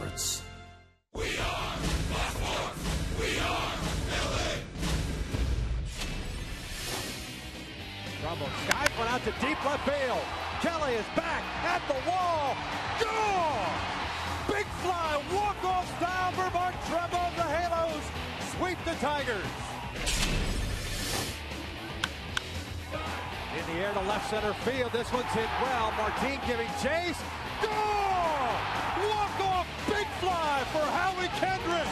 Sports. We are Blackmore. We are LA. Rumble skies one out to deep left field. Kelly is back at the wall. Gone! Big fly, walk-off style. Burkman treble. The Halos sweep the Tigers. In the air to left center field. This one's hit well. Martin giving chase. Gone! Walk-off big fly for Howie Kendrick.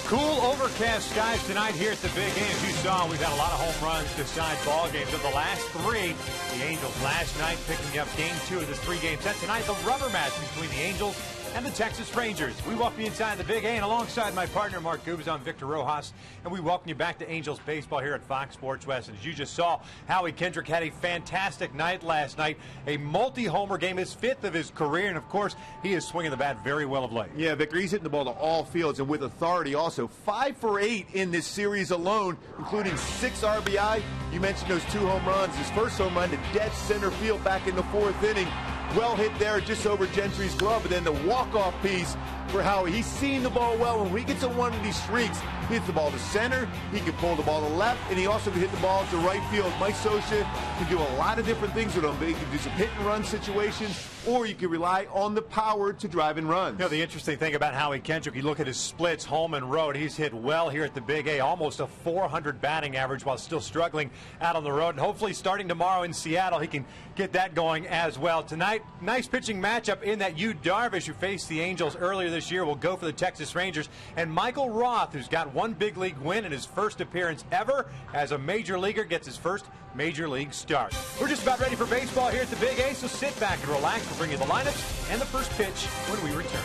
Cool, overcast skies tonight here at the Big A. As you saw, we've had a lot of home runs to decide ball games. Of the last three, the Angels last night picking up game 2 of this 3-game set. Tonight, the rubber match between the Angels and the Texas Rangers. We welcome you inside the Big A, and alongside my partner, Mark Gubas, I'm Victor Rojas, and we welcome you back to Angels baseball here at Fox Sports West. And as you just saw, Howie Kendrick had a fantastic night last night, a multi-homer game, his 5th of his career, and of course, he is swinging the bat very well of late. Yeah, Victor, he's hitting the ball to all fields and with authority also. 5 for 8 in this series alone, including 6 RBI. You mentioned those 2 home runs. His first home run to dead center field back in the 4th inning. Well hit there just over Gentry's glove, but then the walk-off piece for Howie. He's seen the ball well. When he gets on one of these streaks, he hits the ball to center, he can pull the ball to left, and he also can hit the ball to right field. Mike Scioscia can do a lot of different things with him. He can do some hit-and-run situations, or you can rely on the power to drive and run. You know, the interesting thing about Howie Kendrick, you look at his splits, home and road, he's hit well here at the Big A, almost a 400 batting average while still struggling out on the road. And hopefully starting tomorrow in Seattle, he can get that going as well. Tonight, nice pitching matchup in that Yu Darvish, who faced the Angels earlier this year, will go for the Texas Rangers. And Michael Roth, who's got 1 big league win in his first appearance ever as a major leaguer, gets his first major league start. We're just about ready for baseball here at the Big A, so sit back and relax. We'll bring you the lineups and the first pitch when we return.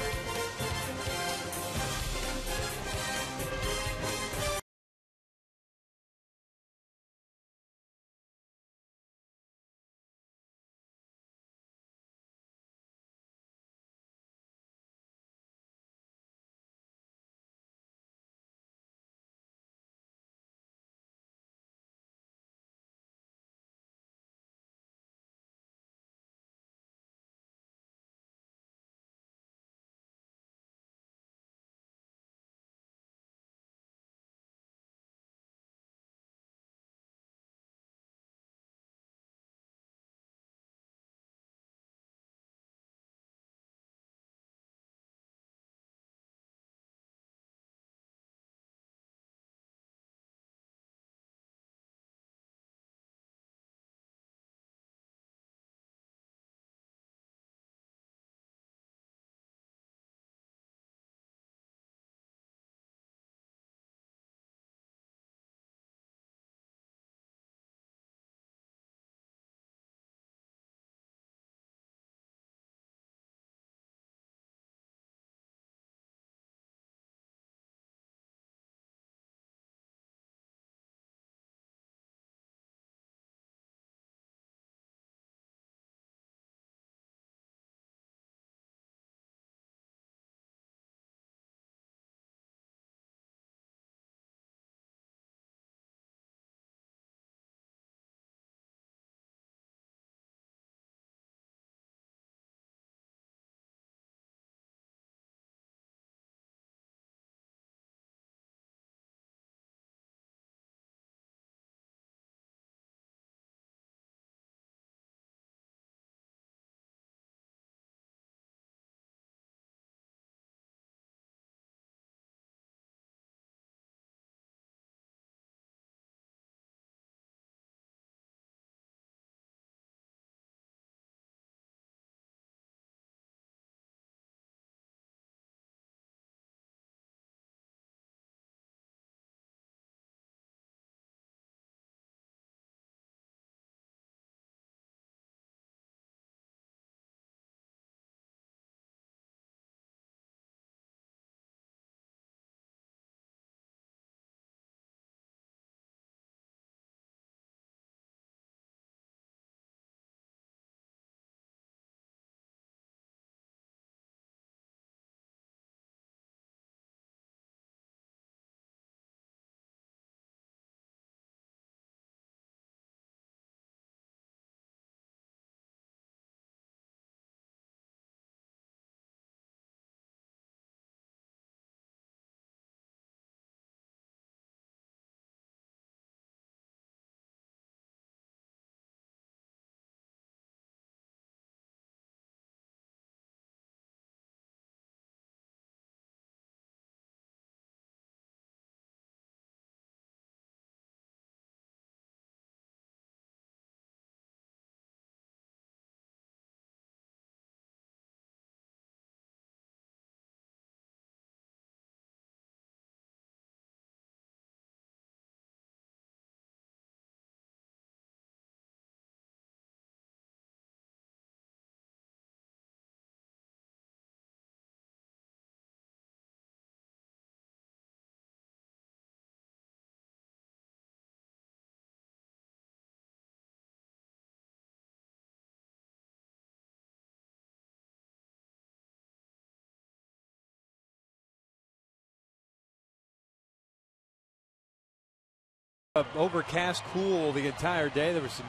Overcast, cool the entire day. There was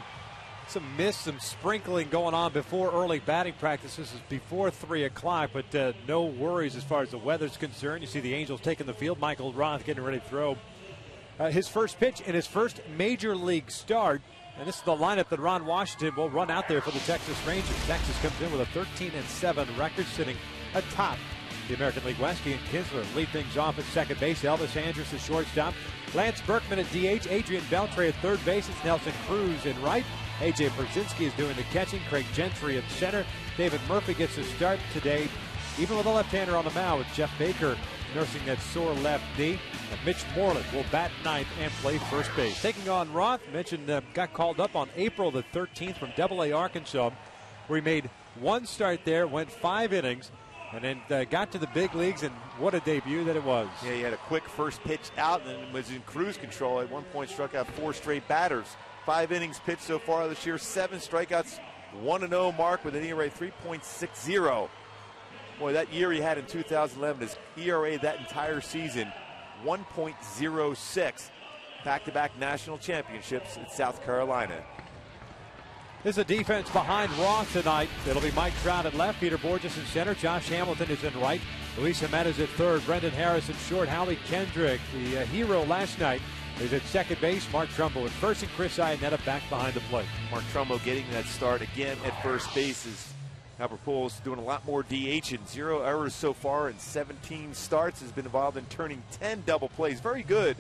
some mist, some sprinkling going on before early batting practice. This is before 3 o'clock, but no worries as far as the weather's concerned. You see the Angels taking the field. Michael Roth getting ready to throw his first pitch in his first major league start. And this is the lineup that Ron Washington will run out there for the Texas Rangers. Texas comes in with a 13-7 record, sitting atop the American League West. Ian Kinsler lead things off at second base. Elvis Andrus at shortstop. Lance Burkman at DH. Adrian Beltre at third base. It's Nelson Cruz in right. A.J. Brzezinski is doing the catching. Craig Gentry at center. David Murphy gets a start today, even with a left-hander on the mound, with Jeff Baker nursing that sore left knee. And Mitch Moreland will bat ninth and play first base. Taking on Roth, mentioned got called up on April the 13th from AA Arkansas, where he made one start there, went 5 innings, and then got to the big leagues, and what a debut that it was. Yeah, he had a quick first pitch out and then was in cruise control. At one point struck out 4 straight batters. 5 innings pitched so far this year, 7 strikeouts, 1-0 mark with an ERA 3.60. Boy, that year he had in 2011, his ERA that entire season, 1.06. Back-to-back national championships in South Carolina. There's a defense behind Roth tonight. It'll be Mike Trout at left, Peter Borges in center, Josh Hamilton is in right, Luis Jimenez at third, Brendan Harris in short, Howie Kendrick, the hero last night, is at second base, Mark Trumbo at first, and Chris Iannetta back behind the plate. Mark Trumbo getting that start again at first base as Albert Pujols doing a lot more DH and 0 errors so far in 17 starts. Has been involved in turning 10 double plays. Very good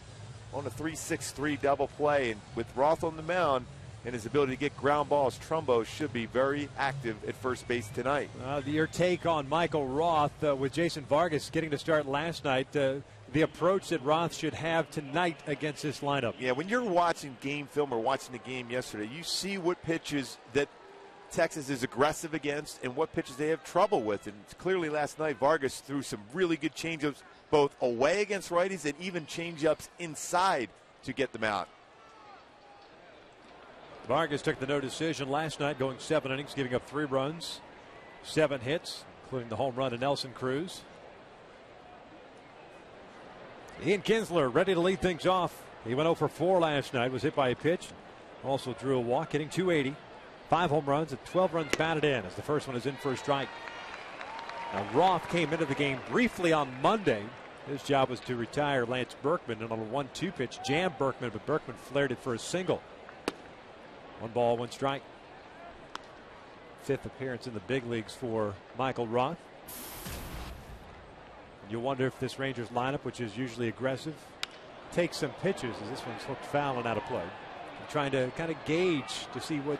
on a 3-6-3 double play. And with Roth on the mound and his ability to get ground balls, Trumbo should be very active at first base tonight. Your take on Michael Roth with Jason Vargas getting to start last night. The approach that Roth should have tonight against this lineup. Yeah, when you're watching game film or watching the game yesterday, you see what pitches that Texas is aggressive against and what pitches they have trouble with. And clearly last night, Vargas threw some really good changeups both away against righties and even changeups inside to get them out. Vargas took the no decision last night, going 7 innings, giving up 3 runs, 7 hits, including the home run to Nelson Cruz. Ian Kinsler ready to lead things off. He went 0 for 4 last night, was hit by a pitch, also drew a walk, hitting .280. 5 home runs and 12 runs batted in, as the first one is in for a strike. Now Roth came into the game briefly on Monday. His job was to retire Lance Burkman, and on a 1-2 pitch jammed Burkman, but Burkman flared it for a single. 1 ball, 1 strike. 5th appearance in the big leagues for Michael Roth. And you wonder if this Rangers lineup, which is usually aggressive, takes some pitches, as this one's hooked foul and out of play. I'm trying to kind of gauge to see what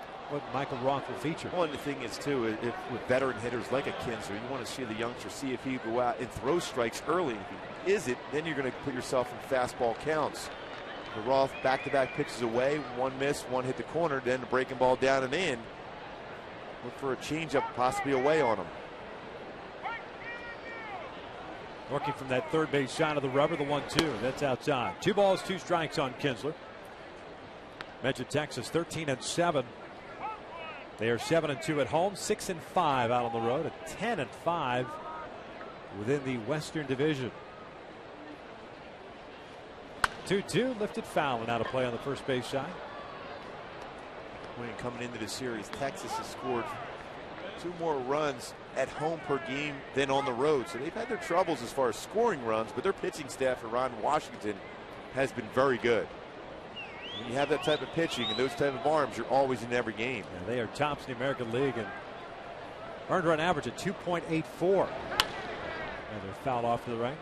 Michael Roth will feature. Well, and the thing is, too, if with veteran hitters like a Kinsler, you want to see the youngster see if he go out and throw strikes early. If he isn't, then you're going to put yourself in fastball counts. The Roth back-to-back pitches away, 1 miss, 1 hit the corner, then the breaking ball down and in. Look for a changeup possibly away on him. Working from that third base side of the rubber, the 1-2. That's outside. 2 balls, 2 strikes on Kinsler. Mentioned Texas 13-7. They are 7-2 at home, 6-5 out on the road, at 10-5 within the Western Division. 2-2, lifted foul and out of play on the first base side. When coming into the series, Texas has scored 2 more runs at home per game than on the road. So they've had their troubles as far as scoring runs, but their pitching staff for Ron Washington has been very good. When you have that type of pitching and those type of arms, you're always in every game. Yeah, they are tops in the American League and earned run average at 2.84. And they're fouled off to the right.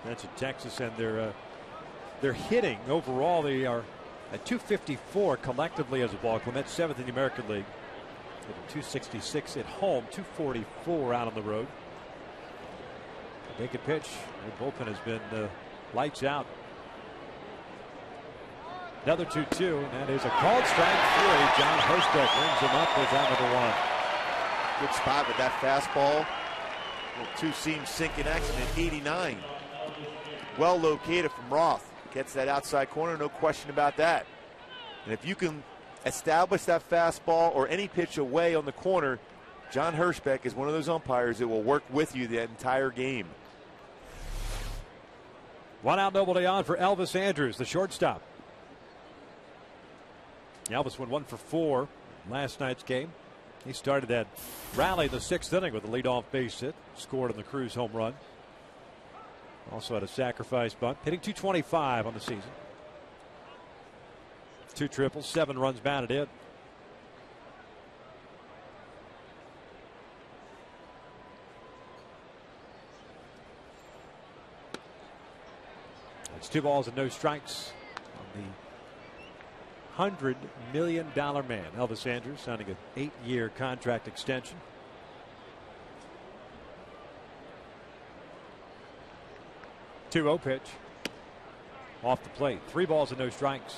That's at Texas, and they're hitting overall. They are at 254 collectively as a ball club. That's 7th in the American League. 266 at home, 244 out on the road. They can pitch. The bullpen has been lights out. Another 2-2, and that is a called strike 3. John Hirschbeck brings him up as out number 1. Good spot with that fastball. Little 2-seam sinking action at 89. Well located from Roth. Gets that outside corner, no question about that. And if you can establish that fastball or any pitch away on the corner, John Hirschbeck is one of those umpires that will work with you the entire game. One out, nobody on for Elvis Andrus, the shortstop. Elvis went 1 for 4 last night's game. He started that rally in the 6th inning with a leadoff base hit, scored on the Cruz home run. Also had a sacrifice bunt, hitting .225 on the season. 2 triples, 7 runs batted in. It's 2 balls and no strikes on the $100 million man. Elvis Andrus signing an 8-year contract extension. Two-0 pitch. Off the plate. 3 balls and no strikes.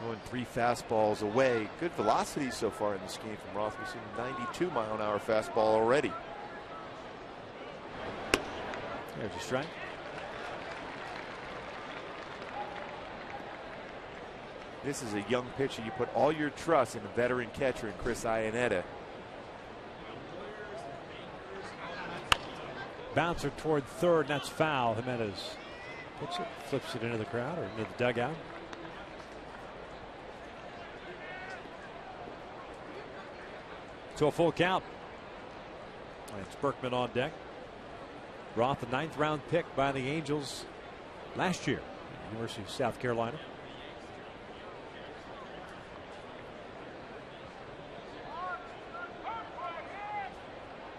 Going 3 fastballs away. Good velocity so far in this game from Roth. We've seen a 92-mile-an-hour fastball already. There's a strike. This is a young pitcher. You put all your trust in a veteran catcher in Chris Iannetta. Bouncer toward third, and that's foul. Jimenez picks it, flips it into the crowd or into the dugout. So a full count. It's Burkman on deck. Roth, the 9th round pick by the Angels last year, University of South Carolina.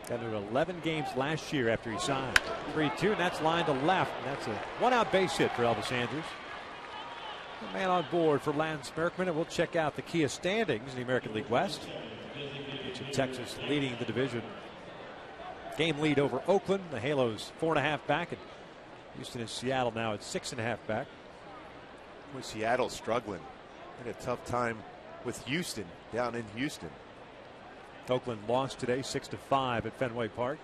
Got into 11 games last year after he signed. 3-2, and that's line to left. And that's a 1-out base hit for Elvis Andrus. A man on board for Lance Burkman, and we'll check out the Kia standings in the American League West. Texas leading the division. Game lead over Oakland. The Halos 4.5 back, and Houston and Seattle now at 6.5 back. Well, Seattle's struggling. Had a tough time with Houston down in Houston. Oakland lost today 6-5 at Fenway Park.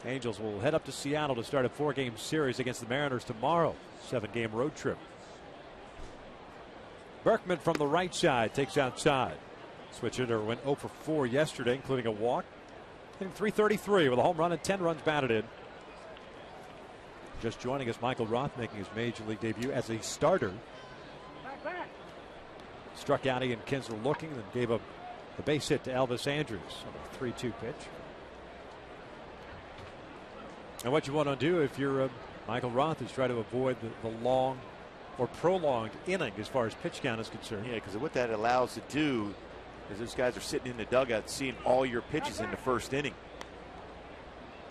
Angels will head up to Seattle to start a 4-game series against the Mariners tomorrow. 7-game road trip. Burkman from the right side takes outside. Switch hitter went 0 for 4 yesterday, including a walk. Hitting .333 with a home run and 10 runs batted in. Just joining us, Michael Roth making his major league debut as a starter. Struck out Ian Kinsler looking, then gave up the base hit to Elvis Andrus on a 3-2 pitch. And what you want to do if you're Michael Roth is try to avoid the long or prolonged inning as far as pitch count is concerned. Yeah, because what that allows to do is those guys are sitting in the dugout seeing all your pitches in the first inning.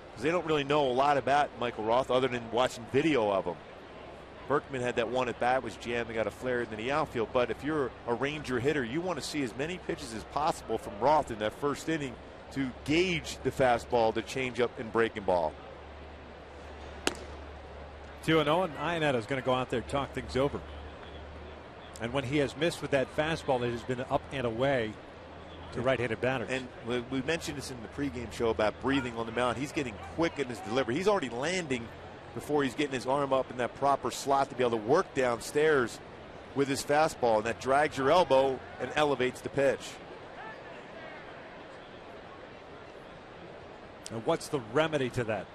Because they don't really know a lot about Michael Roth other than watching video of him. Burkman had that one at bat, was jamming out a flare into the outfield. But if you're a Ranger hitter, you want to see as many pitches as possible from Roth in that first inning to gauge the fastball, the changeup, and breaking ball. 2-0, and Iannetta is going to go out there and talk things over. And when he has missed with that fastball, it has been up and away to right-handed batters. And we mentioned this in the pregame show about breathing on the mound. He's getting quick in his delivery. He's already landing before he's getting his arm up in that proper slot to be able to work downstairs with his fastball, and that drags your elbow and elevates the pitch. And what's the remedy to that?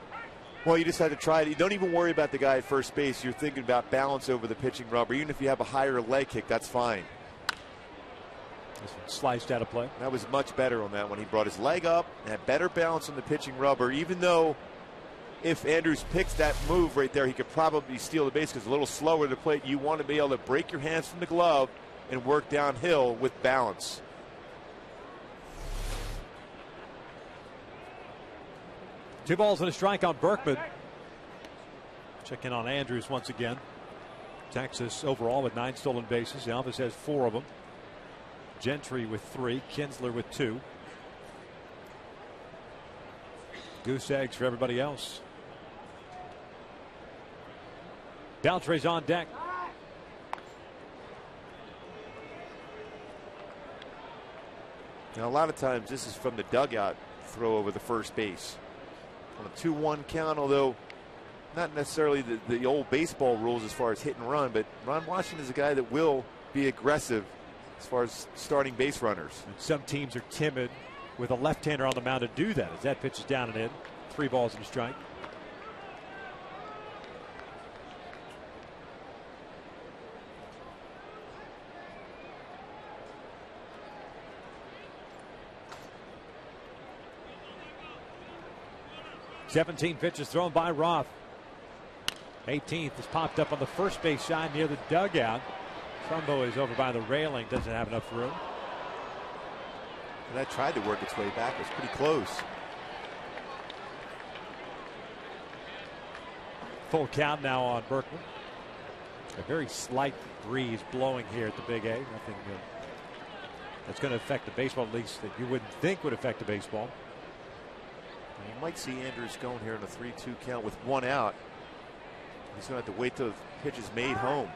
Well, you just have to try it. You don't even worry about the guy at first base. You're thinking about balance over the pitching rubber. Even if you have a higher leg kick, that's fine. This one sliced out of play. That was much better on that one. He brought his leg up and had better balance on the pitching rubber, even though if Andrus picks that move right there, he could probably steal the base because a little slower to the plate. You want to be able to break your hands from the glove and work downhill with balance. Two balls and a strike on Burkman. Check in on Andrus once again. Texas overall with 9 stolen bases. Elvis has 4 of them. Gentry with 3. Kinsler with 2. Goose eggs for everybody else. Beltre's on deck. Now, a lot of times this is from the dugout throw over the first base. On a 2-1 count, although not necessarily the old baseball rules as far as hit and run, but Ron Washington is a guy that will be aggressive as far as starting base runners. And some teams are timid with a left-hander on the mound to do that as that pitch is down and in. 3 balls and a strike. "17 pitches thrown by Roth. 18th is popped up on the first base side near the dugout. Trumbo is over by the railing, doesn't have enough room. And that tried to work its way back. It was pretty close. Full count now on Burkman. A very slight breeze blowing here at the Big A. Nothing that's going to affect the baseball, at least that you wouldn't think would affect the baseball. You might see Andrews going here in a 3-2 count with 1 out. He's going to have to wait till the pitch is made home.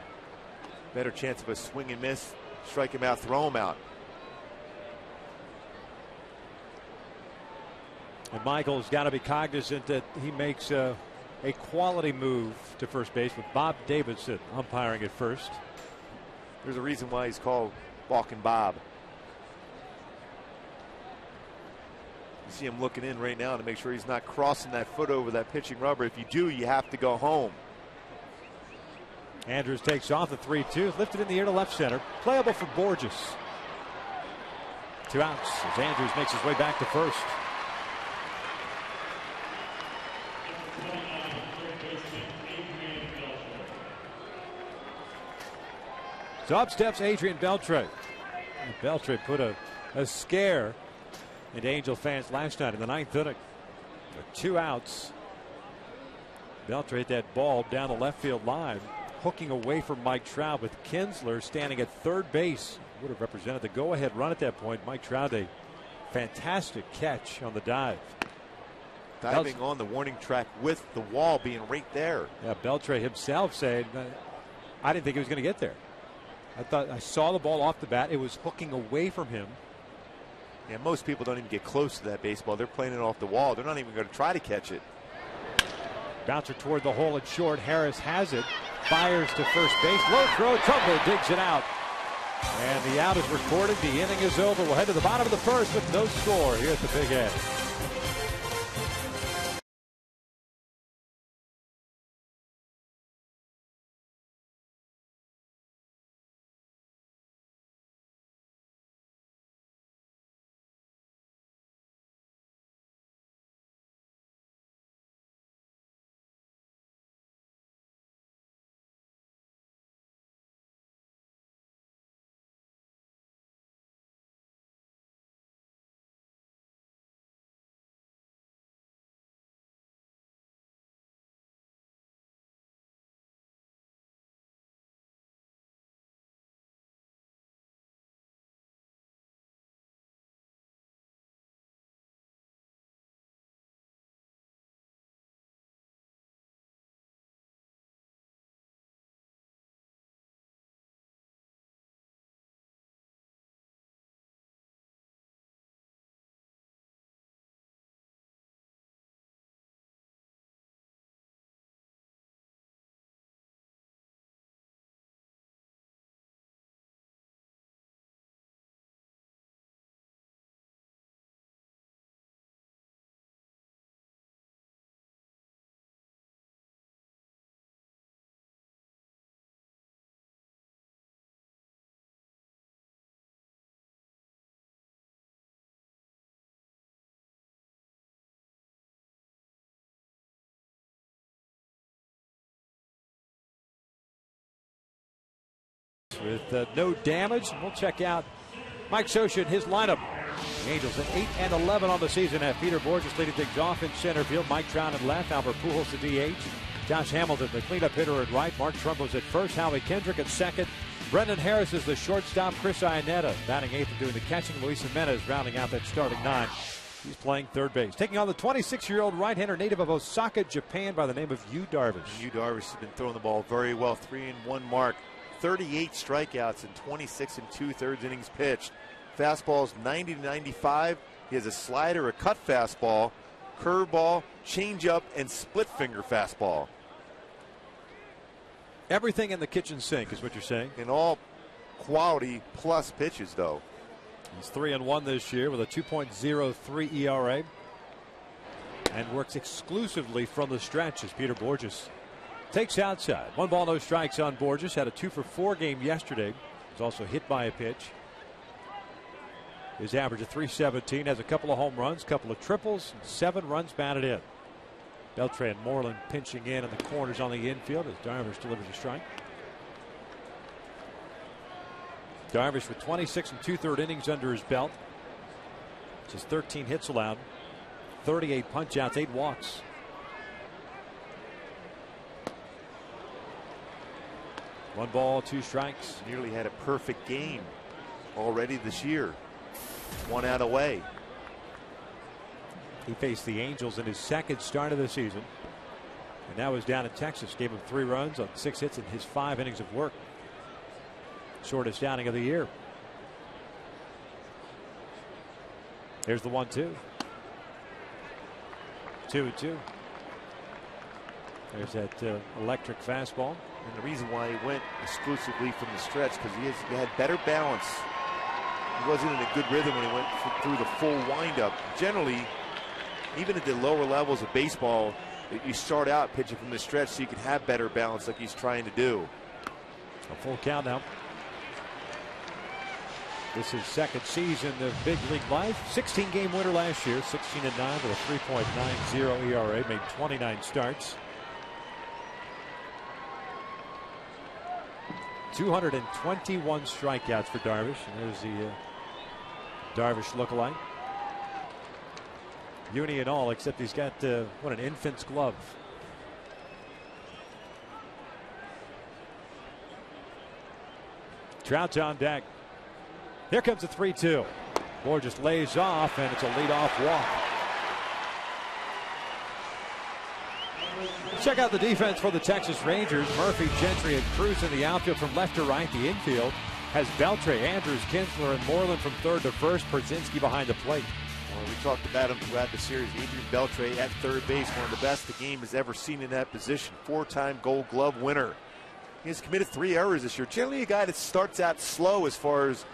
Better chance of a swing and miss, strike him out, throw him out. And Michael's got to be cognizant that he makes a quality move to first base with Bob Davidson umpiring at first. There's a reason why he's called Balkin Bob. You see him looking in right now to make sure he's not crossing that foot over that pitching rubber. If you do, you have to go home. Andrews takes off the 3-2, lifted in the air to left center. Playable for Borges. 2 outs as Andrews makes his way back to first. So up steps Adrian Beltre. Beltre put a scare into Angel fans last night in the 9th inning. 2 outs. Beltre hit that ball down the left field line, hooking away from Mike Trout with Kinsler standing at third base. Would have represented the go-ahead run at that point. Mike Trout, a fantastic catch on the dive. Diving on the warning track with the wall being right there. Yeah, Beltre himself said, I didn't think he was going to get there. I saw the ball off the bat. It was hooking away from him. Yeah, most people don't even get close to that baseball. They're playing it off the wall. They're not even going to try to catch it. Bouncer toward the hole at short. Harris has it. Fires to first base. Low throw. Trumbo digs it out. And the out is recorded. The inning is over. We'll head to the bottom of the first with no score here at the Big A. With no damage, we'll check out Mike Scioscia and his lineup. The Angels at 8-11 on the season have Peter Borges leading things off in center field. Mike Trout at left, Albert Pujols at DH. Josh Hamilton, the cleanup hitter at right. Mark Trumbo's at first. Howie Kendrick at second. Brendan Harris is the shortstop. Chris Iannetta batting eighth and doing the catching. Luis Jimenez rounding out that starting 9. He's playing third base. Taking on the 26-year-old right-hander native of Osaka, Japan by the name of Yu Darvish. Yu Darvish has been throwing the ball very well. 3-1 mark. 38 strikeouts in 26 2/3 innings pitched. Fastball's 90 to 95. He has a slider, a cut fastball, curveball, changeup, and split finger fastball. Everything in the kitchen sink is what you're saying. In all quality plus pitches, though. He's 3-1 this year with a 2.03 ERA and works exclusively from the stretch as Peter Borges takes outside. 1 ball, no strikes on Borges. Had a 2-for-4 game yesterday. Was also hit by a pitch. His average of .317, has a couple of home runs, couple of triples, and 7 runs batted in. Beltre and Moreland pinching in the corners on the infield as Darvish delivers a strike. Darvish with 26 2/3 innings under his belt. Just 13 hits allowed, 38 punch-outs, 8 walks. One ball, 2 strikes. Nearly had a perfect game already this year. 1 out away. He faced the Angels in his second start of the season. And now he's down in Texas. Gave him 3 runs on 6 hits in his 5 innings of work. Shortest outing of the year. Here's the 1-2. 2-2. There's that electric fastball. And the reason why he went exclusively from the stretch, because he had better balance. He wasn't in a good rhythm when he went through the full windup. Generally, even at the lower levels of baseball, you start out pitching from the stretch so you can have better balance like he's trying to do. A full count now. This is second season of big league life. 16-game winner last year, 16-9 with a 3.90 ERA, made 29 starts. 221 strikeouts for Darvish, and there's the Darvish lookalike. Uni and all, except he's got what, an infant's glove. Trout's on deck. Here comes a 3-2. Borges lays off, and it's a leadoff walk. Check out the defense for the Texas Rangers. Murphy, Gentry, and Cruz in the outfield from left to right. The infield has Beltre, Andrews, Kinsler, and Moreland from third to first. Perzinski behind the plate. Well, we talked about him throughout the series. Adrian Beltre at third base, one of the best the game has ever seen in that position. 4-time Gold Glove winner. He has committed 3 errors this year. Generally a guy that starts out slow as far as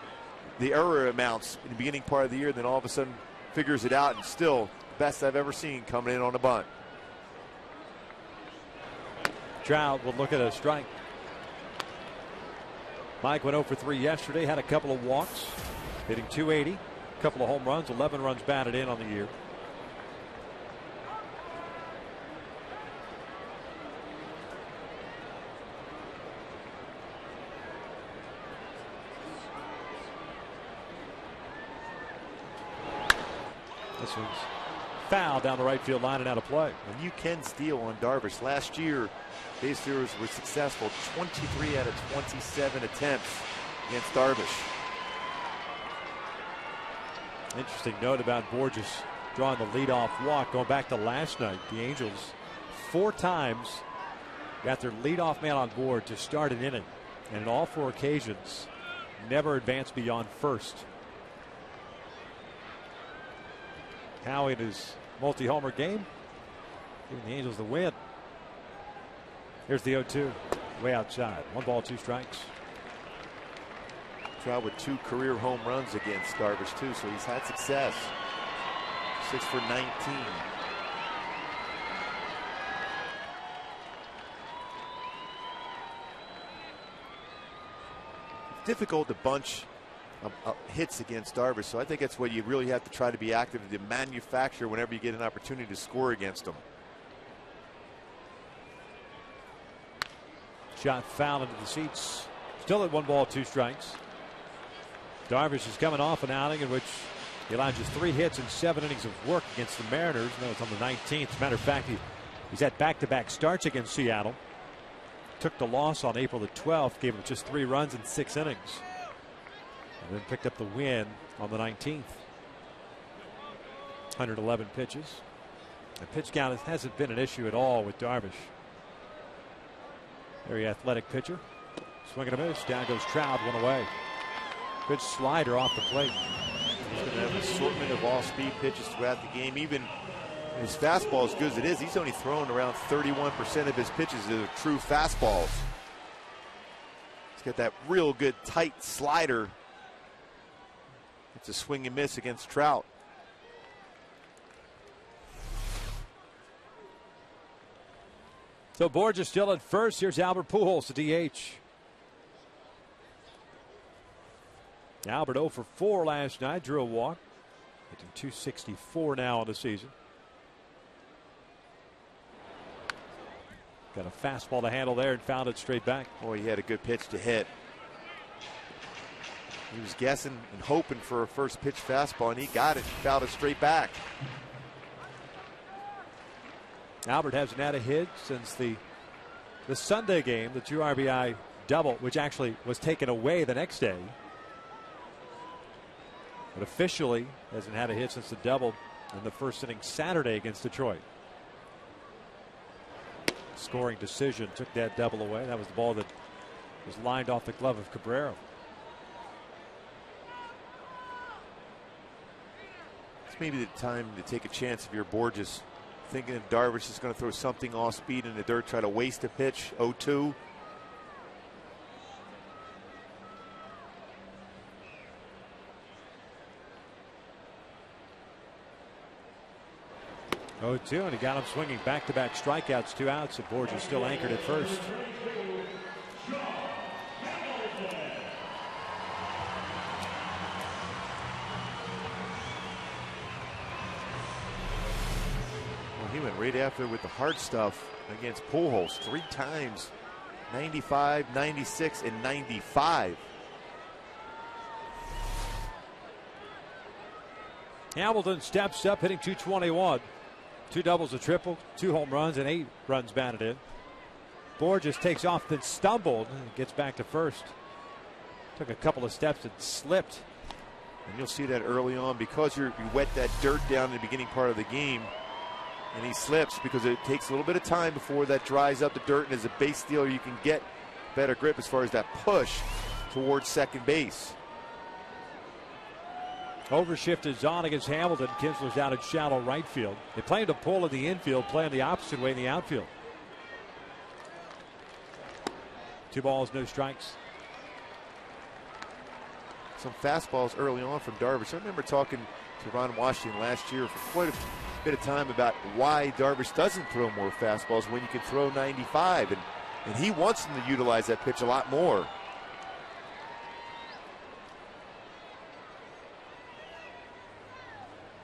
the error amounts in the beginning part of the year, then all of a sudden figures it out, and still the best I've ever seen coming in on a bunt. Trout will look at a strike. Mike went 0 for 3 yesterday, had a couple of walks, hitting .280, a couple of home runs, 11 runs batted in on the year. This one's foul down the right field line and out of play. And you can steal on Darvish. Last year, base stealers were successful. 23 out of 27 attempts against Darvish. Interesting note about Borges drawing the leadoff walk. Going back to last night, the Angels 4 times got their leadoff man on board to start an inning, and in all 4 occasions never advanced beyond first. Howie in his multi-homer game, giving the Angels the win. Here's the 0-2, way outside. 1 ball, 2 strikes. Trout with 2 career home runs against Darvish too, so he's had success. 6 for 19. It's difficult to bunch hits against Darvish, so I think that's what you really have to try to be active to manufacture whenever you get an opportunity to score against him. Shot foul into the seats. Still at 1 ball, 2 strikes. Darvish is coming off an outing in which he allowed just 3 hits and 7 innings of work against the Mariners. No, it's on the 19th. As a matter of fact, he's had back-to-back starts against Seattle. Took the loss on April the 12th, gave him just 3 runs in 6 innings. And then picked up the win on the 19th. 111 pitches. The pitch count hasn't been an issue at all with Darvish. Very athletic pitcher. Swing and a miss. Down goes Trout, 1 away. Good slider off the plate. He's going to have an assortment of all-speed pitches throughout the game. Even his fastball, as good as it is, he's only thrown around 31% of his pitches that are true fastballs. He's got that real good tight slider. It's a swing and miss against Trout. So Borges still at first. Here's Albert Pujols, the DH. Albert 0 for 4 last night, drew a walk. Hitting .264 now in the season. Got a fastball to handle there and found it straight back. Boy, he had a good pitch to hit. He was guessing and hoping for a first pitch fastball, and he got it and fouled it straight back. Albert hasn't had a hit since the Sunday game, the 2 RBI double, which actually was taken away the next day. But officially hasn't had a hit since the double in the first inning Saturday against Detroit. Scoring decision took that double away. That was the ball that was lined off the glove of Cabrera. It's maybe the time to take a chance if you're Borges. Thinking if Darvish is going to throw something off speed in the dirt, try to waste a pitch, 0-2. Oh, 2, and he got him swinging. Back-to-back strikeouts, 2 outs, and Borges still anchored at first. Well, he went right after with the hard stuff against Pujols 3 times, 95, 96, and 95. Hamilton steps up, hitting .221. 2 doubles, a triple, 2 home runs, and 8 runs batted in. Borges takes off, then stumbled, and gets back to first. Took a couple of steps and slipped. And you'll see that early on because you wet that dirt down in the beginning part of the game. And he slips because it takes a little bit of time before that dries up the dirt. And as a base stealer, you can get better grip as far as that push towards second base. Overshift is on against Hamilton. Kinsler's out in shallow right field. They plan to pull in the infield, playing the opposite way in the outfield. 2 balls, no strikes. Some fastballs early on from Darvish. I remember talking to Ron Washington last year for quite a bit of time about why Darvish doesn't throw more fastballs when you can throw 95. And he wants them to utilize that pitch a lot more.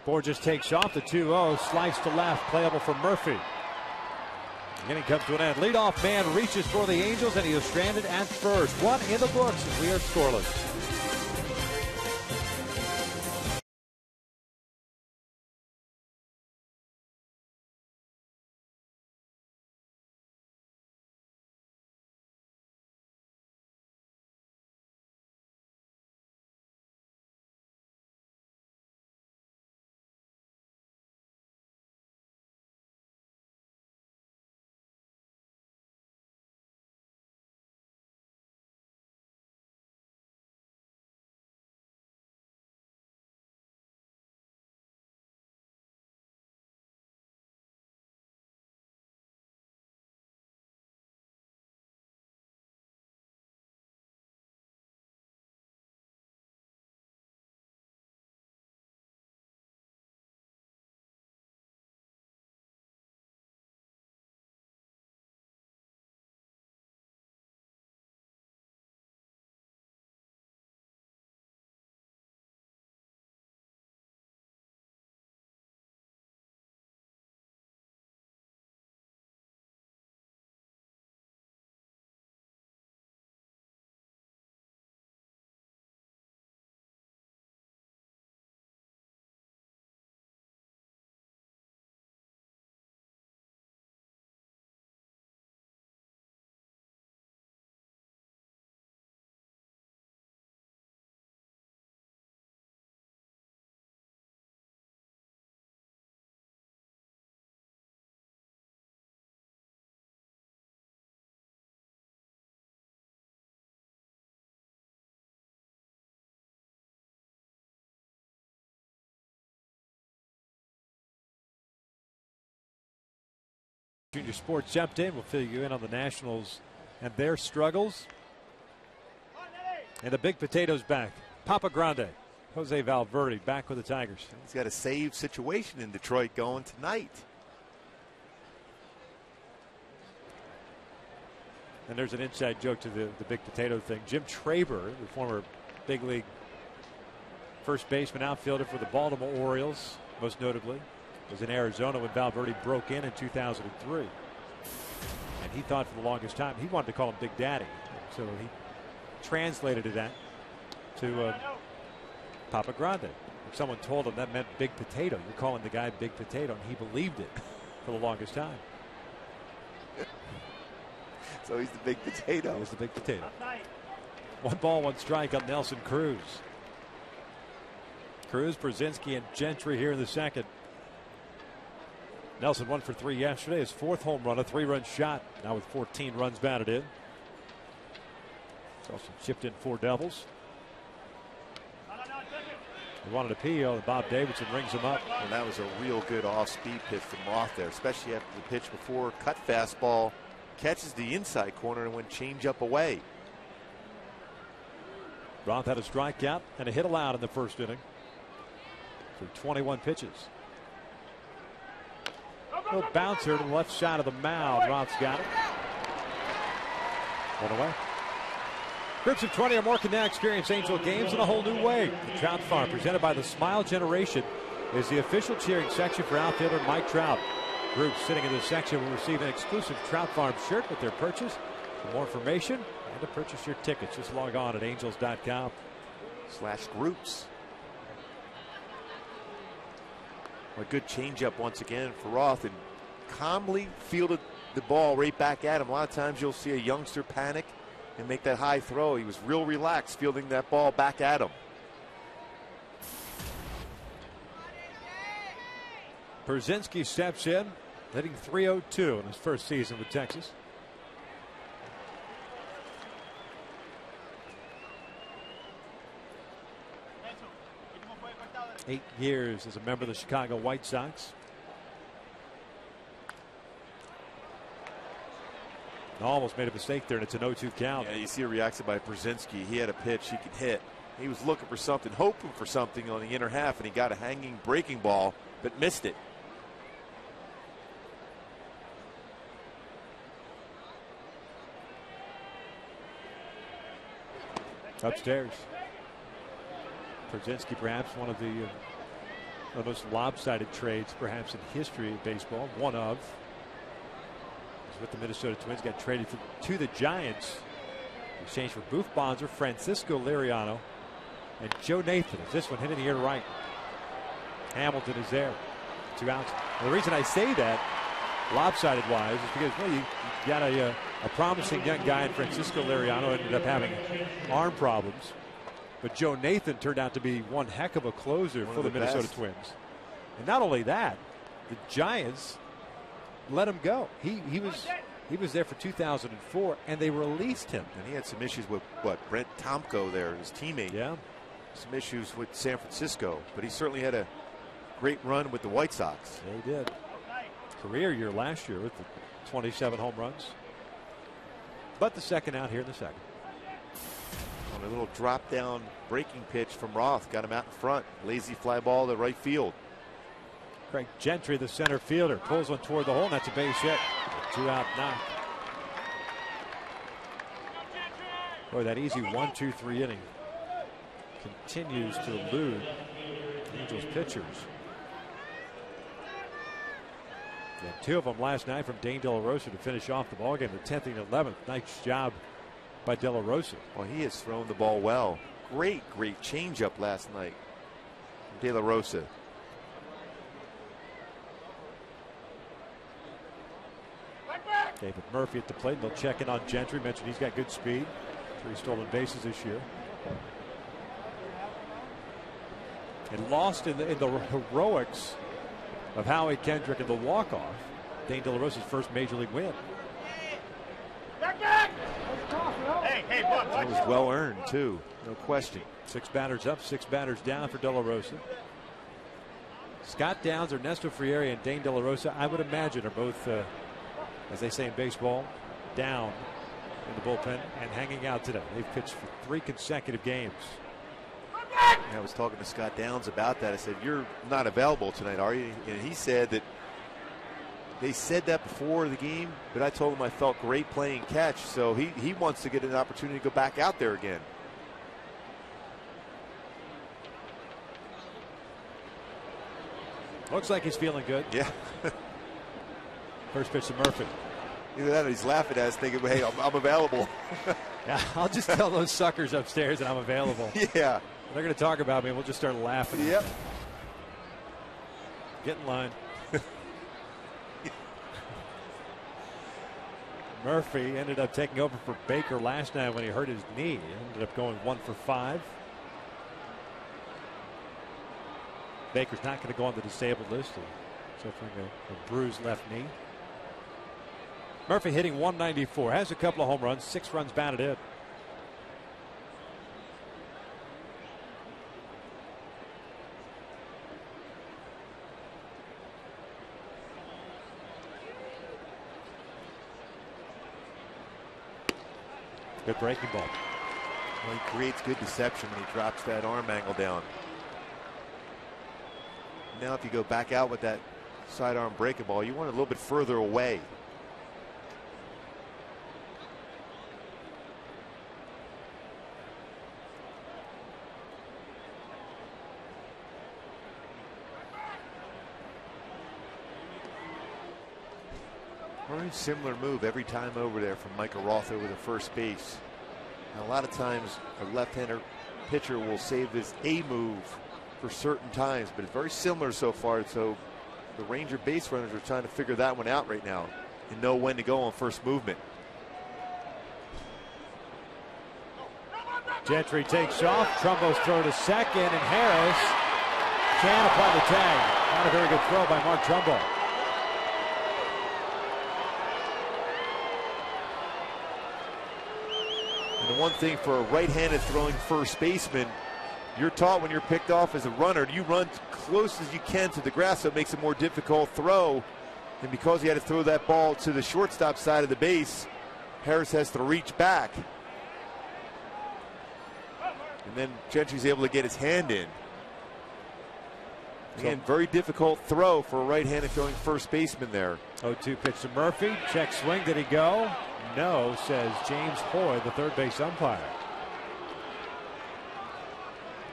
Borges takes off the 2-0, slice to left, playable for Murphy. The inning comes to an end. Leadoff man reaches for the Angels, and he is stranded at first. 1 in the books as we are scoreless. Junior Sports jumped in. We'll fill you in on the Nationals and their struggles. And the big potatoes back. Papa Grande. Jose Valverde back with the Tigers. He's got a save situation in Detroit going tonight. And there's an inside joke to the big potato thing. Jim Traber, the former big league first baseman outfielder for the Baltimore Orioles, most notably, was in Arizona when Valverde broke in 2003. And he thought for the longest time he wanted to call him Big Daddy. So he translated that to Papa Grande. If someone told him that meant big potato, you're calling the guy Big Potato, and he believed it for the longest time. So he's the big potato. He's the big potato. 1 ball, 1 strike on Nelson Cruz. Cruz, Brzezinski, and Gentry here in the second. Nelson 1 for 3 yesterday. His 4th home run, a 3-run shot. Now with 14 runs batted in. He's also chipped in 4 doubles. He wanted a PO, and Bob Davidson rings him up. And that was a real good off-speed pitch from Roth there, especially after the pitch before. Cut fastball, catches the inside corner and went change up away. Roth had a strikeout and a hit allowed in the first inning through 21 pitches. Little bouncer to the left side of the mound. Roth's got it. 1 away. Groups of 20 or more can now experience Angel games in a whole new way. The Trout Farm, presented by the Smile Generation, is the official cheering section for outfielder Mike Trout. Groups sitting in this section will receive an exclusive Trout Farm shirt with their purchase. For more information and to purchase your tickets, just log on at angels.com/groups. A good changeup once again for Roth, and calmly fielded the ball right back at him. A lot of times you'll see a youngster panic and make that high throw. He was real relaxed fielding that ball back at him. Brzezinski steps in, hitting .302 in his first season with Texas. Eight years as a member of the Chicago White Sox. Almost made a mistake there, and it's an 0-2 count. Yeah, you see a reaction by Brzezinski. He had a pitch he could hit. He was looking for something, hoping for something on the inner half, and he got a hanging breaking ball, but missed it. Upstairs. Brzezinski, perhaps one of the most lopsided trades perhaps in history of baseball. One of. He's with the Minnesota Twins. Got traded to the Giants in exchange for Boof Bonser, Francisco Liriano, and Joe Nathan. As this one hit in the air to right. Hamilton is there. 2 outs. And the reason I say that, lopsided wise, is because, well, you got a promising young guy in Francisco Liriano, ended up having arm problems. But Joe Nathan turned out to be one heck of a closer for the Minnesota Twins. And not only that, the Giants let him go. He was there for 2004, and they released him. And he had some issues with Brent Tomko there, his teammate. Yeah. Some issues with San Francisco, but he certainly had a great run with the White Sox. Yeah, he did. Career year last year with the 27 home runs. But the second out here in the second. On a little drop down breaking pitch from Roth, got him out in front. Lazy fly ball to right field. Craig Gentry, the center fielder, pulls one toward the hole, and that's a base hit. 2 out knock. Boy, that easy 1-2-3 inning continues to elude Angels pitchers. They had 2 of them last night from Dane De La Rosa to finish off the ballgame. The 10th and 11th. Nice job by De La Rosa. Well, he has thrown the ball well. Great changeup last night from De La Rosa. David Murphy at the plate. They'll check in on Gentry. Mentioned he's got good speed. 3 stolen bases this year. And lost in the heroics of Howie Kendrick in the walk-off. Dane De La Rosa's first major league win. It was well earned too, no question. 6 batters up, 6 batters down for De La Rosa. Scott Downs, Ernesto Frieri, and Dane De La Rosa, I would imagine, are both, as they say in baseball, down in the bullpen and hanging out today. They've pitched for 3 consecutive games. I was talking to Scott Downs about that. I said, "You're not available tonight, are you?" And he said that they said that before the game, but I told him I felt great playing catch, so he wants to get an opportunity to go back out there again. Looks like he's feeling good. Yeah. First pitch to Murphy. Either that or he's laughing at us thinking, hey, I'm available. Yeah, I'll just tell those suckers upstairs that I'm available. Yeah. They're going to talk about me and we'll just start laughing. Yep. Get in line. Murphy ended up taking over for Baker last night when he hurt his knee. He ended up going 1 for 5. Baker's not going to go on the disabled list, suffering a bruised left knee. Murphy hitting 194, has a couple of home runs, 6 runs batted in. Good breaking ball. Well, he creates good deception when he drops that arm angle down. Now if you go back out with that sidearm breaking ball, you want it a little bit further away. Very similar move every time over there from Micah Roth over the first base. Now, a lot of times a left-hander pitcher will save his A move for certain times, but it's very similar so far. So the Ranger base runners are trying to figure that one out right now and know when to go on first movement. Gentry takes off. Trumbo's throw to second, and Harris can apply the tag. Not a very good throw by Mark Trumbo. And the one thing for a right-handed throwing first baseman, you're taught when you're picked off as a runner, you run close as you can to the grass, so it makes a more difficult throw. And because he had to throw that ball to the shortstop side of the base, Harris has to reach back. And then Gentry's able to get his hand in. Again, very difficult throw for a right-handed throwing first baseman there. 0-2 pitch to Murphy. Check swing. Did he go? No, says James Hoy, the third base umpire.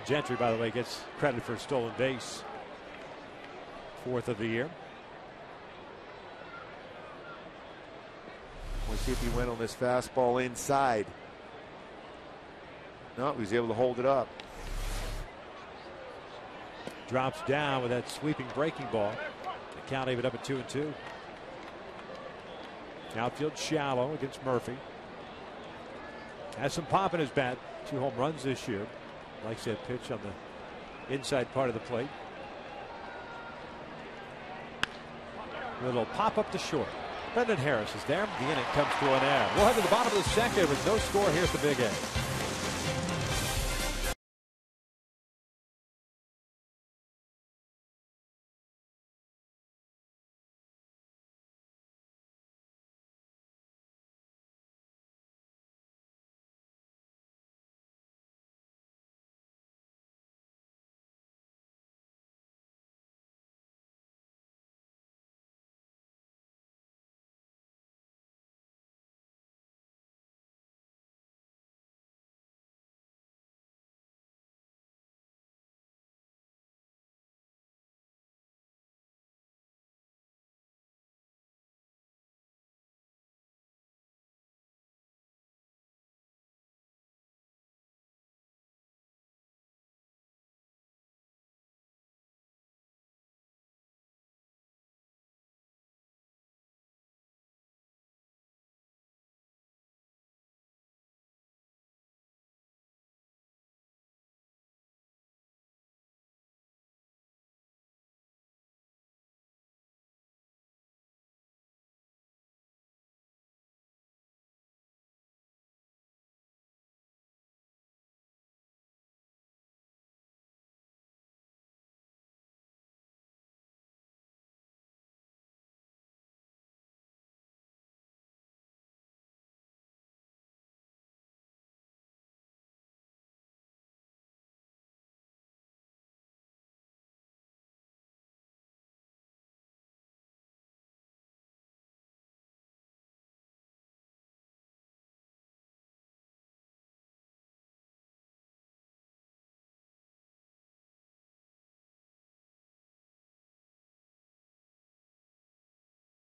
Gentry, by the way, gets credit for a stolen base. 4th of the year. We'll see if he went on this fastball inside. No, he was able to hold it up. Drops down with that sweeping breaking ball. The count even up at 2-2. Outfield shallow against Murphy. Has some pop in his bat. 2 home runs this year. Likes that pitch on the inside part of the plate. Little pop up to short. Brendan Harris is there. The inning comes to an end. We'll head to the bottom of the second with no score here at the Big A.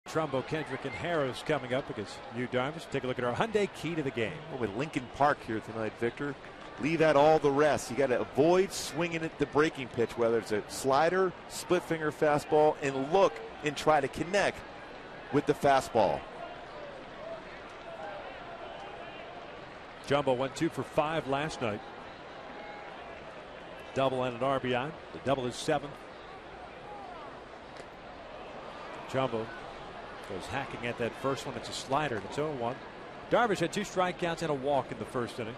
Trumbo, Kendrick, and Harris coming up against Yu Darvish. Take a look at our Hyundai key to the game. Well, with Lincoln Park here tonight, Victor, leave out all the rest. You got to avoid swinging at the breaking pitch, whether it's a slider, split finger fastball, and look and try to connect with the fastball. Jumbo went 2 for 5 last night. Double and an RBI. The double is 7th. Jumbo goes hacking at that first one. It's a slider. It's 0-1. Darvish had 2 strikeouts and a walk in the first inning.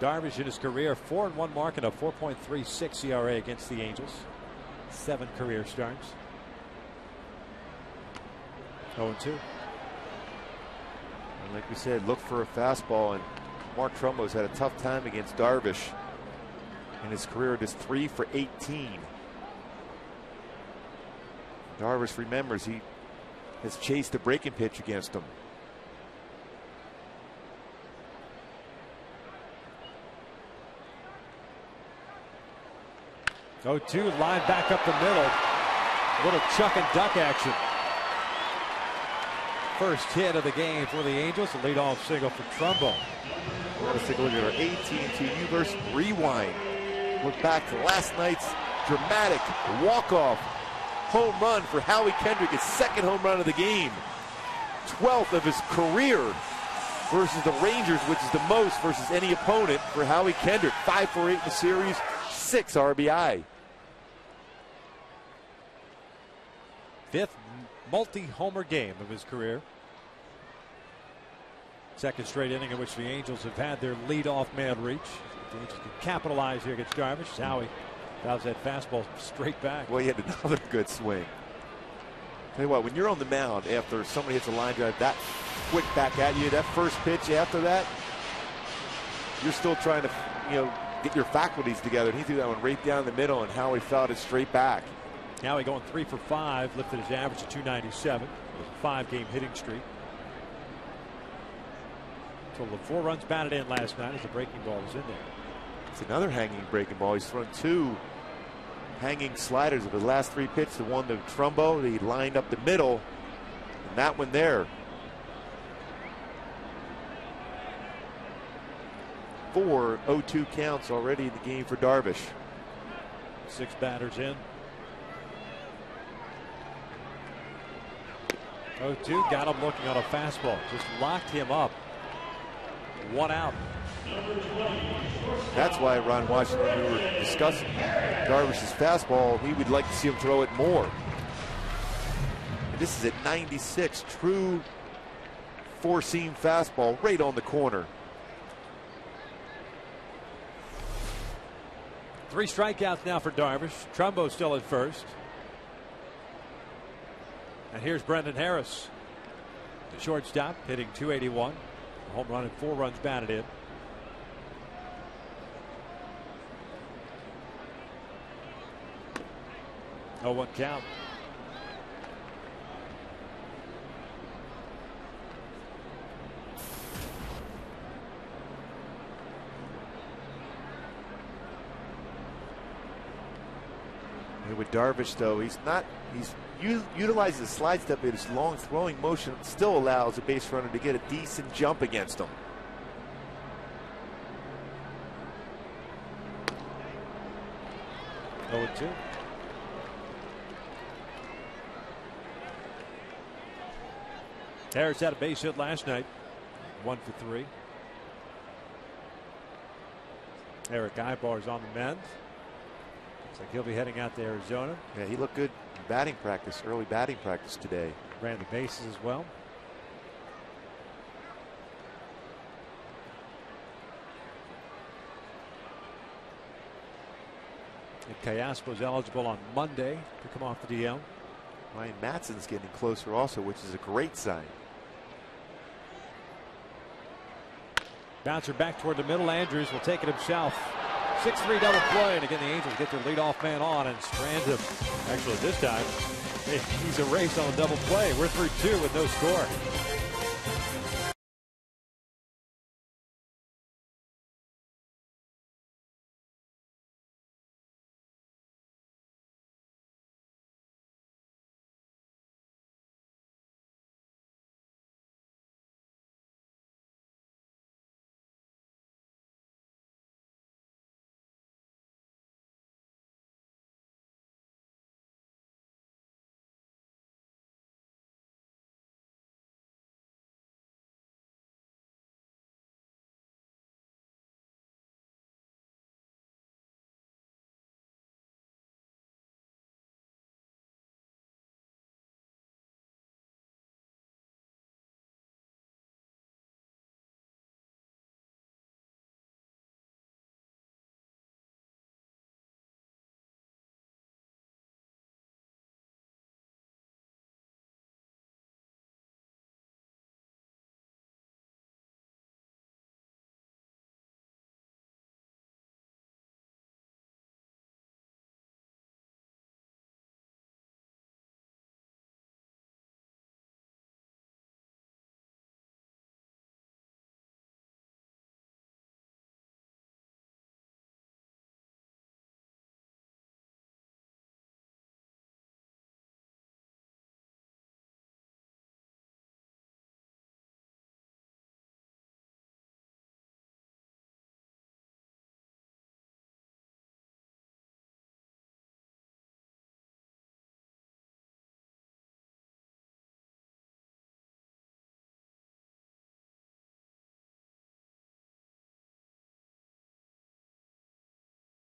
Darvish in his career 4-1 mark and a 4.36 ERA against the Angels. 7 career starts. 0-2. And like we said, look for a fastball, and Mark Trumbo's had a tough time against Darvish in his career. It is 3 for 18. Darvish remembers he has chased a breaking pitch against him. 0-2, line back up the middle. Little chuck and duck action. First hit of the game for the Angels. A leadoff single for Trumbo. Let's take a look at our AT&T Universe Rewind. Look back to last night's dramatic walk-off home run for Howie Kendrick, his 2nd home run of the game. 12th of his career versus the Rangers, which is the most versus any opponent for Howie Kendrick. 5 for 8 in the series, 6 RBI. 5th multi-homer game of his career. 2nd straight inning in which the Angels have had their leadoff man reach. The Angels can capitalize here against Darvish. Howie fouls that fastball straight back. Well, he had another good swing. Tell you what, when you're on the mound after somebody hits a line drive that quick back at you, that first pitch after that, you're still trying to, get your faculties together. And he threw that one right down the middle, and Howie fouled it straight back. Howie going 3 for 5, lifted his average to 297. With a 5-game hitting streak. Total of 4 runs batted in last night as the breaking ball was in there. It's another hanging breaking ball. He's thrown 2 hanging sliders of the last 3 pitches. The one to Trumbo, he lined up the middle, and that one there. 4 0-2 counts already in the game for Darvish. 6 batters in. 0-2, got him looking on a fastball. Just locked him up. 1 out. That's why Ron Washington, we were discussing Darvish's fastball, he would like to see him throw it more. And this is at 96, true 4-seam fastball right on the corner. 3 strikeouts now for Darvish. Trumbo still at first. And here's Brendan Harris, the shortstop, hitting .281. A home run and 4 runs batted in. Oh, 1 count. And with Darvish, though, he's utilizes the slide step in his long throwing motion, still allows a base runner to get a decent jump against him. Oh, 2. Harris had a base hit last night. 1 for 3. Eric Ibar's on the mend. Looks like he'll be heading out to Arizona. Yeah, he looked good in batting practice, early batting practice today. Ran the bases as well. And Callaspo's eligible on Monday to come off the DL. Ryan Matson's getting closer also, which is a great sign. Bouncer back toward the middle. Andrews will take it himself. 6-3 double play, and again the Angels get their leadoff man on and strand him. Actually, this time He's erased on a double play. We're through 2 with no score.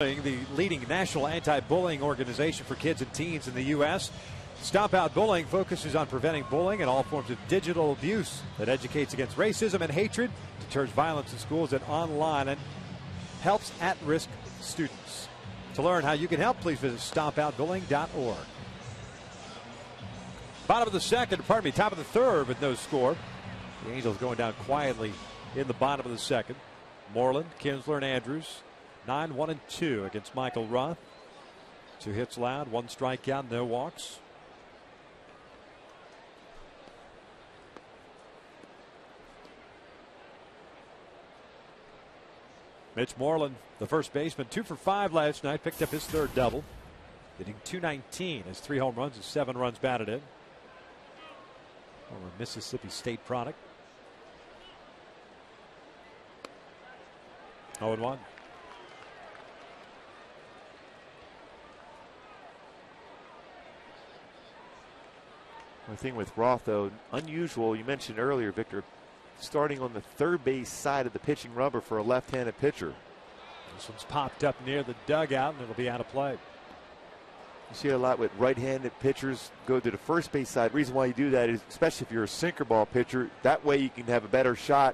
The leading national anti-bullying organization for kids and teens in the U.S. Stop Out Bullying focuses on preventing bullying and all forms of digital abuse that educates against racism and hatred, deters violence in schools and online, and helps at-risk students. To learn how you can help, please visit stopoutbullying.org. Top of the third with no score. The Angels going down quietly in the bottom of the second. Moreland, Kinsler, and Andrews 9-1-2 against Michael Roth. 2 hits allowed, 1 strikeout, no walks. Mitch Moreland, the first baseman, 2 for 5 last night, picked up his 3rd double, hitting .219, has 3 home runs and 7 runs batted in. Former Mississippi State product. 0-1. The thing with Roth, though, unusual, you mentioned earlier, Victor, starting on the third base side of the pitching rubber for a left-handed pitcher. This one's popped up near the dugout, and it'll be out of play. You see a lot with right-handed pitchers go to the first base side. The reason why you do that is, especially if you're a sinker ball pitcher, that way you can have a better shot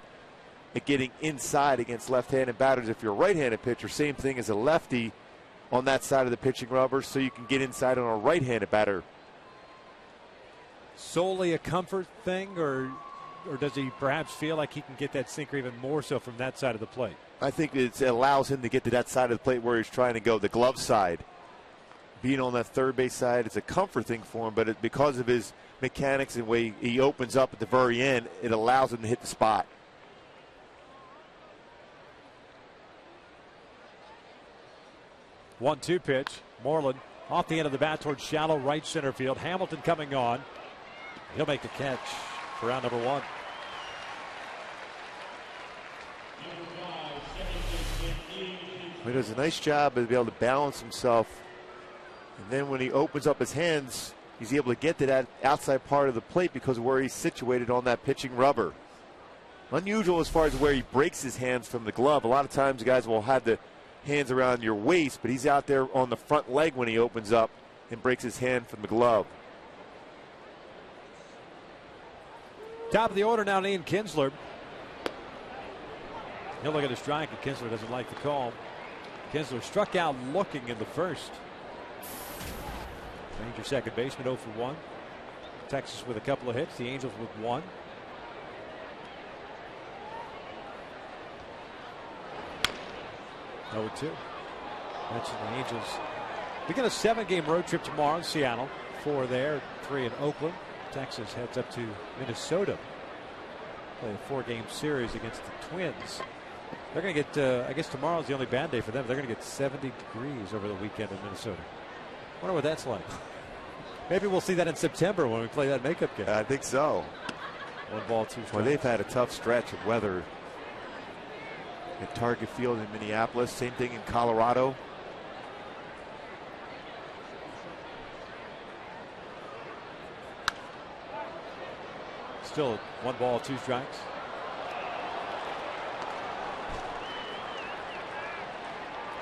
at getting inside against left-handed batters. If you're a right-handed pitcher, same thing as a lefty on that side of the pitching rubber, so you can get inside on a right-handed batter. Solely a comfort thing, or does he perhaps feel like he can get that sinker even more so from that side of the plate? I think it allows him to get to that side of the plate where he's trying to go, the glove side. Being on that third base side, it's a comfort thing for him, but because of his mechanics and the way he opens up at the very end, it allows him to hit the spot. One-two pitch. Moreland off the end of the bat towards shallow right center field. Hamilton coming on. He'll make the catch for round number 1. He does a nice job of being able to balance himself. And then when he opens up his hands, he's able to get to that outside part of the plate because of where he's situated on that pitching rubber. Unusual as far as where he breaks his hands from the glove. A lot of times guys will have the hands around your waist, but he's out there on the front leg when he opens up and breaks his hand from the glove. Top of the order now, Ian Kinsler. He'll look at his strike, and Kinsler doesn't like the call. Kinsler struck out looking in the first. Ranger second baseman 0 for 1. Texas with a couple of hits. The Angels with 1. Oh, 2. Mentioned the Angels begin a 7-game road trip tomorrow in Seattle for their 3 in Oakland. Texas heads up to Minnesota. Play a 4-game series against the Twins. They're going to get, I guess tomorrow's the only bad day for them. They're going to get 70 degrees over the weekend in Minnesota. Wonder what that's like. Maybe we'll see that in September when we play that makeup game. I think so. 1 ball, 2 strikes. Well, they've had a tough stretch of weather at Target Field in Minneapolis. Same thing in Colorado. Still 1 ball, 2 strikes.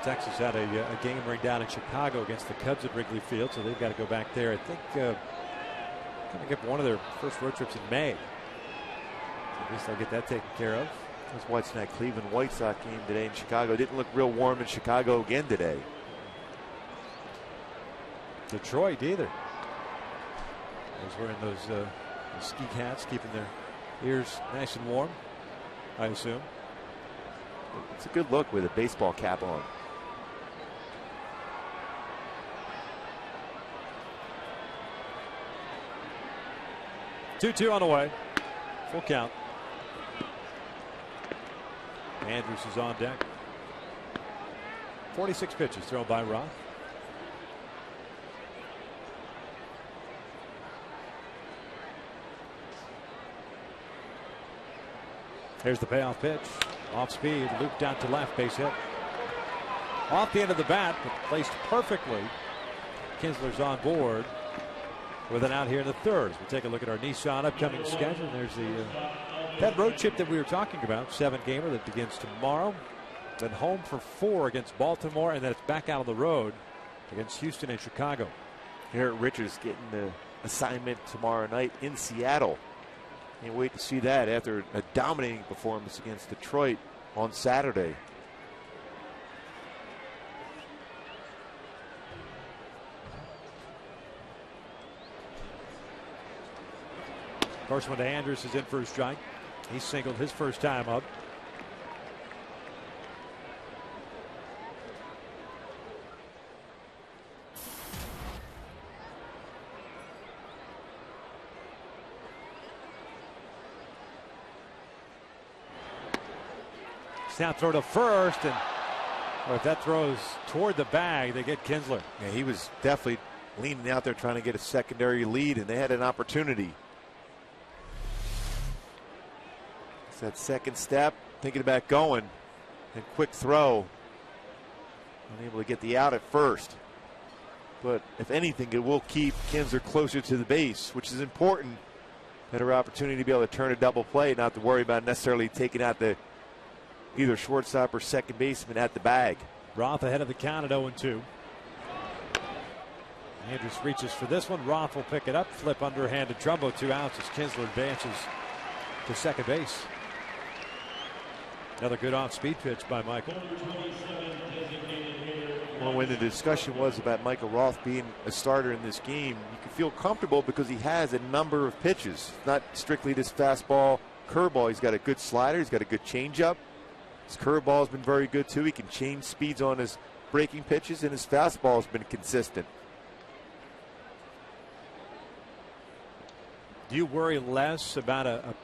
Texas had a game ring down in Chicago against the Cubs at Wrigley Field, so they've got to go back there. I think going to get one of their first road trips in May. So I guess they'll get that taken care of. I was watching that Cleveland White Sox game today in Chicago. It didn't look real warm in Chicago again today. Detroit either. Those wearing those ski hats, keeping their ears nice and warm, I assume. It's a good look with a baseball cap on. 2-2 on the way. Full count. Andrews is on deck. 46 pitches thrown by Roth. Here's the payoff pitch. Off speed, looped out to left, base hit. Off the end of the bat, but placed perfectly. Kinsler's on board with an out here in the third. As we take a look at our Nissan upcoming schedule. There's that road trip that we were talking about, 7-gamer that begins tomorrow. Then home for 4 against Baltimore, and then it's back out on the road against Houston and Chicago. Garrett Richards getting the assignment tomorrow night in Seattle. Can't wait to see that after a dominating performance against Detroit on Saturday. First one to Andrews is in for a strike. He singled his first time up. Snap throw to first, and if that throws toward the bag, they get Kinsler. Yeah, he was definitely leaning out there trying to get a secondary lead, and they had an opportunity. It's that second step, thinking about going, and quick throw. Unable to get the out at first. But if anything, it will keep Kinsler closer to the base, which is important. Better opportunity to be able to turn a double play, not to worry about necessarily taking out the either shortstop or second baseman at the bag. Roth ahead of the count at 0-2. Andrews reaches for this one. Roth will pick it up. Flip underhand to Trumbo. 2 outs as Kinsler advances to second base. Another good off-speed pitch by Michael. Well, when the discussion was about Michael Roth being a starter in this game, you can feel comfortable because he has a number of pitches. Not strictly this fastball, curveball. He's got a good slider. He's got a good changeup. His curveball has been very good too. He can change speeds on his breaking pitches, and his fastball has been consistent. Do you worry less about a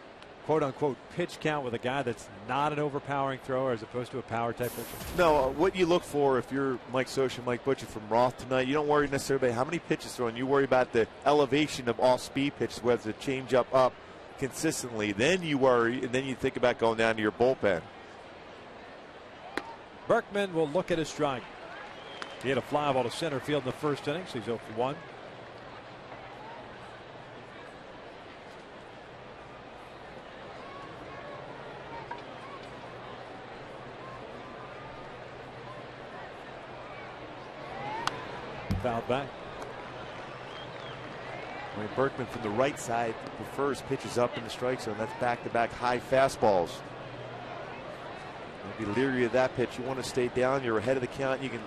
quote-unquote pitch count with a guy that's not an overpowering thrower as opposed to a power type pitcher? No, what you look for if you're Mike Scioscia and Mike Butcher from Roth tonight, you don't worry necessarily about how many pitches thrown. You worry about the elevation of off-speed pitches, whether it's a change up consistently. Then you worry, and then you think about going down to your bullpen. Burkman will look at his strike. He had a fly ball to center field in the first inning, so he's 0 for 1. Fouled back. I mean, Burkman from the right side prefers pitches up in the strike zone. That's back-to-back high fastballs. Be leery of that pitch. You want to stay down. You're ahead of the count. You can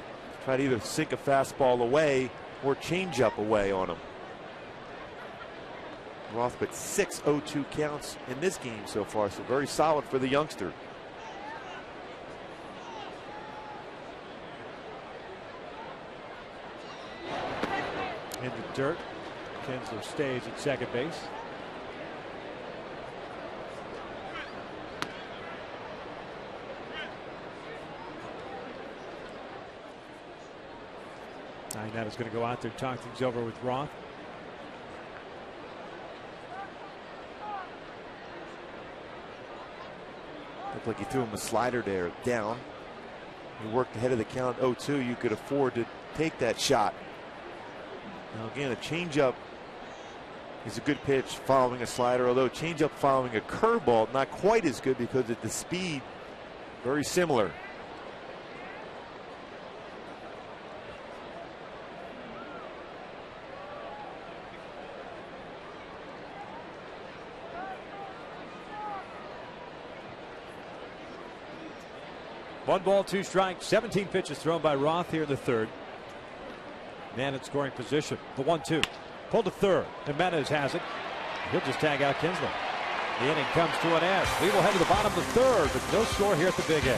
try to either sink a fastball away or change up away on him. Roth but 6 0-2 counts in this game so far, so very solid for the youngster. In the dirt. Kinsler stays at second base. Iannetta's going to go out there, talk things over with Roth. Looked like he threw him a slider there down. He worked ahead of the count 0-2. You could afford to take that shot. Now again, a changeup is a good pitch following a slider, although changeup following a curveball not quite as good because of the speed very similar. One ball, two strikes, 17 pitches thrown by Roth here in the third. Man in scoring position. The 1-2. Pulled to third. Jimenez has it. He'll just tag out Kinsler. The inning comes to an end. We will head to the bottom of the third, but no score here at the Big A.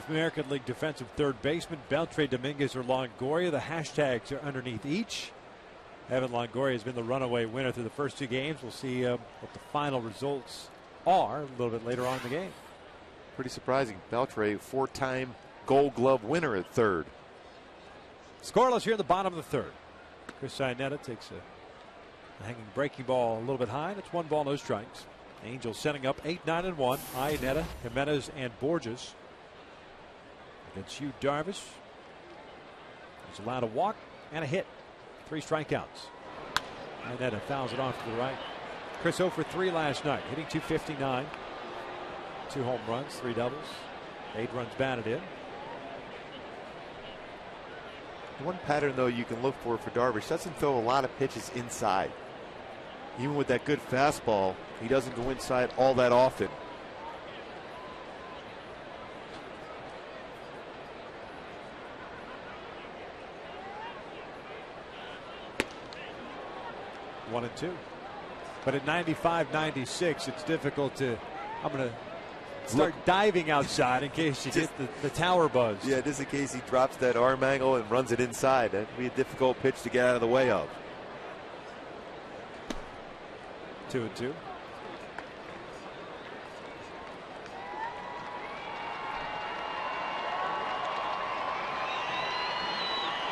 American League defensive third baseman Beltre, Dominguez, or Longoria. The hashtags are underneath each. Evan Longoria has been the runaway winner through the first two games. We'll see what the final results are a little bit later on in the game. Pretty surprising. Beltre, four-time Gold Glove winner at third. Scoreless here in the bottom of the third. Chris Iannetta takes a hanging breaking ball a little bit high. That's one ball, no strikes. Angels setting up 8-9 and 1. Iannetta, Jimenez, and Borges. Against Yu Darvish. He's allowed a walk and a hit. 3 strikeouts. Iannetta fouls it off to the right. Chris 0 for 3 last night, hitting .259. 2 home runs, 3 doubles, 8 runs batted in. One pattern, though, you can look for Darvish, doesn't throw a lot of pitches inside. Even with that good fastball, he doesn't go inside all that often. One and two. But at 95, 96, it's difficult to. I'm going to start diving outside in case you get the tower buzz. Yeah, just in case he drops that arm angle and runs it inside. That'd be a difficult pitch to get out of the way of. 2-2.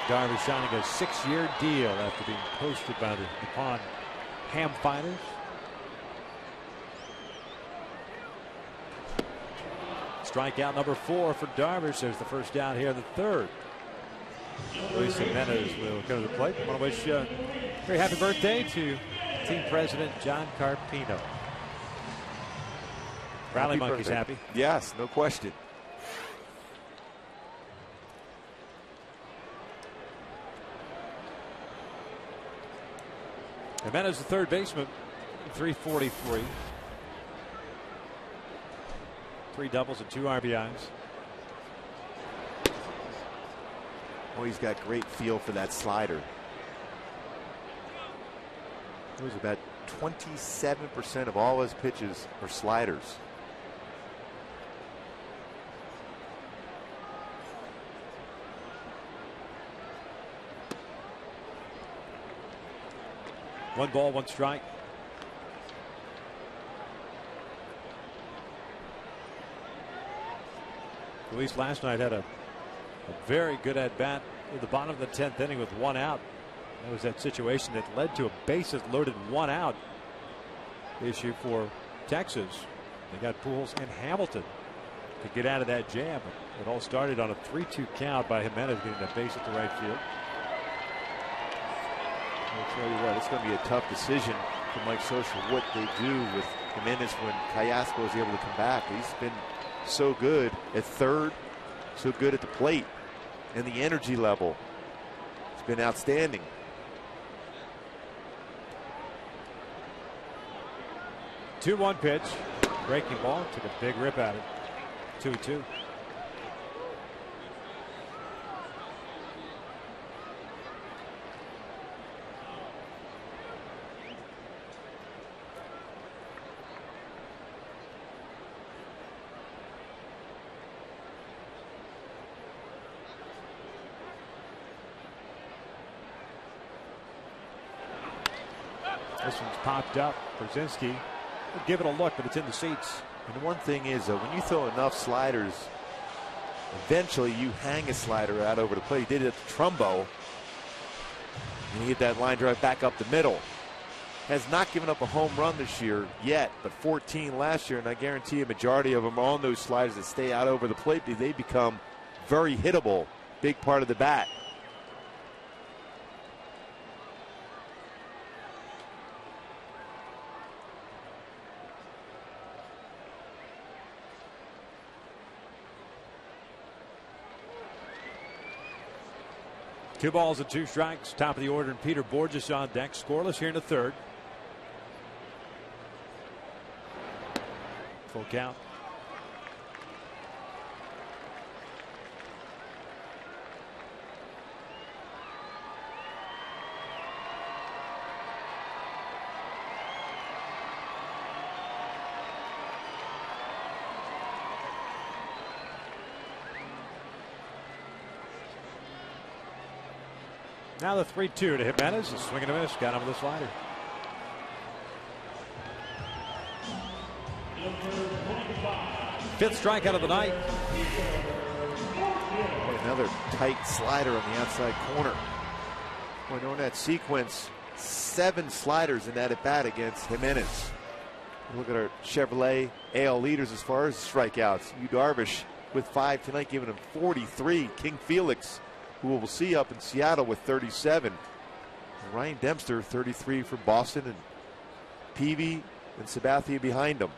Darvish signing a 6-year deal after being posted by the Nippon Ham Fighters. Strikeout number 4 for Darvish. There's the first down here in the third. Luis Jimenez will go to the plate. I want to wish a very happy birthday to team president John Carpino. Rally Monkey's happy. Yes, no question. Jimenez, the third baseman, 343. 3 doubles and 2 RBIs. Oh, he's got great feel for that slider. It was about 27% of all his pitches are sliders. One ball, one strike. Luis last night had a very good at bat at the bottom of the 10th inning with 1 out. That was that situation that led to a bases loaded 1 out issue for Texas. They got Pujols and Hamilton to get out of that jam. It all started on a 3-2 count by Jimenez getting that base at the right field. I'll tell you what, it's going to be a tough decision for Mike Social what they do with Jimenez when Callasco is able to come back. He's been so good at third, so good at the plate, and the energy level has been outstanding. Two-one pitch, breaking ball, took a big rip at it. 2-2. This one's popped up. Brzezinski will give it a look, but it's in the seats. And the one thing is, though, when you throw enough sliders, eventually you hang a slider out over the plate. He did it at the Trumbo, and he hit that line drive back up the middle. Has not given up a home run this year yet, but 14 last year, and I guarantee a majority of them are on those sliders that stay out over the plate. They become very hittable, big part of the bat. Two balls and 2 strikes. Top of the order, and Peter Borges on deck. Scoreless here in the third. Full count. Now the 3-2 to Jimenez. A swing and a miss. Got him with a slider. Fifth strikeout of the night. Another tight slider on the outside corner. Boy, during that sequence, 7 sliders in that at bat against Jimenez. Look at our Chevrolet AL leaders as far as strikeouts. Yu Darvish with 5 tonight, giving him 43. King Felix, who we'll see up in Seattle, with 37. And Ryan Dempster, 33 for Boston, and Peavy and Sabathia behind him.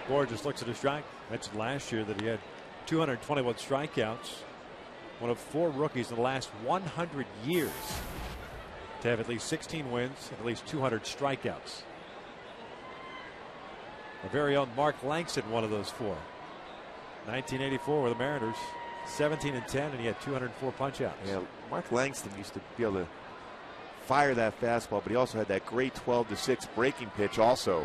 Borges looks at his strike. Mentioned last year that he had 221 strikeouts. One of 4 rookies in the last 100 years to have at least 16 wins and at least 200 strikeouts. Our very own Mark Langston, one of those 4. 1984 with the Mariners. 17-10, and he had 204 punch-outs. Yeah, Mark Langston used to be able to fire that fastball, but he also had that great 12-6 breaking pitch also.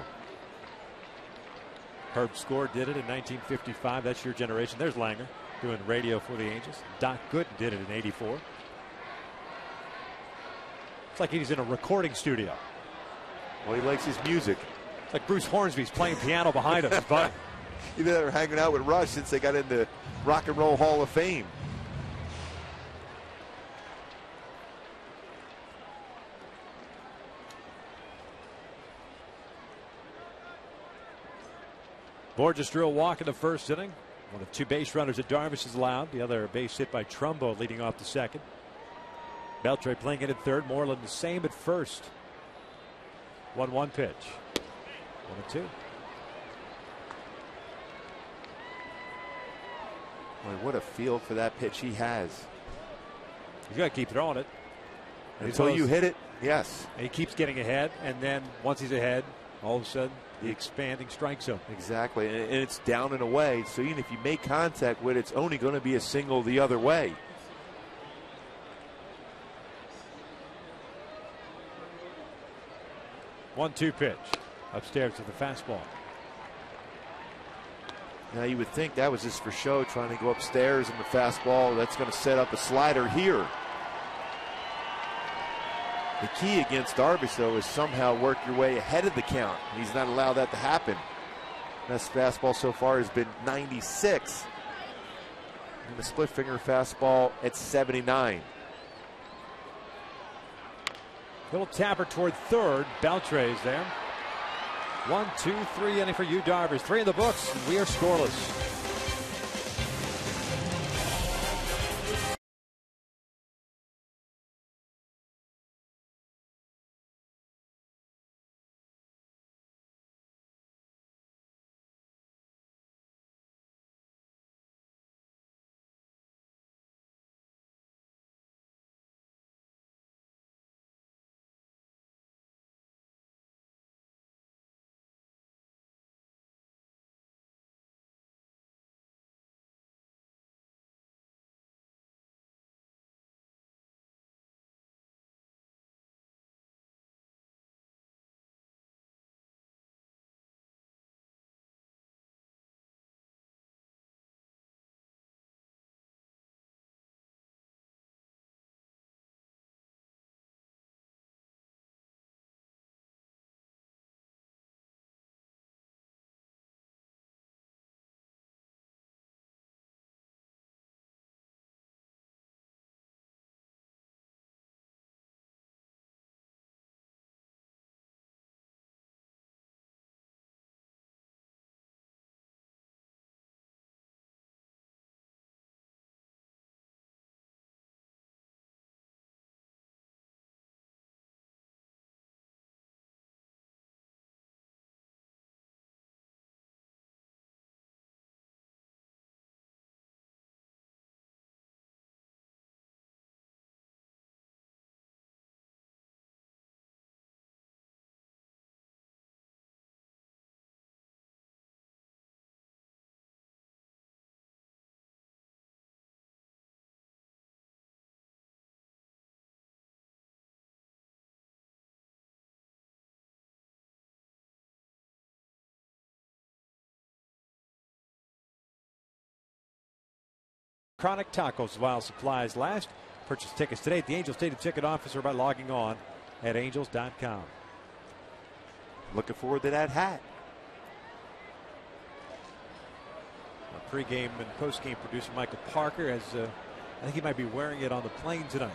Herb Score did it in 1955. That's your generation. There's Langer doing radio for the Angels. Doc Gooden did it in '84. It's like he's in a recording studio. Well, he likes his music. It's like Bruce Hornsby's playing piano behind him. But either they're hanging out with Rush since they got in the Rock and Roll Hall of Fame. Borges drew a walk in the first inning. One of 2 base runners that Darvish has allowed. The other base hit by Trumbo leading off the second. Beltre playing in at third. Moreland the same at first. 1-1 pitch. 1-2. Boy, what a feel for that pitch he has. He's got to keep throwing it. Until you hit it, Yes. And he keeps getting ahead, and then once he's ahead, all of a sudden, the expanding strike zone. Exactly, and it's down and away, so even if you make contact with it, it's only going to be a single the other way. One-two pitch. Upstairs to the fastball. Now you would think that was just for show, trying to go upstairs in the fastball. That's going to set up a slider here. The key against Darvish, though, is somehow work your way ahead of the count. He's not allowed that to happen. Best fastball so far has been 96. And the split finger fastball at 79. Little tapper toward third. Beltre's there. 1, 2, 3 inning for you, Darvish. 3 in the books. We are scoreless. Chronic Tacos while supplies last. Purchase tickets today at the Angels Stadium ticket office or by logging on at angels.com. Looking forward to that hat. Our pregame and postgame producer Michael Parker has, I think he might be wearing it on the plane tonight.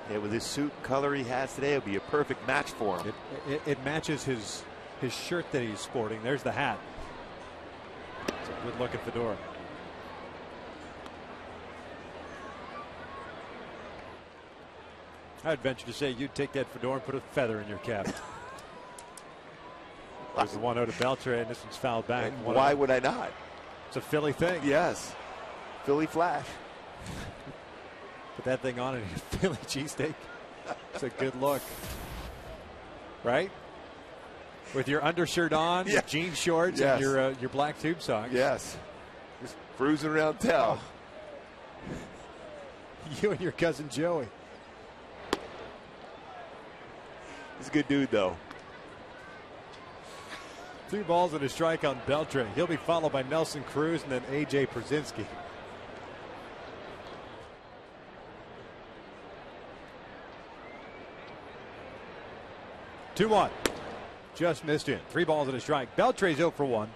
Yeah, with his suit color he has today, it'll be a perfect match for him. It matches his shirt that he's sporting. There's the hat. It's a good looking fedora. I'd venture to say you'd take that fedora and put a feather in your cap. There's the 1-0 to Beltre, and this one's fouled back. And why would I not? It's a Philly thing. Yes. Philly flash. Put that thing on and a Philly cheesesteak. It's a good look. Right? With your undershirt on, your jean shorts, and your black tube socks. Yes. Just cruising around town. Oh. You and your cousin Joey. He's a good dude, though. 2 balls and a strike on Beltre. He'll be followed by Nelson Cruz and then A.J. Przinsky. Two-one. Just missed in. 3 balls and a strike. Beltre's 0 for 1.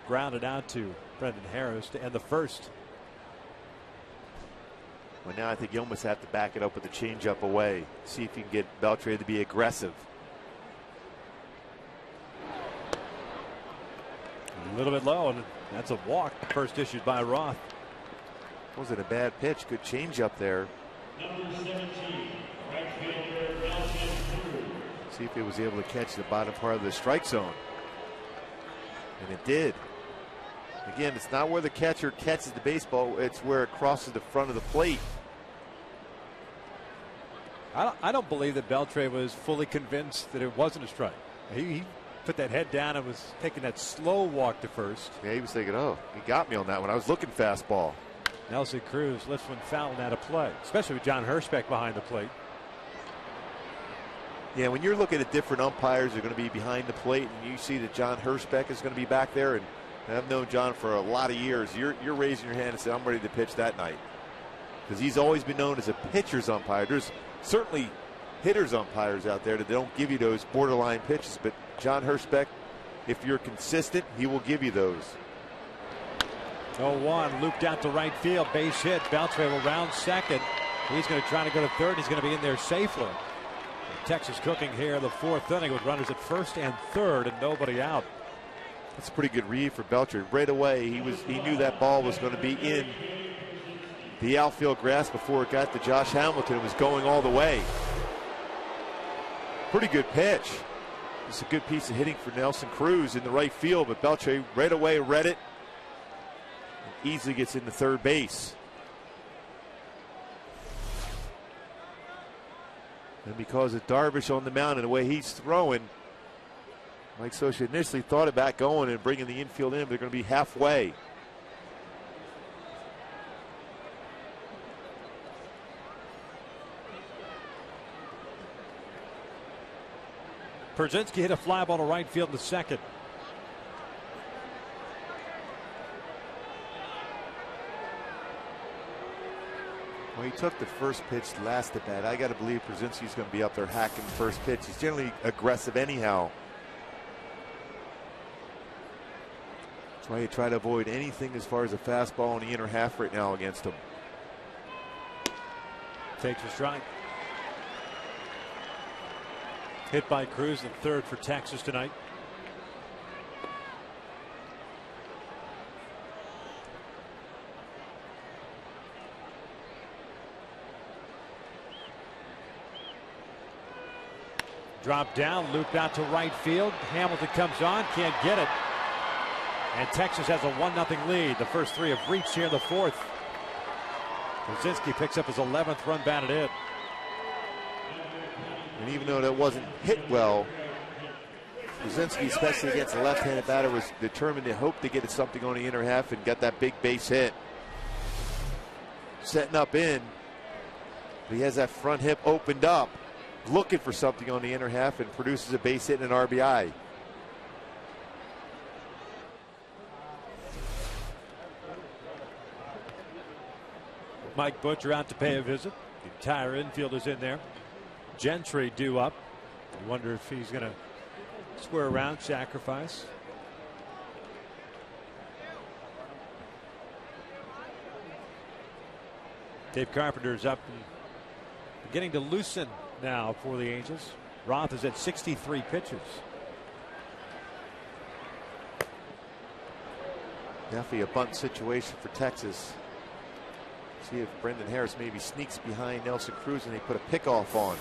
Grounded out to Brendan Harris to end the first. Well, now I think you almost have to back it up with a changeup away. See if you can get Beltre to be aggressive. A little bit low, and that's a walk. First issued by Roth. Wasn't a bad pitch. Good changeup there. Number 17, right fielder, Nelson Cruz. See if he was able to catch the bottom part of the strike zone. And it did. Again, it's not where the catcher catches the baseball, it's where it crosses the front of the plate. I don't believe that Beltre was fully convinced that it wasn't a strike. He put that head down and was taking that slow walk to first. Yeah, he was thinking, oh, he got me on that one. I was looking fastball. Nelson Cruz lifts one foul and out of play, especially with John Hirschbeck behind the plate. Yeah, when you're looking at different umpires who are going to be behind the plate, and you see that John Hirschbeck is going to be back there, and I've known John for a lot of years, you're raising your hand and saying, I'm ready to pitch that night. Because he's always been known as a pitcher's umpire. There's certainly hitters umpires out there that don't give you those borderline pitches, but John Hirschbeck, if you're consistent, he will give you those. 0-1, looped out to right field, base hit. Beltre will round second. He's going to try to go to third. He's going to be in there safely. Texas cooking here in the fourth inning with runners at first and third and nobody out. That's a pretty good read for Beltre. Right away, he knew that ball was going to be in the outfield grass before it got to Josh Hamilton. It was going all the way. Pretty good pitch. It's a good piece of hitting for Nelson Cruz in the right field, but Beltre right away read it. Easily gets into third base. And because of Darvish on the mound and the way he's throwing, Mike Scioscia initially thought about going and bringing the infield in. They're going to be halfway. Pierzynski hit a fly ball to right field in the second. Well, he took the first pitch last at bat. I got to believe Pierzynski's going to be up there hacking the first pitch. He's generally aggressive anyhow. That's why you try to avoid anything as far as a fastball in the inner half right now against him. Takes a strike. Hit by Cruz in third for Texas tonight. Drop down, looped out to right field. Hamilton comes on, can't get it. And Texas has a 1-0 lead. The first three have reached here in the fourth. Pierzynski picks up his 11th run batted in. And even though that wasn't hit well, Pierzynski, especially against a left-handed batter, was determined to hope to get something on the inner half and get that big base hit. Setting up in. He has that front hip opened up, looking for something on the inner half, and produces a base hit and an RBI. Mike Butcher out to pay a visit. The entire infield is in there. Gentry due up. I wonder if he's going to square around, sacrifice. Dave Carpenter's up and beginning to loosen now for the Angels. Roth is at 63 pitches. Definitely a bunt situation for Texas. See if Brendan Harris maybe sneaks behind Nelson Cruz and they put a pickoff on.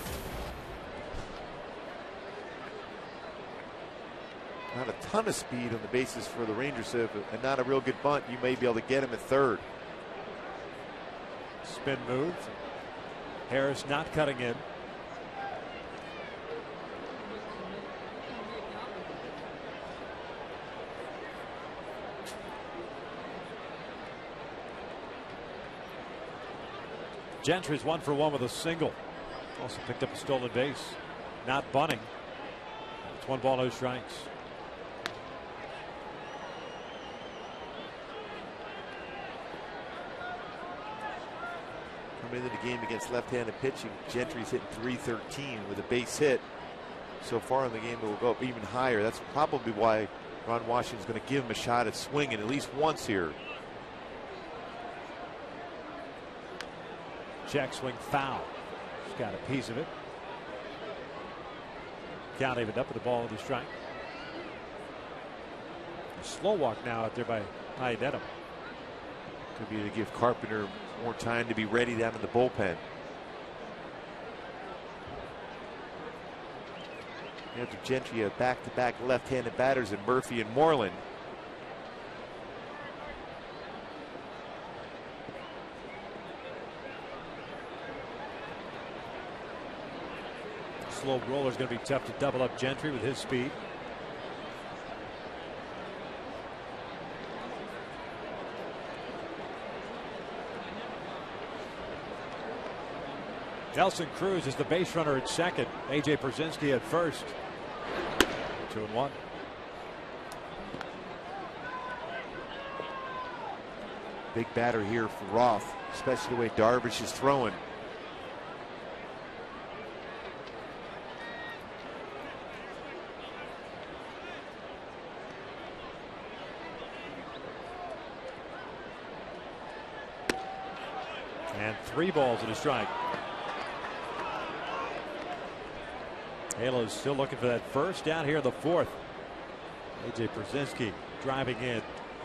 Not a ton of speed on the bases for the Rangers, so and not a real good bunt, you may be able to get him at third. Spin move. Harris not cutting in. Gentry's 1 for 1 with a single. Also picked up a stolen base. Not bunting. It's 1 ball, no strikes. Coming into the game against left-handed pitching, Gentry's hitting .313 with a base hit. So far in the game, it will go up even higher. That's probably why Ron Washington's going to give him a shot at swinging at least once here. Check swing foul. He's got a piece of it. Count evened up with the ball with the strike. A slow walk now out there by Iannetta. Could be to give Carpenter more time to be ready down in the bullpen. After Gentry, have back-to-back left-handed batters in Murphy and Moreland. slow roller is going to be tough to double up Gentry with his speed. Nelson Cruz is the base runner at second. A.J. Brzezinski at first. 2-1. Big batter here for Roth, especially the way Darvish is throwing. And 3 balls and a strike. Halo's still looking for that first down here in the 4th. A.J. Brzezinski driving in.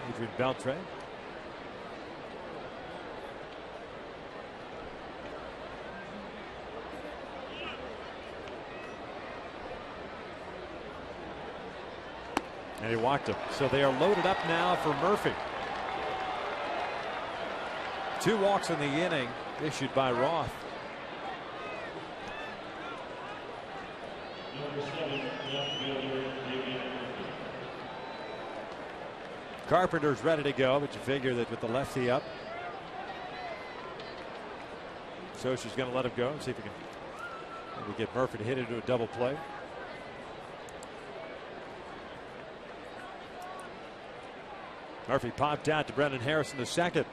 Adrian Beltre. And he walked him. So they are loaded up now for Murphy. 2 walks in the inning issued by Roth. Carpenter's ready to go, but you figure that with the lefty up, Scioscia's going to let him go and see if he can maybe get Murphy to hit into a double play. Murphy popped out to Brendan Harrison the second.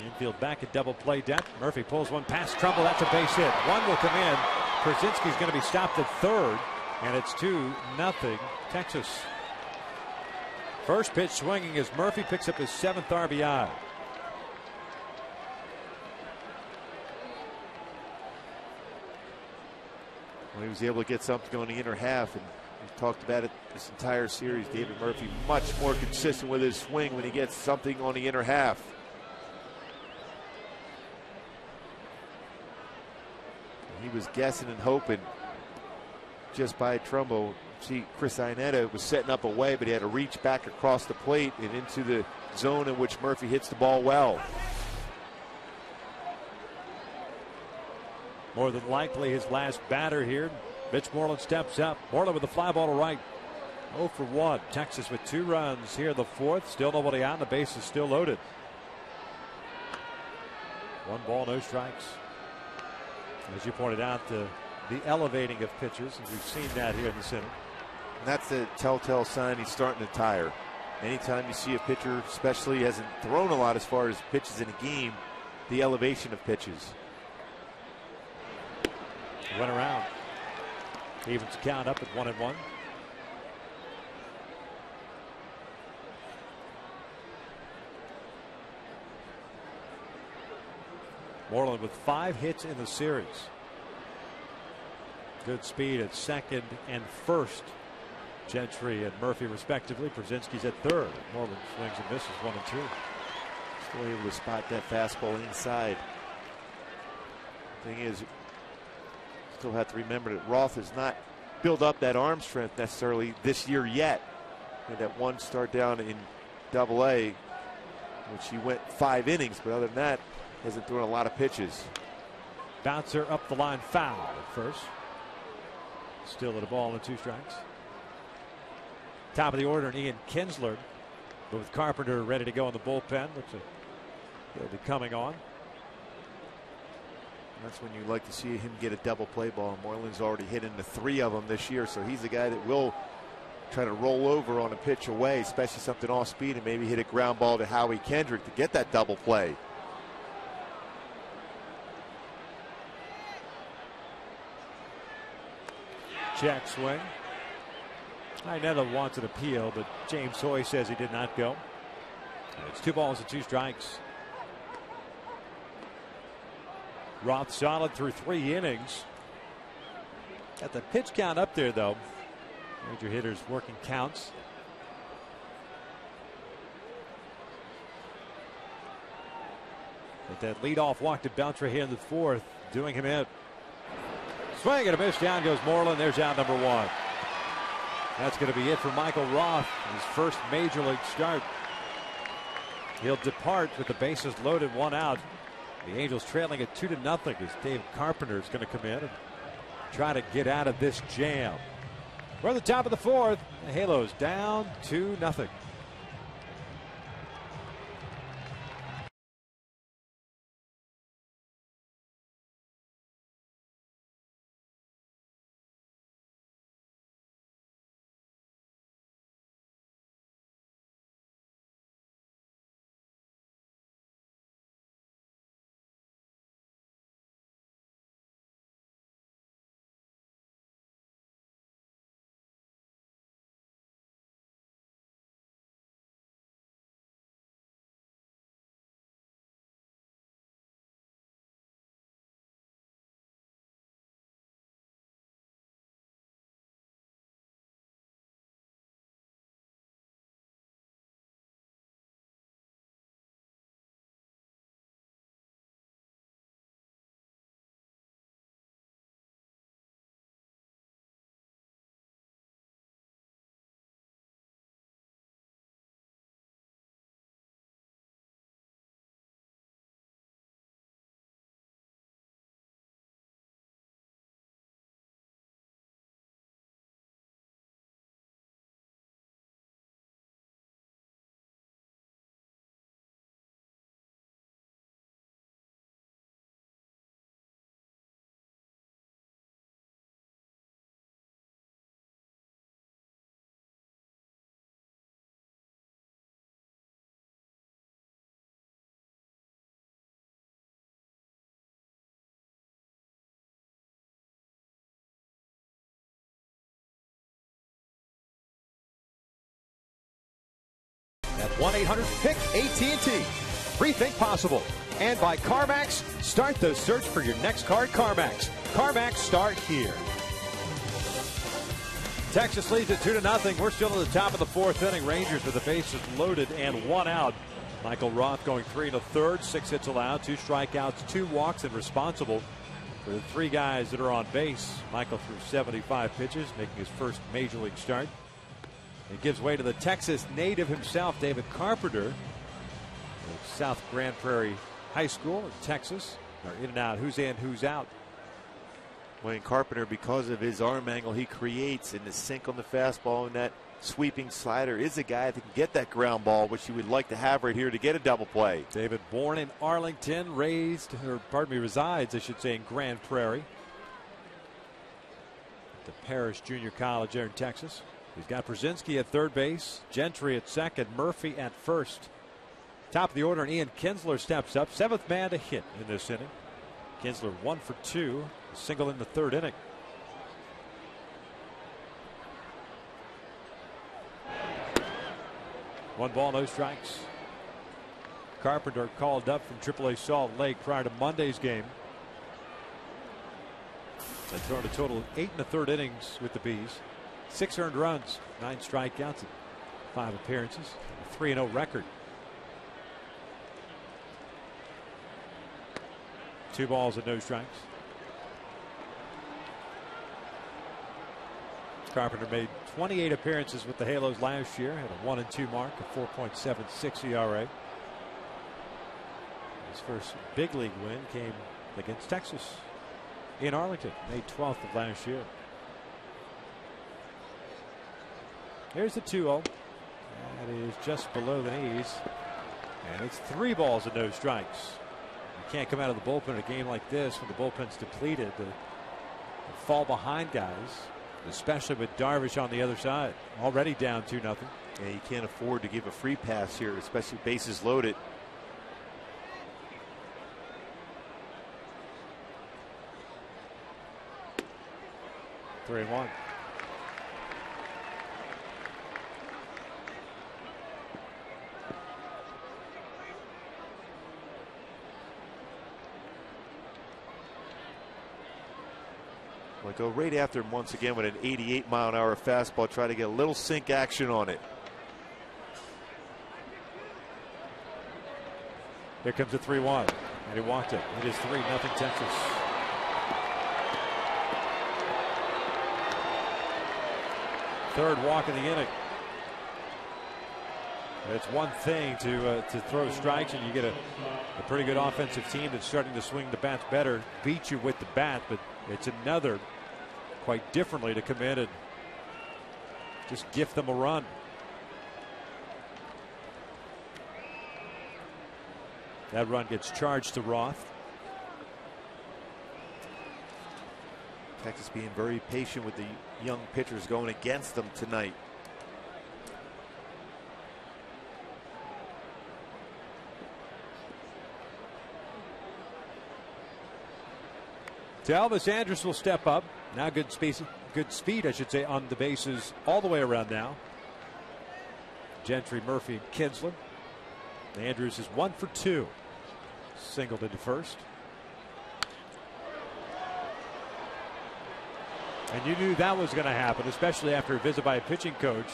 Infield back at double play depth. Murphy pulls one past Trumbull. That's a base hit. One will come in. Brzezinski's going to be stopped at third, and it's 2-0 Texas. First pitch swinging as Murphy picks up his 7th RBI. Well, he was able to get something on the inner half, and we've talked about it this entire series. David Murphy much more consistent with his swing when he gets something on the inner half. He was guessing and hoping just by Trumbo. See, Chris Iannetta was setting up away, but he had to reach back across the plate and into the zone in which Murphy hits the ball well. More than likely his last batter here. Mitch Moreland steps up. Moreland with the fly ball to right. 0 for 1. Texas with 2 runs here in the 4th. Still nobody out, and the base is still loaded. 1 ball, no strikes. As you pointed out, the elevating of pitches, and we've seen that here in the center. And that's the telltale sign he's starting to tire. Anytime you see a pitcher, especially hasn't thrown a lot as far as pitches in a game, the elevation of pitches. Went around. Evens count up at 1-1. Moreland with 5 hits in the series. Good speed at second and first. Gentry and Murphy respectively. Brzezinski's at third. Moreland swings and misses 1 and 2. Still able to spot that fastball inside. Thing is, still have to remember that Roth has not built up that arm strength necessarily this year yet. He had that 1 start down in Double-A, which he went 5 innings, but other than that, hasn't thrown a lot of pitches. Bouncer up the line, foul at first. Still at a ball and 2 strikes. Top of the order, and Ian Kinsler, but with Carpenter ready to go in the bullpen. Looks like he'll be coming on. That's when you like to see him get a double play ball. Moreland's already hit into 3 of them this year, so he's the guy that will try to roll over on a pitch away, especially something off speed, and maybe hit a ground ball to Howie Kendrick to get that double play. Check swing. Iannetta wants an appeal, but James Hoy says he did not go. And it's 2 balls and 2 strikes. Roth solid through 3 innings. Got the pitch count up there, though. Major hitters working counts. But that leadoff walk to Beltre here in the 4th, doing him in. Swing and a miss. Down goes Moreland. There's out number 1. That's going to be it for Michael Roth. His first major league start. He'll depart with the bases loaded, 1 out. The Angels trailing at 2-0 as Dave Carpenter is going to come in and try to get out of this jam. We're at the top of the fourth. The Halos down 2-0. At 1-800-PICK AT&T. Rethink possible. And by CarMax, start the search for your next car at CarMax. CarMax, start here. Texas leads at 2-0. We're still at the top of the fourth inning. Rangers with the bases loaded and one out. Michael Roth going 3 1/3, 6 hits allowed, 2 strikeouts, 2 walks, and responsible for the 3 guys that are on base. Michael threw 75 pitches, making his first major league start. It gives way to the Texas native himself, David Carpenter, of South Grand Prairie High School in Texas. They're in and out. Who's in, who's out? Wayne Carpenter, because of his arm angle he creates and the sink on the fastball and that sweeping slider, is a guy that can get that ground ball, which you would like to have right here to get a double play. David, born in Arlington, resides, I should say, in Grand Prairie. At the Parrish Junior College there in Texas. He's got Brzezinski at third base, Gentry at second, Murphy at first. Top of the order, and Ian Kinsler steps up, 7th man to hit in this inning. Kinsler 1 for 2, a single in the 3rd inning. One ball, no strikes. Carpenter called up from AAA Salt Lake prior to Monday's game. They've thrown a total of 8 1/3 innings with the Bees. 6 earned runs, 9 strikeouts, and 5 appearances. A 3-0 record. 2 balls and no strikes. Carpenter made 28 appearances with the Halos last year, had a 1-2 mark, a 4.76 ERA. His first big league win came against Texas in Arlington, May 12th of last year. Here's the 2-0. That is just below the knees. And it's 3 balls and no strikes. You can't come out of the bullpen in a game like this when the bullpen's depleted. The fall behind guys, especially with Darvish on the other side, already down 2-0. Yeah, you can't afford to give a free pass here, especially bases loaded. Three and one. We'll go right after him once again with an 88-mile-an-hour fastball. Try to get a little sink action on it. Here comes the 3-1, and he walked it. It is 3-0 Texas. Third walk of the inning. It's one thing to throw strikes, and you get a pretty good offensive team that's starting to swing the bats better, beat you with the bat, but it's another quite differently to come in and just gift them a run. That run gets charged to Roth. Texas being very patient with the young pitchers going against them tonight. So Elvis Andrus will step up. Now good speed, I should say, on the bases all the way around now. Gentry, Murphy, and Kinsler. Andrus is 1 for 2. Singled into first. And you knew that was going to happen, especially after a visit by a pitching coach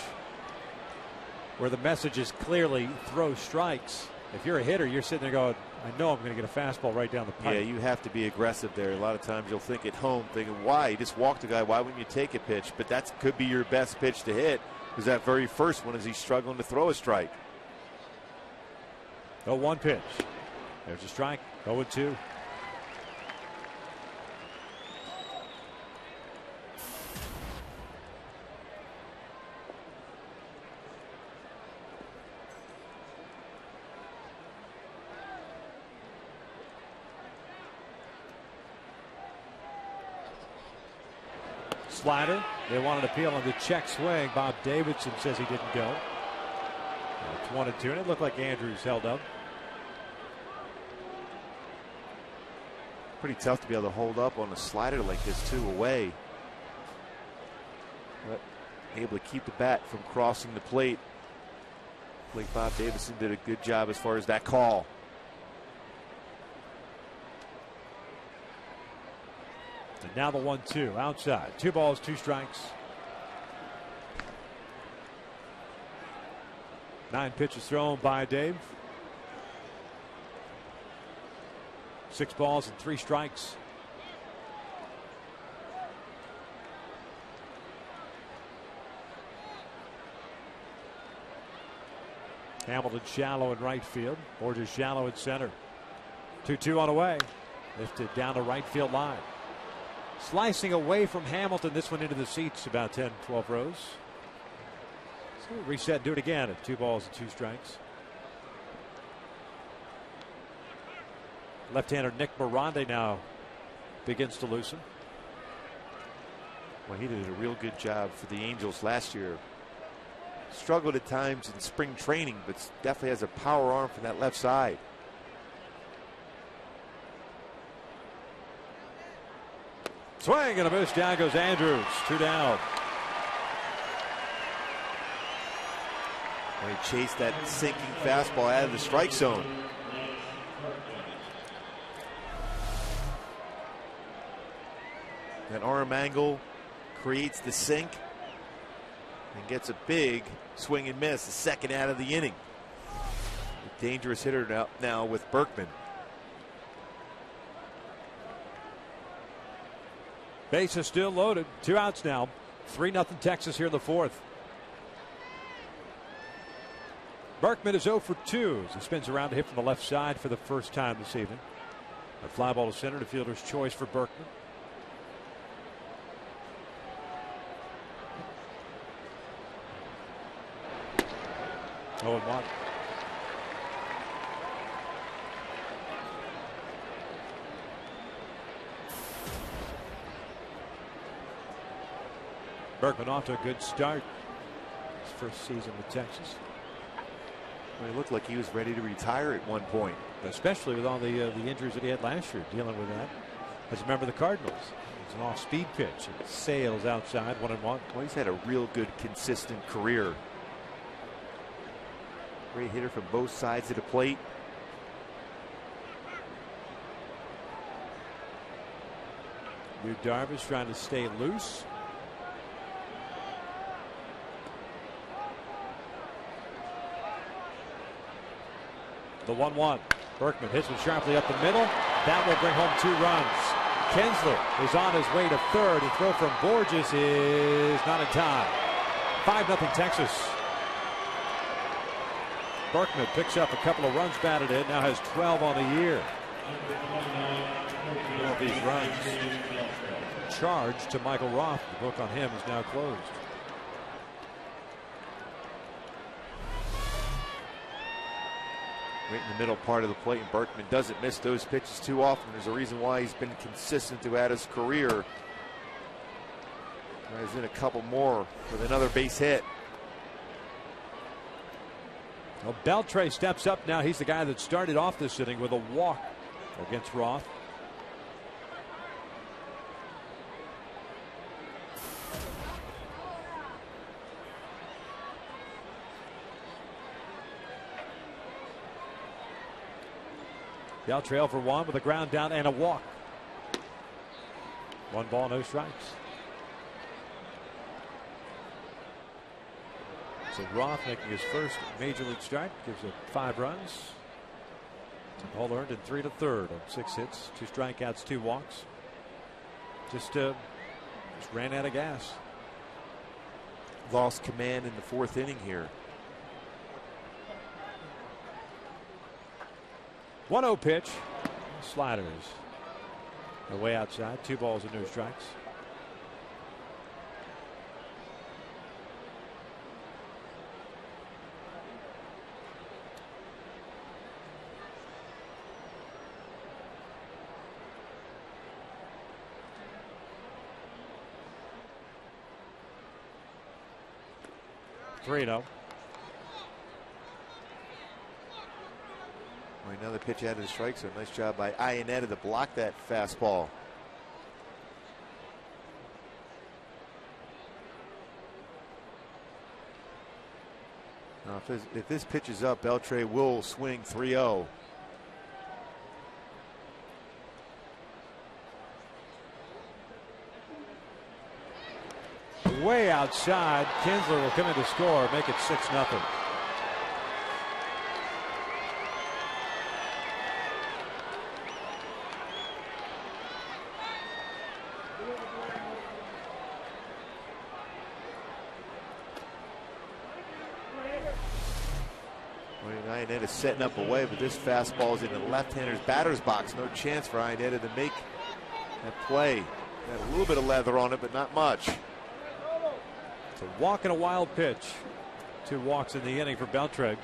where the message is clearly throw strikes. If you're a hitter, you're sitting there going, I know I'm going to get a fastball right down the pipe. Yeah, you have to be aggressive there. A lot of times you'll think at home, thinking, why? You just walked the guy. Why wouldn't you take a pitch? But that could be your best pitch to hit, because that very first one is he's struggling to throw a strike. 0-1 pitch. There's a strike. 0-2. Slider. They wanted to appeal on the check swing. Bob Davidson says he didn't go. It's 1-2, and it looked like Andrus held up. Pretty tough to be able to hold up on a slider like this, too, away. But able to keep the bat from crossing the plate. I think Bob Davidson did a good job as far as that call. And now the 1-2 outside. 2 balls, 2 strikes. 9 pitches thrown by Dave. 6 balls and 3 strikes. Hamilton shallow in right field. Borges shallow in center. 2-2 on the way. Lifted down the right field line. Slicing away from Hamilton. This one into the seats about 10-12 rows. So reset, do it again at 2 balls and 2 strikes. Left-hander Nick Morande now begins to loosen. Well, he did a real good job for the Angels last year. Struggled at times in spring training, but definitely has a power arm from that left side. Swing and a miss. Down goes Andrus. 2 down. Well, he chased that sinking fastball out of the strike zone. That arm angle creates the sink and gets a big swing and miss, the second out of the inning. A dangerous hitter now with Burkman. Base is still loaded. 2 outs now. 3-0 Texas here in the 4th. Burkman is 0 for 2 as he spins around to hit from the left side for the first time this evening. A fly ball to center, the fielder's choice for Burkman. Oh, and 1. Burkman off to a good start. His first season with Texas. Well, he looked like he was ready to retire at one point. Especially with all the injuries that he had last year, dealing with that. As a member of the Cardinals. It's an off-speed pitch. It sails outside, 1-1. Well, he's had a real good, consistent career. Great hitter from both sides of the plate. Yu Darvish trying to stay loose. The 1-1. Burkman hits it sharply up the middle. That will bring home 2 runs. Kinsler is on his way to third. A throw from Borges is not in time. 5-0 Texas. Burkman picks up a couple of runs batted in, now has 12 on the year. All of these runs charged to Michael Roth. The book on him is now closed. Right in the middle part of the plate, and Burkman doesn't miss those pitches too often. There's a reason why he's been consistent throughout his career. He's in a couple more with another base hit. Well, Beltre steps up now. He's the guy that started off this inning with a walk against Roth. Beltre 0 for 1 with a ground down and a walk. 1 ball, no strikes. So Roth making his first major league start, gives up 5 runs. All earned in 3 1/3 on 6 hits, 2 strikeouts, 2 walks. Just ran out of gas. Lost command in the 4th inning here. 1-0 pitch. Sliders. Way outside. 2 balls and no strikes. Well, another pitch out of the strike zone. Nice job by Iannetta to block that fastball. Now, if this pitch is up, Beltre will swing 3-0. Way outside. Kinsler will come in to score, make it 6-0. Iannetta setting up away, but this fastball is in the left-hander's batter's box. No chance for Iannetta to make that play. Got a little bit of leather on it, but not much. It's a walk and a wild pitch. 2 walks in the inning for Beltre.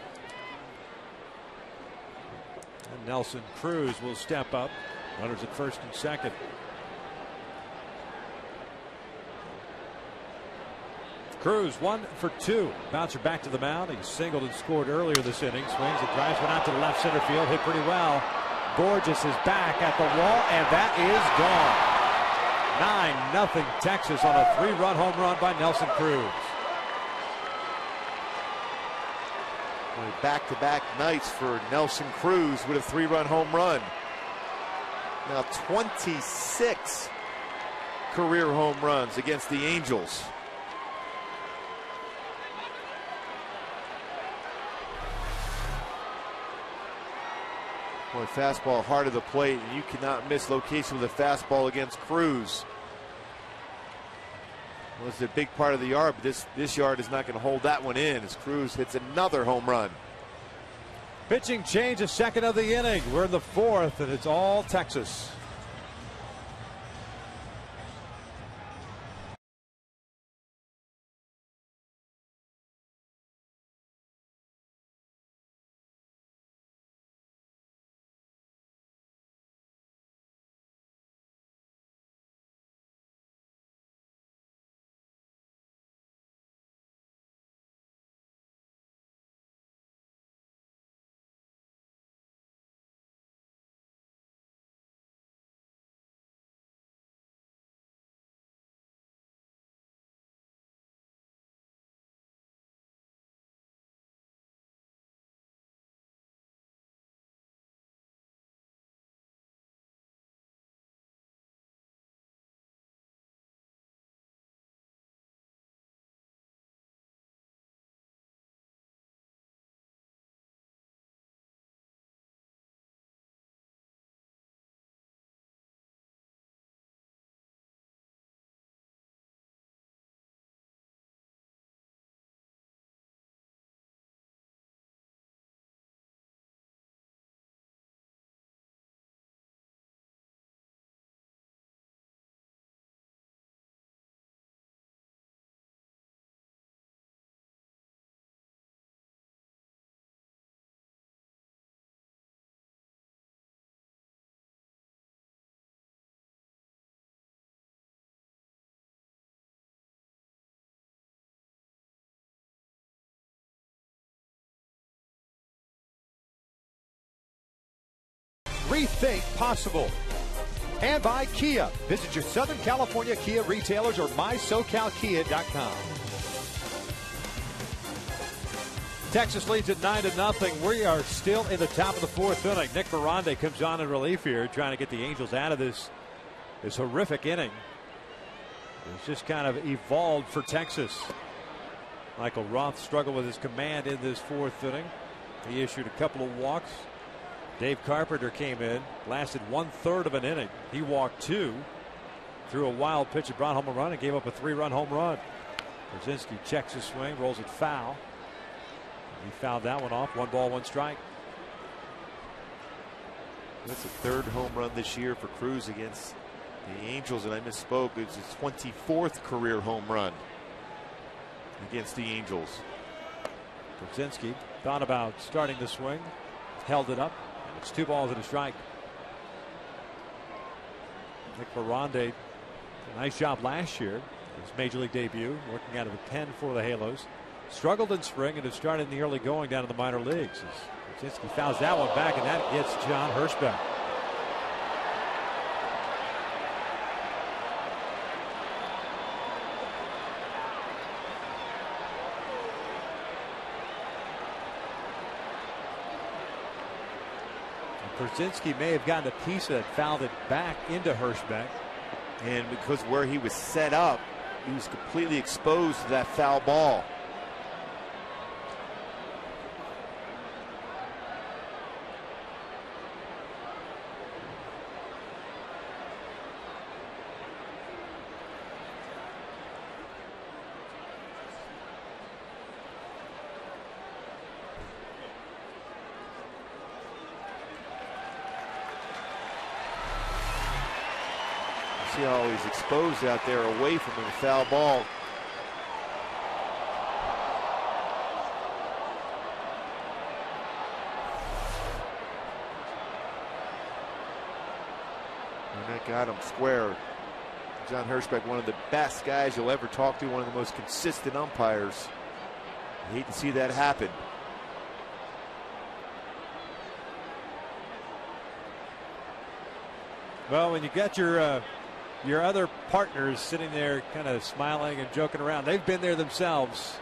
And Nelson Cruz will step up. Runners at first and second. Cruz 1 for 2. Bouncer back to the mound. He singled and scored earlier this inning. Swings and drives one out to the left center field. Hit pretty well. Gorgeous is back at the wall, and that is gone. 9-0 Texas on a 3-run home run by Nelson Cruz. Back-to-back nights for Nelson Cruz with a 3-run home run. Now 26 career home runs against the Angels. Boy, fastball hard of the plate, and you cannot miss location with a fastball against Cruz. Well, it's a big part of the yard, but this yard is not going to hold that one in as Cruz hits another home run. Pitching change, a second of the inning. We're in the 4th, and it's all Texas. rethink possible. And by Kia. Visit your Southern California Kia retailers or mysocalkia.com. Texas leads at 9-0. We are still in the top of the fourth inning. Nick Ferrande comes on in relief here, trying to get the Angels out of this horrific inning. It's just kind of evolved for Texas. Michael Roth struggled with his command in this fourth inning. He issued a couple of walks. Dave Carpenter came in, lasted 1/3 of an inning. He walked 2, threw a wild pitch and brought home a run and gave up a 3-run home run. Brzezinski checks his swing, rolls it foul. He fouled that one off. 1 ball, 1 strike. That's the 3rd home run this year for Cruz against the Angels, and I misspoke. It's his 24th career home run against the Angels. Brzezinski thought about starting the swing, held it up, and it's 2 balls and a strike. Nick Ferrande, nice job last year, his major league debut, working out of the pen for the Halos. Struggled in spring and has started in the early going down in the minor leagues. Brzezinski fouls that one back, and that gets John Hirschbeck. Brzezinski may have gotten a piece of that, fouled it back into Hirschbeck. And because where he was set up, he was completely exposed to that foul ball. See how he's exposed out there away from the foul ball. And that got him square. John Hirschbeck, one of the best guys you'll ever talk to, one of the most consistent umpires. I hate to see that happen. Well, when you got your other partners sitting there kind of smiling and joking around, they've been there themselves.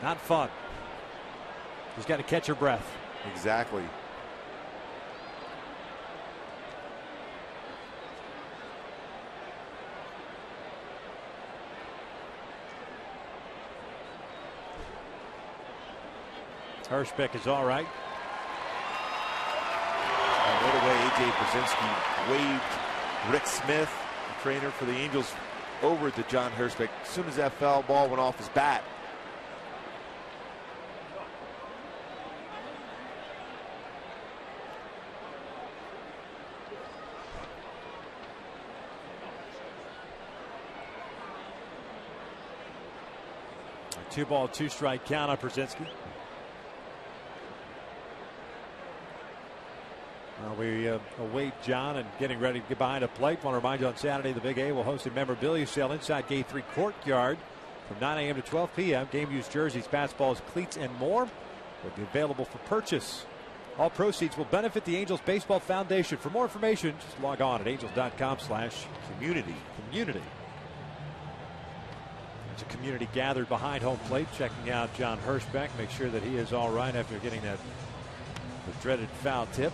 Not fun. Just got to catch your breath. Exactly. Hirschbeck is all right. Right away, A.J. Brzezinski waved Rick Smith, the trainer for the Angels, over to John Hirschbeck as soon as that foul ball went off his bat. A 2-ball, 2-strike count on Brzezinski. We await John and getting ready to get behind a plate. Want to remind you on Saturday, the Big A will host a memorabilia sale inside Gate 3 Courtyard from 9 a.m. to 12 p.m. Game used jerseys, basketballs, cleats, and more will be available for purchase. All proceeds will benefit the Angels Baseball Foundation. For more information, just log on at angels.com/community. There's a community gathered behind home plate, checking out John Hirschbeck, make sure that he is all right after getting the dreaded foul tip.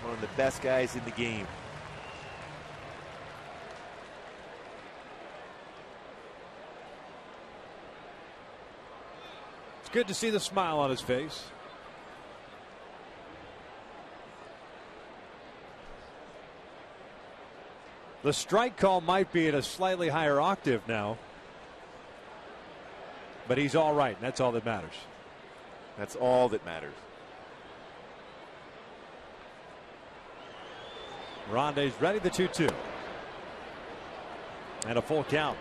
One of the best guys in the game. It's good to see the smile on his face. The strike call might be at a slightly higher octave now, but he's all right, and that's all that matters. That's all that matters. Ronde's ready, the 2-2. And a full count.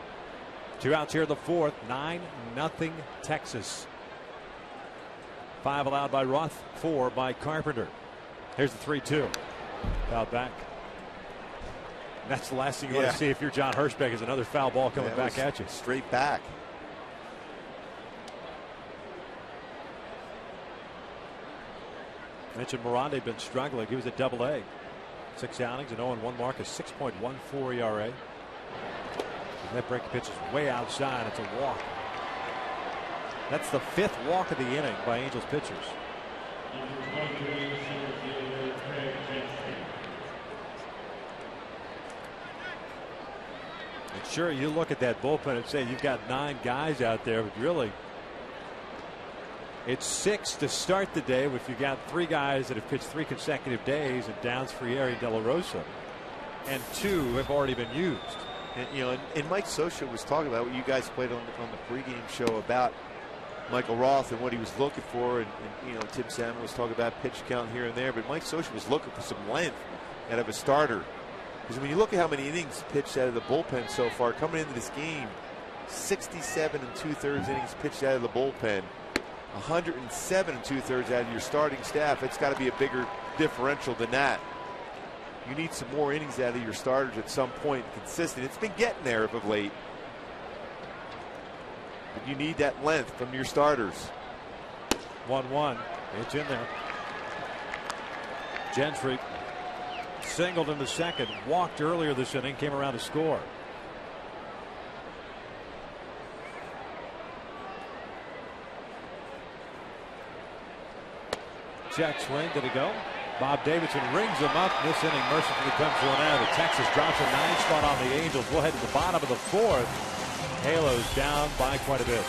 2 outs here in the fourth. 9-0 Texas. 5 allowed by Roth, 4 by Carpenter. Here's the 3-2. Foul back. That's the last thing you want to see if you're John Hirschbeck, is another foul ball coming back at you. Straight back. Mentioned Morande been struggling. He was at Double-A. 6 outings, an 0-1 mark, a 6.14 ERA. The net breaking pitch is way outside. It's a walk. That's the 5th walk of the inning by Angels pitchers. And sure, you look at that bullpen and say you've got 9 guys out there, but really it's 6 to start the day. If you got 3 guys that have pitched 3 consecutive days, and Downs, Frieri, De La Rosa, and 2 have already been used. And and Mike Scioscia was talking about what you guys played on the pregame show about Michael Roth and what he was looking for, and Tim Salmon was talking about pitch count here and there, but Mike Scioscia was looking for some length out of a starter. Because when you look at how many innings pitched out of the bullpen so far coming into this game, 67 2/3 innings pitched out of the bullpen, 107 2/3 out of your starting staff. It's got to be a bigger differential than that. You need some more innings out of your starters at some point, consistent. It's been getting there of late, but you need that length from your starters. 1-1. It's in there. Gentry singled in the second, walked earlier this inning, came around to score. Check swing, did it go? Bob Davidson rings him up. This inning mercifully comes to an end. Texas drops a 9 spot on the Angels. We'll head to the bottom of the 4th. Halos down by quite a bit.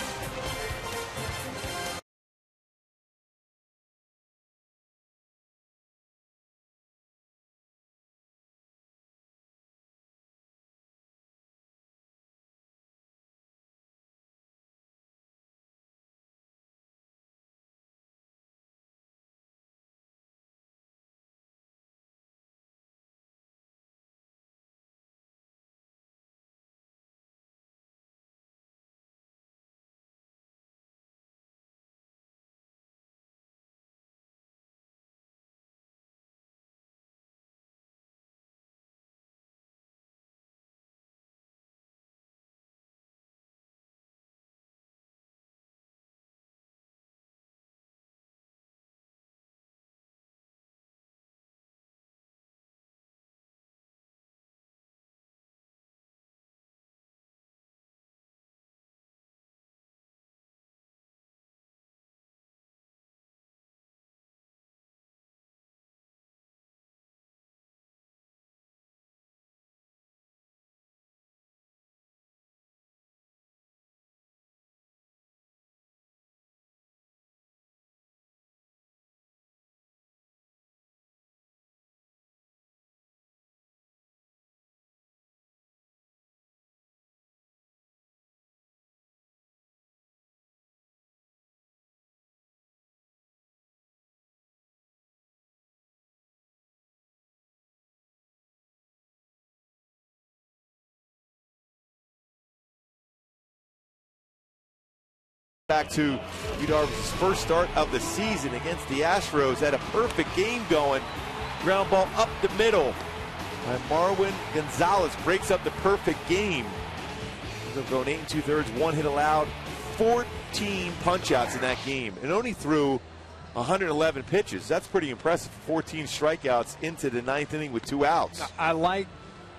Back to Yu Darvish's first start of the season against the Astros. Had a perfect game going. Ground ball up the middle. And Marwin Gonzalez breaks up the perfect game. They're going 8 2/3, 1 hit allowed, 14 punch-outs in that game, and only threw 111 pitches. That's pretty impressive. 14 strikeouts into the 9th inning with 2 outs. I like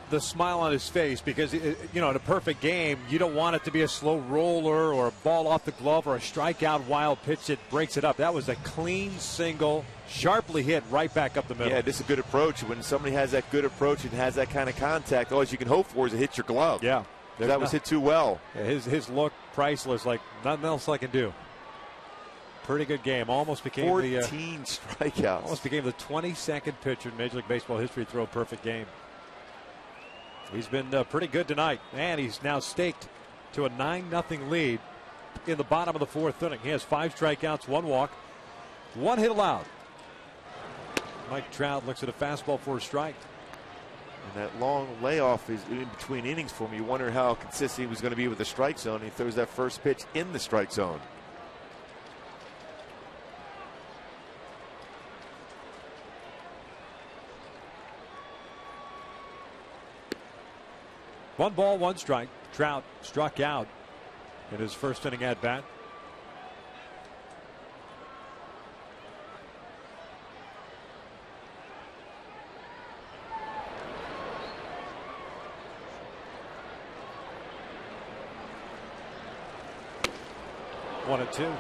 the smile on his face because, in a perfect game, you don't want it to be a slow roller or a ball off the glove or a strikeout wild pitch that breaks it up. That was a clean single, sharply hit right back up the middle. Yeah, this is a good approach. When somebody has that good approach and has that kind of contact, all you can hope for is it hits your glove. Yeah. That was hit too well. Yeah, his look priceless, like nothing else I can do. Pretty good game. Almost became 14 strikeouts. Almost became the 22nd pitcher in Major League Baseball history to throw a perfect game. He's been pretty good tonight, and he's now staked to a 9-0 lead in the bottom of the 4th inning. He has 5 strikeouts, 1 walk, 1 hit allowed. Mike Trout looks at a fastball for a strike. And that long layoff is in between innings for me. You wonder how consistent he was going to be with the strike zone. He throws that first pitch in the strike zone. 1 ball, 1 strike. Trout struck out in his first inning at bat. One and two.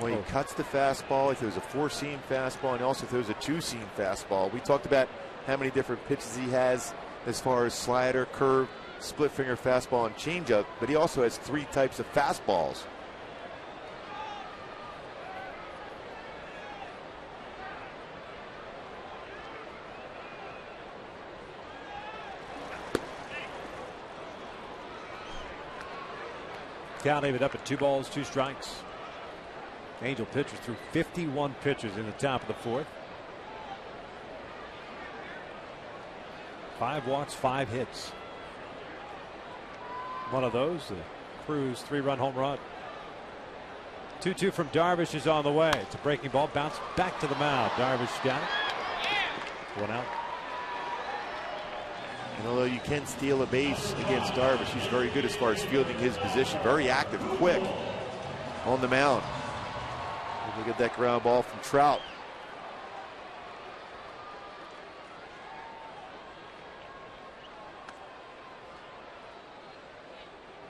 Well, he cuts the fastball. He throws a 4-seam fastball, and he also throws a 2-seam fastball. We talked about how many different pitches he has as far as slider, curve, split finger fastball, and changeup, but he also has 3 types of fastballs. Count leave it up at 2 balls, 2 strikes. Angel pitchers threw 51 pitches in the top of the 4th. 5 walks, 5 hits. One of those, the Cruz 3-run home run. 2-2 from Darvish is on the way. It's a breaking ball, bounce back to the mound. Darvish got it. 1 out. And although you can steal a base against Darvish, he's very good as far as fielding his position. Very active, quick on the mound. Look at that ground ball from Trout.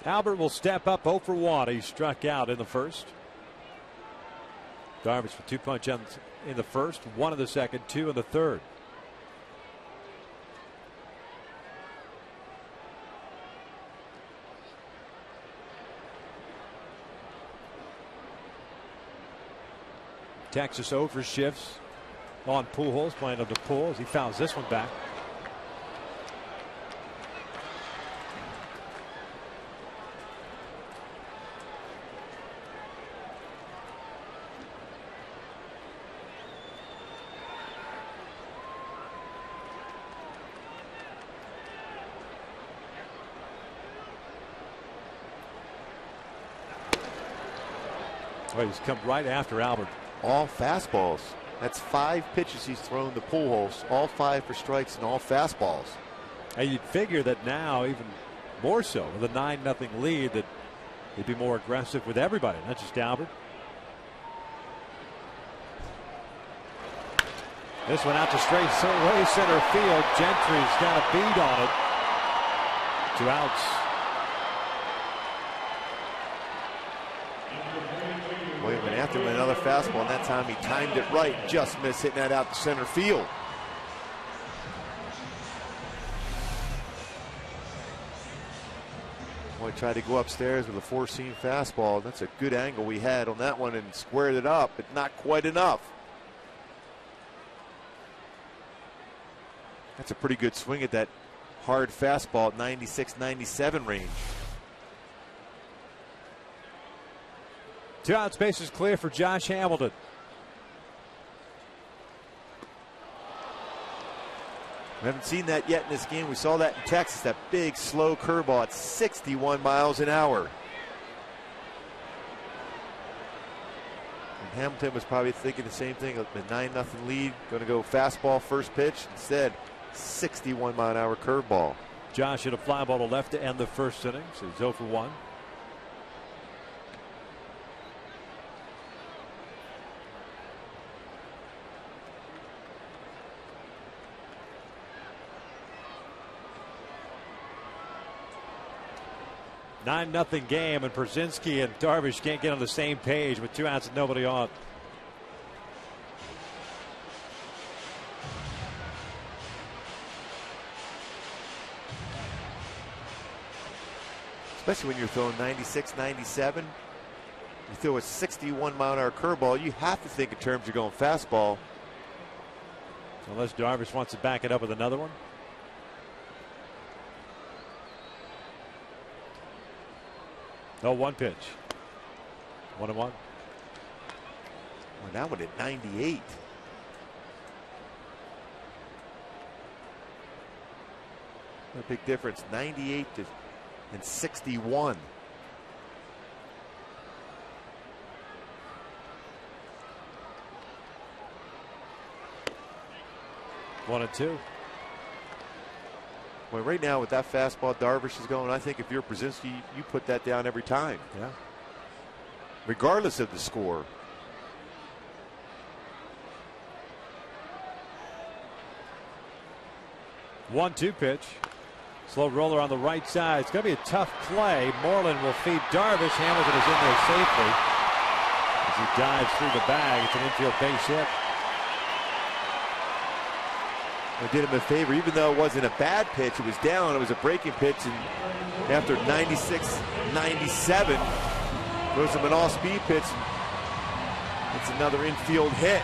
Albert will step up 0 for 1. He struck out in the first. Darvish with 2 punch outs in the first, 1 in the second, 2 in the third. Texas over shifts on Pujols, playing up the pull as he fouls this one back. Well, he's come right after Albert. All fastballs. That's 5 pitches he's thrown to Pujols, all 5 for strikes and all fastballs. And you'd figure that now, even more so, with a 9-0 lead, that he'd be more aggressive with everybody, not just Albert. This one out to straight away center field. Gentry's got a beat on it. 2 outs. William went after him another fastball, and that time he timed it right. Just missed hitting that out to center field. Boy tried to go upstairs with a 4-seam fastball. That's a good angle we had on that one and squared it up, but not quite enough. That's a pretty good swing at that hard fastball at 96-97 range. 2 outs, bases clear for Josh Hamilton. We haven't seen that yet in this game. We saw that in Texas, that big slow curveball at 61 miles an hour. And Hamilton was probably thinking the same thing, the 9-0 lead, going to go fastball first pitch. Instead, 61 mile an hour curveball. Josh hit a fly ball to left to end the first inning, so he's 0 for 1. Nine-0 game, and Przinsky and Darvish can't get on the same page with 2 outs and nobody on. Especially when you're throwing 96, 97. You throw a 61 mile an hour curveball, you have to think in terms of going fastball. Unless Darvish wants to back it up with another one. No, 1 pitch. 1-1. Well, that one at 98. A big difference, 98 and 61. One and two. Well, right now with that fastball Darvish is going, I think if you're Brzezinski, you put that down every time. Yeah. Regardless of the score. One-two pitch. Slow roller on the right side. It's going to be a tough play. Moreland will feed Darvish. Hamilton is in there safely as he dives through the bag. It's an infield base hit. It did him a favor, even though it wasn't a bad pitch. It was down. It was a breaking pitch, and after 96, 97, throws him an off-speed pitch. It's another infield hit.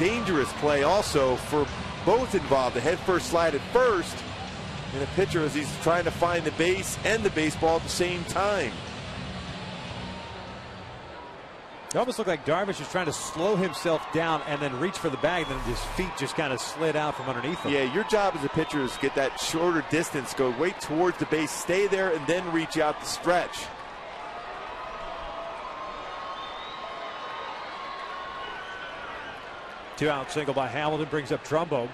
Dangerous play also for both involved. The head-first slide at first, and the pitcher as he's trying to find the base and the baseball at the same time. It almost looked like Darvish was trying to slow himself down and then reach for the bag, and then his feet just kind of slid out from underneath him. Yeah, your job as a pitcher is to get that shorter distance, go way towards the base, stay there, and then reach out the stretch. Two-out single by Hamilton brings up Trumbo.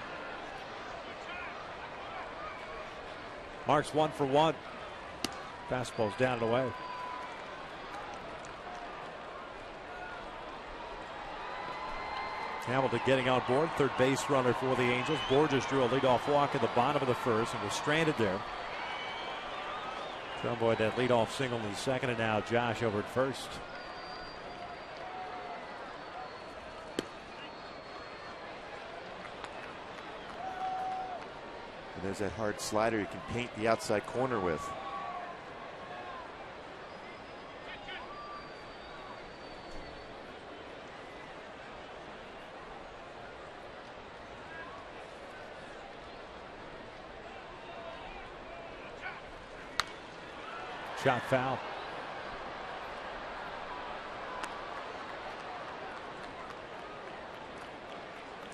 Marks 1 for 1. Fastball's down and away. Hamilton getting on board. Third base runner for the Angels. Borges drew a leadoff walk at the bottom of the first and was stranded there. Trumbo had that leadoff single in the second, and now Josh over at first. And there's that hard slider you can paint the outside corner with. Shot foul.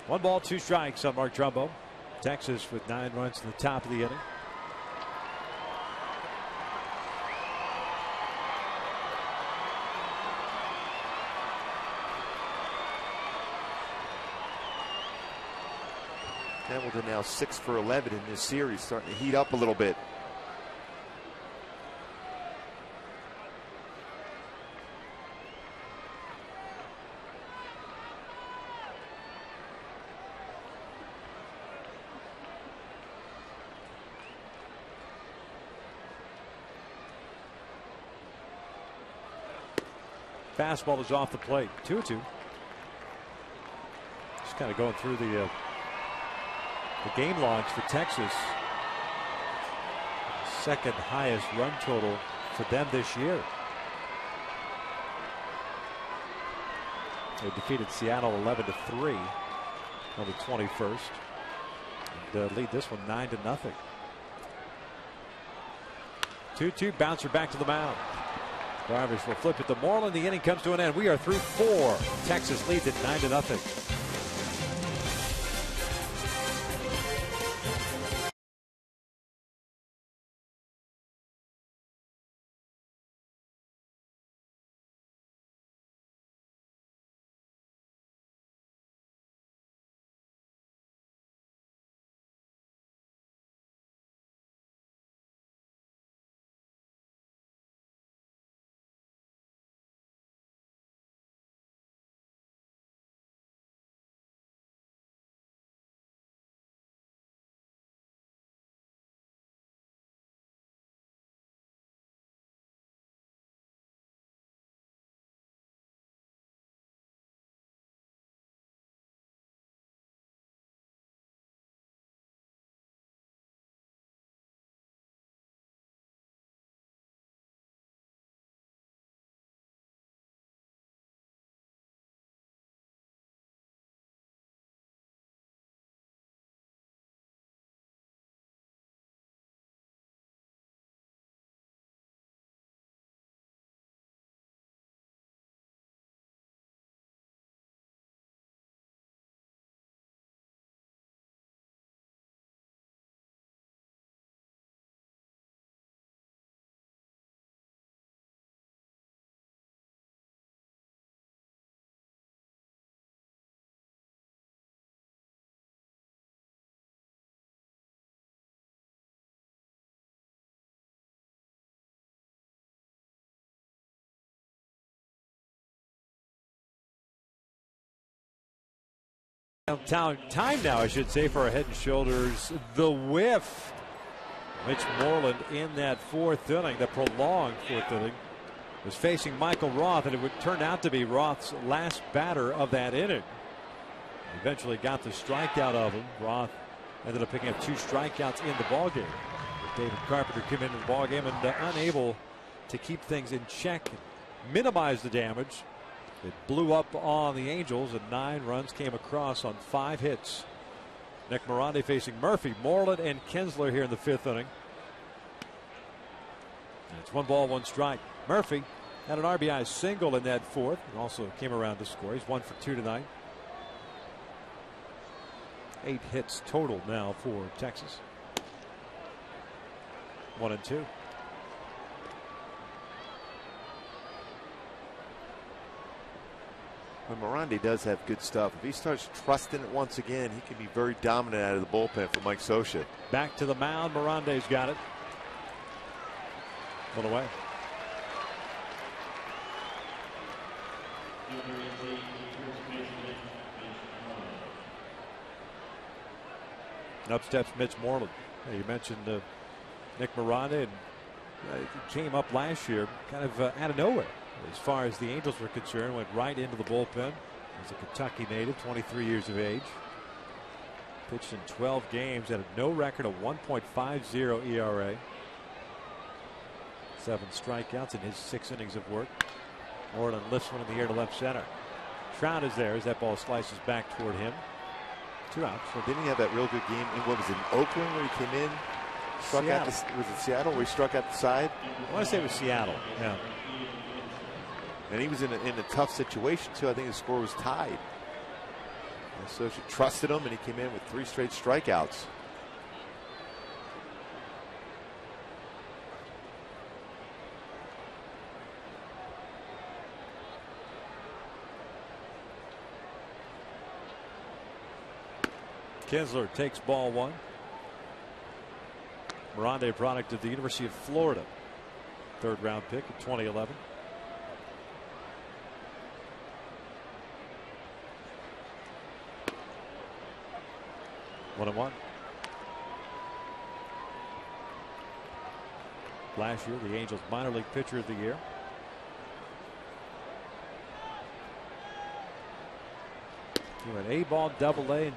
One ball, two strikes on Mark Trumbo. Texas with 9 runs in the top of the inning. Hamilton now 6 for 11 in this series, starting to heat up a little bit. Fastball is off the plate. 2-2. Just kind of going through the game logs for Texas. Second highest run total for them this year. They defeated Seattle 11-3 on the 21st. And lead this one 9-0. 2-2 bouncer back to the mound. Darvish will flip it to Moreland. The inning comes to an end. We are through 4. Texas leads at 9-0. Time now, I should say, for our Head and Shoulders. The whiff. Mitch Moreland in that fourth inning, the prolonged fourth inning, was facing Michael Roth, and it would turn out to be Roth's last batter of that inning. Eventually got the strikeout of him. Roth ended up picking up 2 strikeouts in the ballgame. David Carpenter came into the ballgame and unable to keep things in check, minimize the damage. It blew up on the Angels, and 9 runs came across on 5 hits. Nick Morandi facing Murphy, Moreland, and Kinsler here in the 5th inning. And it's 1 ball, 1 strike. Murphy had an RBI single in that 4th, and also came around to score. He's 1 for 2 tonight. 8 hits total now for Texas. 1 and 2. When Morandi does have good stuff, if he starts trusting it once again, he can be very dominant out of the bullpen for Mike Scioscia. Back to the mound. Morandi's got it. 1 away. And up steps Mitch Moreland. You mentioned Nick Morandi, and he came up last year kind of out of nowhere. As far as the Angels were concerned, went right into the bullpen. He's a Kentucky native, 23 years of age. Pitched in 12 games, had a no record of 1.50 ERA. 7 strikeouts in his 6 innings of work. Moreland lifts one in the air to left center. Trout is there as that ball slices back toward him. 2 outs. Well, didn't he have that real good game in, what was it, in Oakland, where he came in? Struck out the, was it Seattle where he struck out the side? I want to say it was Seattle. Yeah. And he was in a tough situation too. I think the score was tied. And Scioscia trusted him, and he came in with 3 straight strikeouts. Kinsler takes ball 1. Morandi, a product of the University of Florida. 3rd round pick in 2011. One and 1. Last year, the Angels minor league pitcher of the year. He went A-ball, Double-A,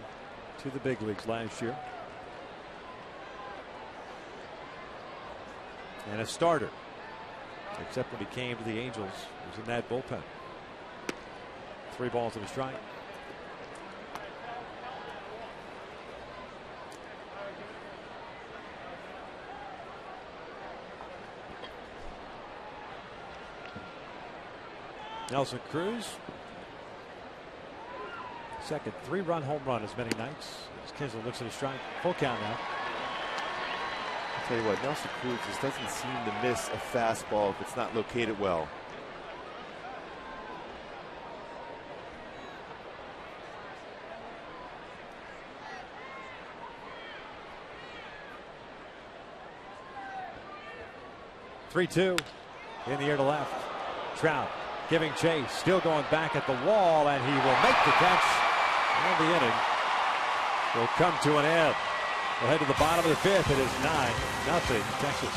to the big leagues last year. And a starter, except when he came to the Angels, he was in that bullpen. 3 balls and a strike. Nelson Cruz, second 3-run home run as many nights. As Kinsler looks at a strike. Full count now. I'll tell you what, Nelson Cruz just doesn't seem to miss a fastball if it's not located well. (3-2) in the air to left. Trout giving chase, still going back at the wall, and he will make the catch. And the inning will come to an end. We'll head to the bottom of the 5th. It is 9-0 Texas.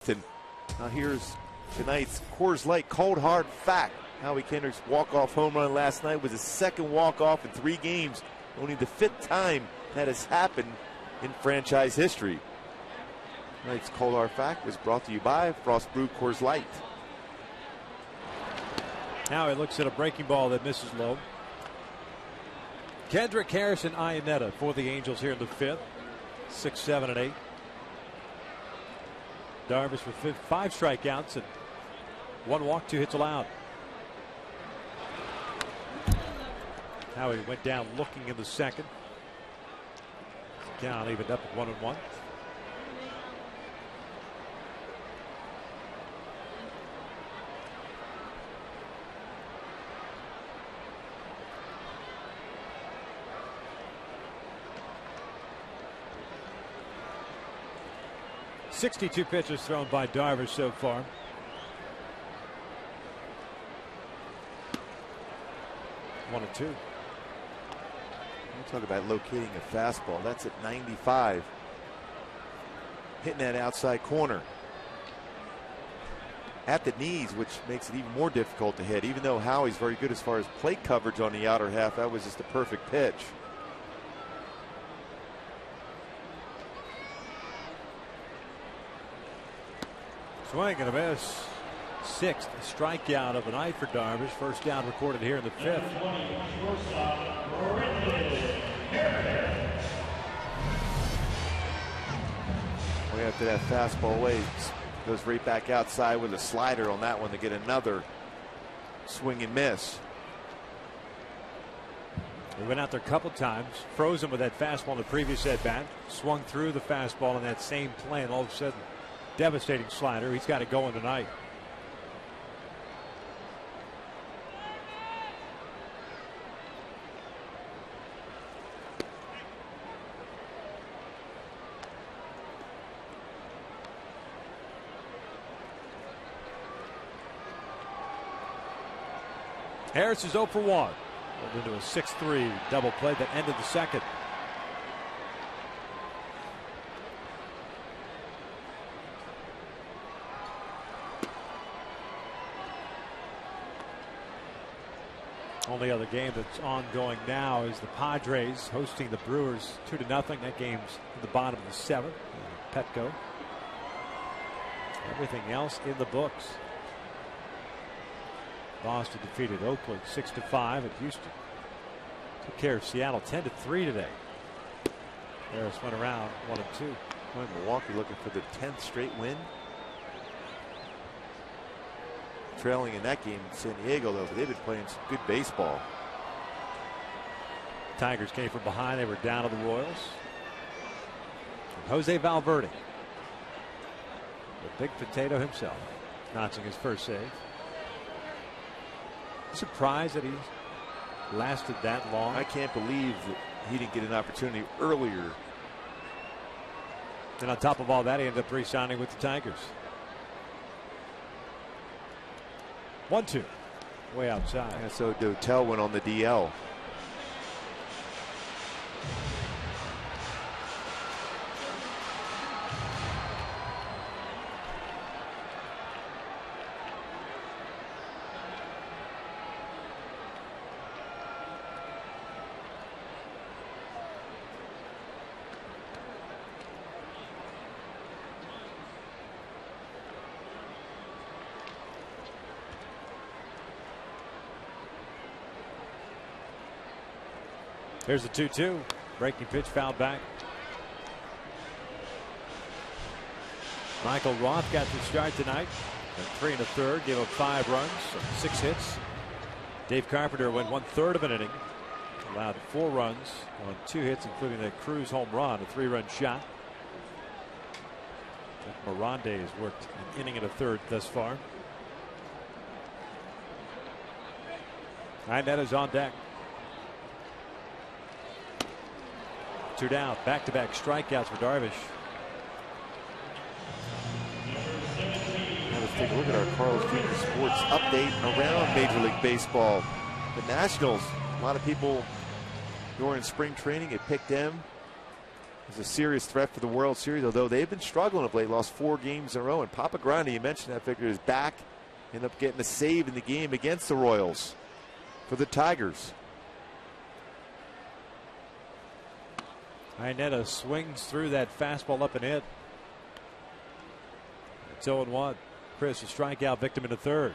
Arlington. Now here's tonight's Coors Light cold hard fact. Howie Kendrick's walk-off home run last night was his second walk-off in 3 games, only the 5th time that has happened in franchise history. Tonight's cold hard fact was brought to you by Frost Brew Coors Light. Now he looks at a breaking ball that misses low. Kendrick, Harrison, Iannetta for the Angels here in the 5th. 6, 7, and 8. Darvish with 5 strikeouts and 1 walk, 2 hits allowed. Howie went down looking in the second. Count evened up at 1-1. .62 pitches thrown by Darvish so far. One and two. Talk about locating a fastball. That's at 95. Hitting that outside corner. At the knees, which makes it even more difficult to hit. Even though Howie's very good as far as plate coverage on the outer half, that was just a perfect pitch. Swing and a miss. 6th strikeout of the night for Darvish. First down recorded here in the 5th. Way after that fastball away, goes right back outside with a slider on that one to get another swing and miss. He went out there a couple times, froze him with that fastball in the previous at bat, swung through the fastball on that same play, and all of a sudden, devastating slider. He's got it going tonight. Harris is 0 for 1. Rolled into a 6-3 double play that ended the second. Only other game that's ongoing now is the Padres hosting the Brewers 2-0. That game's at the bottom of the 7th. Petco. Everything else in the books. Boston defeated Oakland 6-5 at Houston. Took care of Seattle 10-3 today. Harris went around 1-2. Milwaukee looking for the 10th straight win. Trailing in that game in San Diego, though, but they've been playing some good baseball. Tigers came from behind. They were down to the Royals. And Jose Valverde, the big potato himself, notching his first save. Surprised that he lasted that long. I can't believe that he didn't get an opportunity earlier. And on top of all that, he ended up re-signing with the Tigers. 1-2. Way outside. And so Dotel went on the DL. There's the 2-2. Breaking pitch fouled back. Michael Roth got the start tonight. 3 1/3, gave up 5 runs, 6 hits. Dave Carpenter went 1/3 of an inning. Allowed 4 runs on 2 hits, including that Cruz home run, a 3-run shot. Morande has worked an inning and a third thus far. Iannetta's on deck. 2 down, back-to-back strikeouts for Darvish. Now let's take a look at our Carlos Jr. Sports update around Major League Baseball. The Nationals, a lot of people during spring training had picked them is a serious threat for the World Series, although they've been struggling of late, lost 4 games in a row. And Papa Grande, you mentioned that, Victor, is back, ended up getting a save in the game against the Royals for the Tigers. Iannetta swings through that fastball up and in. It's 0-1. Chris, a strikeout victim in the third.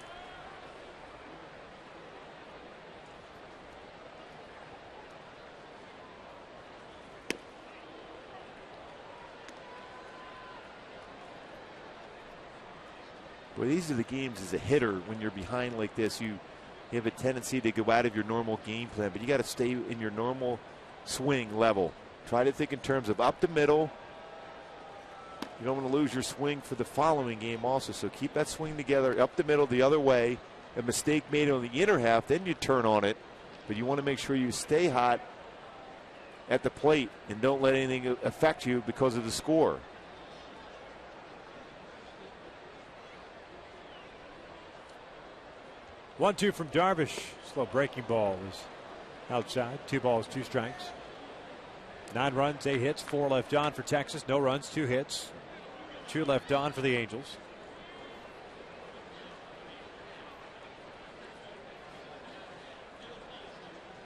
Well, these are the games as a hitter when you're behind like this. You have a tendency to go out of your normal game plan, but you got to stay in your normal swing level. Try to think in terms of up the middle. You don't want to lose your swing for the following game also. So keep that swing together, up the middle, the other way. A mistake made on the inner half, then you turn on it. But you want to make sure you stay hot at the plate and don't let anything affect you because of the score. One-two from Darvish. Slow breaking ball is outside. 2 balls, 2 strikes. 9 runs, 8 hits, 4 left on for Texas. No runs, 2 hits. 2 left on for the Angels.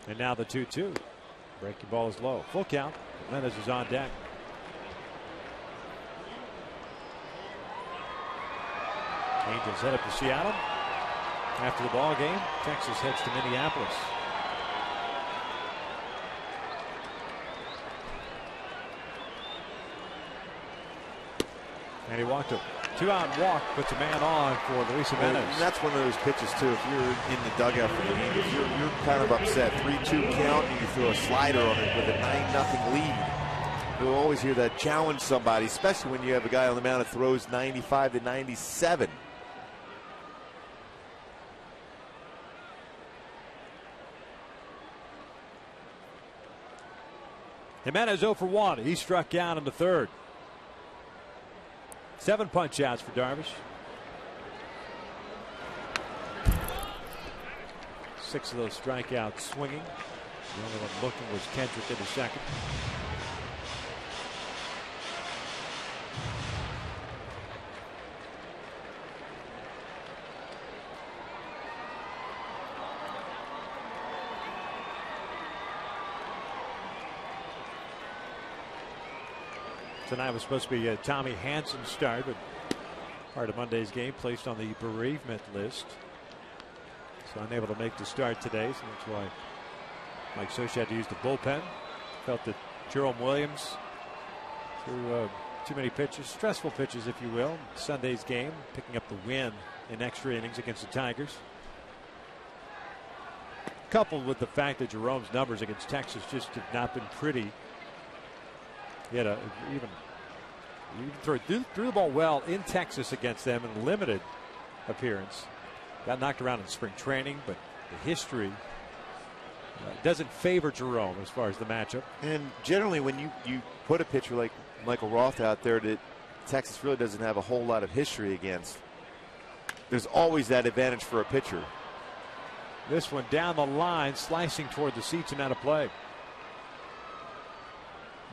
And now the 2-2. Breaking ball is low. Full count. Jimenez is on deck. Angels head up to Seattle. After the ball game, Texas heads to Minneapolis. And he walked a 2-out walk, puts a man on for Luis Jimenez. And that's one of those pitches too. If you're in the dugout for the game, if you're kind of upset, 3-2 count, and you throw a slider on it with a 9-0 lead, you'll always hear that challenge somebody, especially when you have a guy on the mound that throws 95 to 97. Jimenez 0 for 1. He struck out in the third. 7 punch outs for Darvish. 6 of those strikeouts swinging. The only one looking was Kendrick in the second. Tonight was supposed to be a Tommy Hanson start, but part of Monday's game placed on the bereavement list. So unable to make the start today, so that's why Mike Socha had to use the bullpen. Felt that Jerome Williams threw too many pitches, stressful pitches if you will. Sunday's game, picking up the win in extra innings against the Tigers. Coupled with the fact that Jerome's numbers against Texas just have not been pretty. He had even threw the ball well in Texas against them in a limited appearance. Got knocked around in spring training, but the history doesn't favor Jerome as far as the matchup. And generally, when you put a pitcher like Michael Roth out there that Texas really doesn't have a whole lot of history against, there's always that advantage for a pitcher. This one down the line, slicing toward the seats and out of play.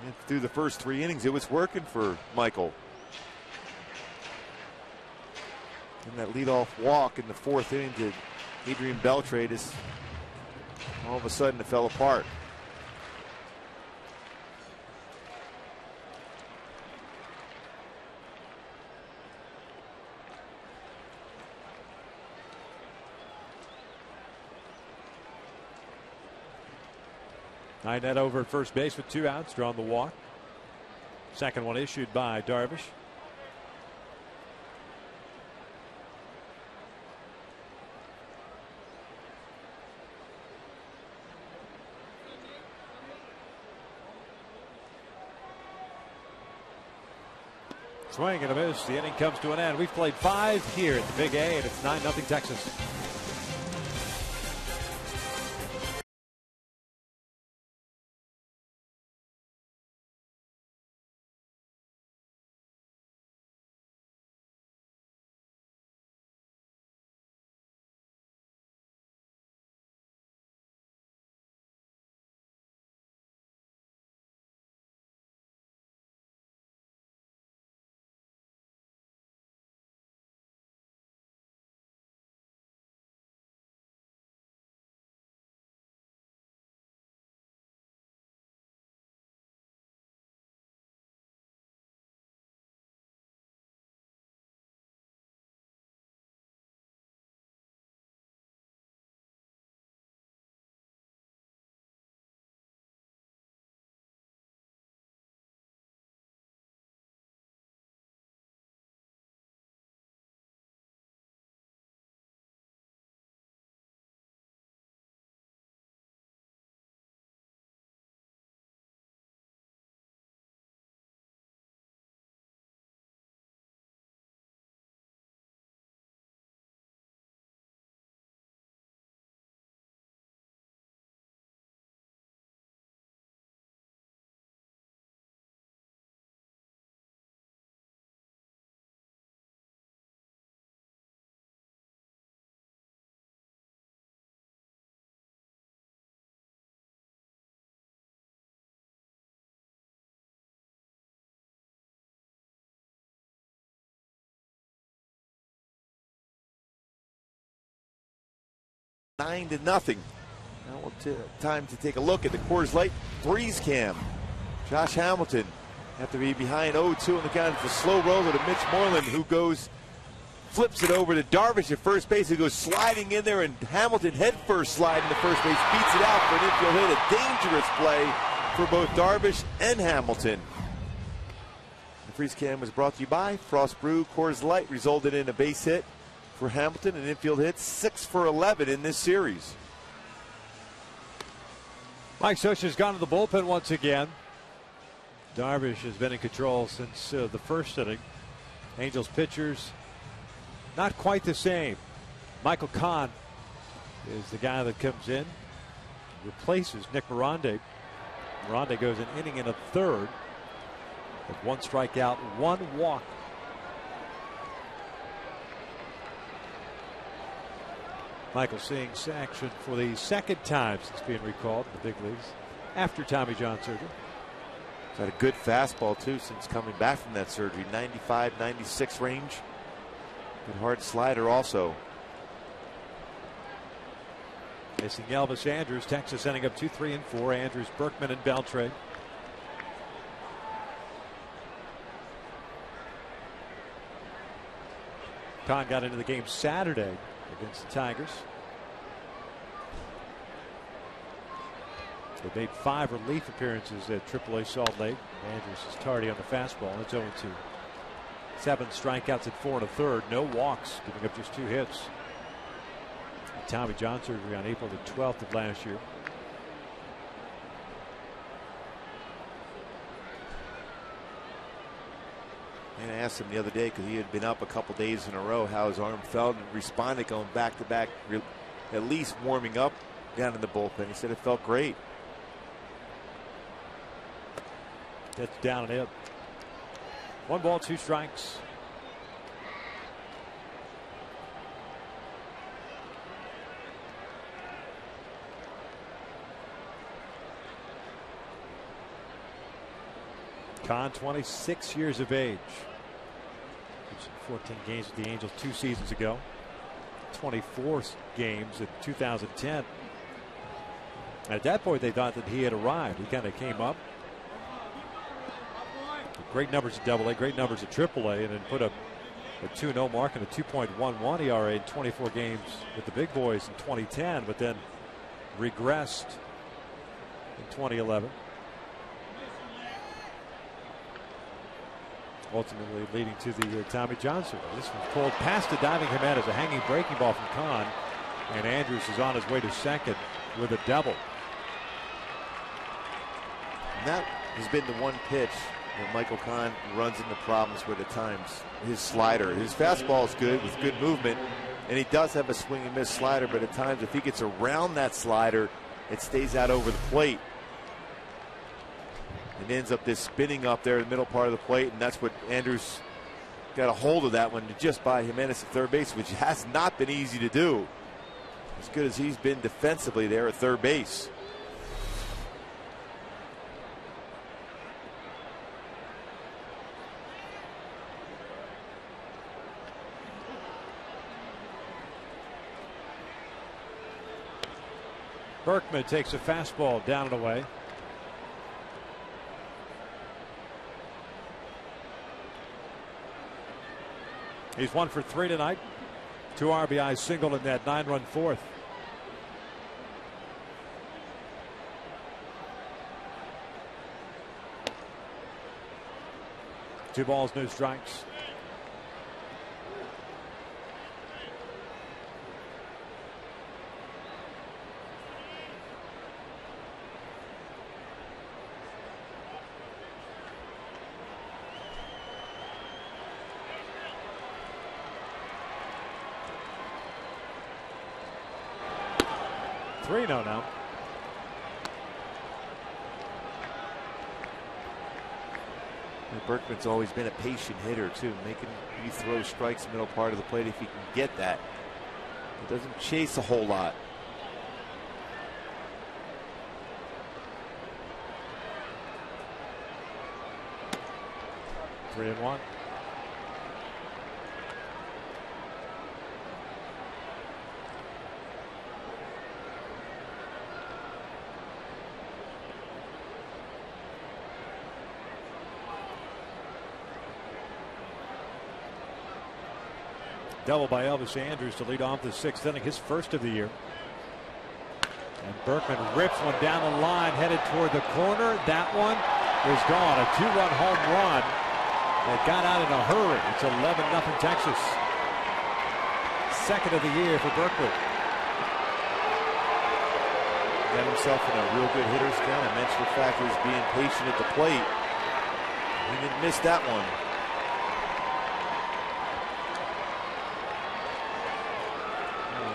And through the first 3 innings, it was working for Michael. And that leadoff walk in the 4th inning to Adrian Beltre, all of a sudden it fell apart. Iannetta over at first base with 2 outs, drawn the walk. Second one issued by Darvish. Swing and a miss. The inning comes to an end. We've played 5 here at the Big A, and it's 9-0 Texas. 9-0. Now time to take a look at the Coors Light threes cam. Josh Hamilton, after being behind 0-2 on the count, it's a slow roller to Mitch Moreland, who flips it over to Darvish at first base, who goes sliding in there, and Hamilton head first sliding to first base, beats it out for an infield hit. A dangerous play for both Darvish and Hamilton. The freeze cam was brought to you by Frost Brew. Coors Light resulted in a base hit for Hamilton, an infield hit, 6 for 11 in this series. Mike Scioscia's gone to the bullpen once again. Darvish has been in control since the first inning. Angels pitchers not quite the same. Michael Kahn is the guy that comes in, replaces Nick Miranda. Miranda goes an inning and a third with 1 strikeout, 1 walk. Michael seeing action for the second time since being recalled in the big leagues after Tommy John surgery. He's had a good fastball too since coming back from that surgery. 95, 96 range. Good hard slider also. Facing Elvis Andrus. Texas ending up 2-3 and 4. Andrus, Burkman, and Beltre. Kahn got into the game Saturday against the Tigers. They made 5 relief appearances at AAA Salt Lake. Andrus is tardy on the fastball. It's 0-2. 7 strikeouts at 4 1/3. No walks, giving up just 2 hits. Tommy John surgery on April the 12th of last year. And I asked him the other day, because he had been up a couple days in a row, how his arm felt, and responded going back to back, at least warming up down in the bullpen. He said it felt great. That's down and in. 1 ball, 2 strikes. Kahn, 26 years of age. 14 games with the Angels 2 seasons ago. 24 games in 2010. At that point, they thought that he had arrived. He kind of came up. Great numbers at AA, great numbers at AAA, and then put up a 2-0 mark and a 2.11 ERA in 24 games with the big boys in 2010, but then regressed in 2011. Ultimately leading to the Tommy John surgery. This was pulled past the diving Jimenez, a hanging breaking ball from Kahn, and Andrus is on his way to second with a double. And that has been the one pitch that Michael Kahn runs into problems with at times. His slider. His fastball is good with good movement, and he does have a swing and miss slider, but at times if he gets around that slider, it stays out over the plate. It ends up this spinning up there in the middle part of the plate, and that's what Andrus got a hold of, that one just by Jimenez at third base, which has not been easy to do. As good as he's been defensively there at third base. Burkman takes a fastball down and away. He's 1 for 3 tonight. 2 RBI single in that 9-run fourth. Two balls, no strikes. Now. Burkman's always been a patient hitter too, making you throw strikes middle part of the plate if he can get that. He doesn't chase a whole lot. Three and one. Double by Elvis Andrus to lead off the 6th inning, his first of the year. And Burkman rips one down the line, headed toward the corner. That one is gone. A 2-run home run that got out in a hurry. It's 11-0 Texas. Second of the year for Burkman. Got himself in a real good hitter's count. I mentioned the fact he was being patient at the plate. He didn't miss that one.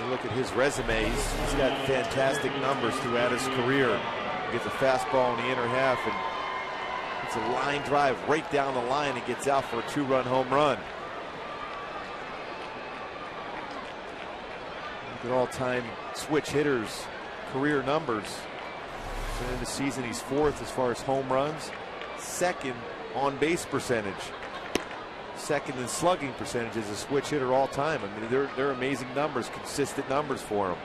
Look at his resume. He's got fantastic numbers throughout his career. He gets a fastball in the inner half, and it's a line drive right down the line and gets out for a 2-run home run. Look at all-time switch hitters' career numbers. So in the season, he's 4th as far as home runs, 2nd on base percentage, 2nd in slugging percentage as a switch hitter all time. I mean, they're amazing numbers, consistent numbers for him.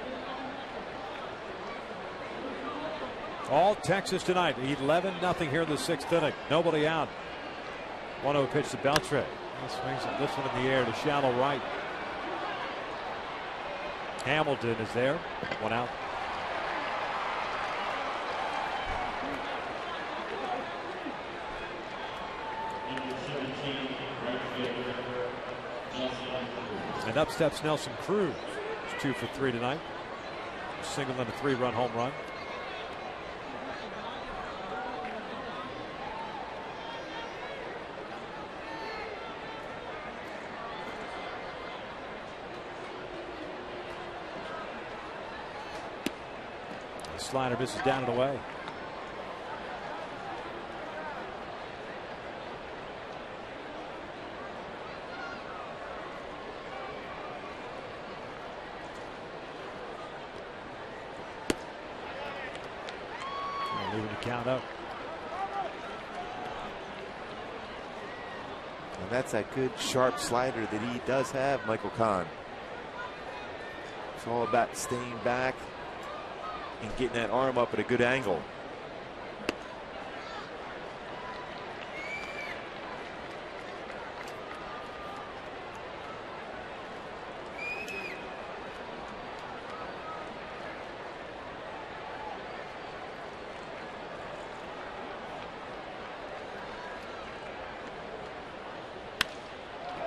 All Texas tonight. 11-0 here in the 6th inning. Nobody out. 1-0 pitch to Beltre. He swings it, lifts one in the air to shallow right. Hamilton is there. 1 out. And up steps Nelson Cruz. He's 2 for 3 tonight. Single and a 3-run home run. The slider misses down and away. Leaving the count up. And that's that good sharp slider that he does have, Michael Kahn. It's all about staying back and getting that arm up at a good angle.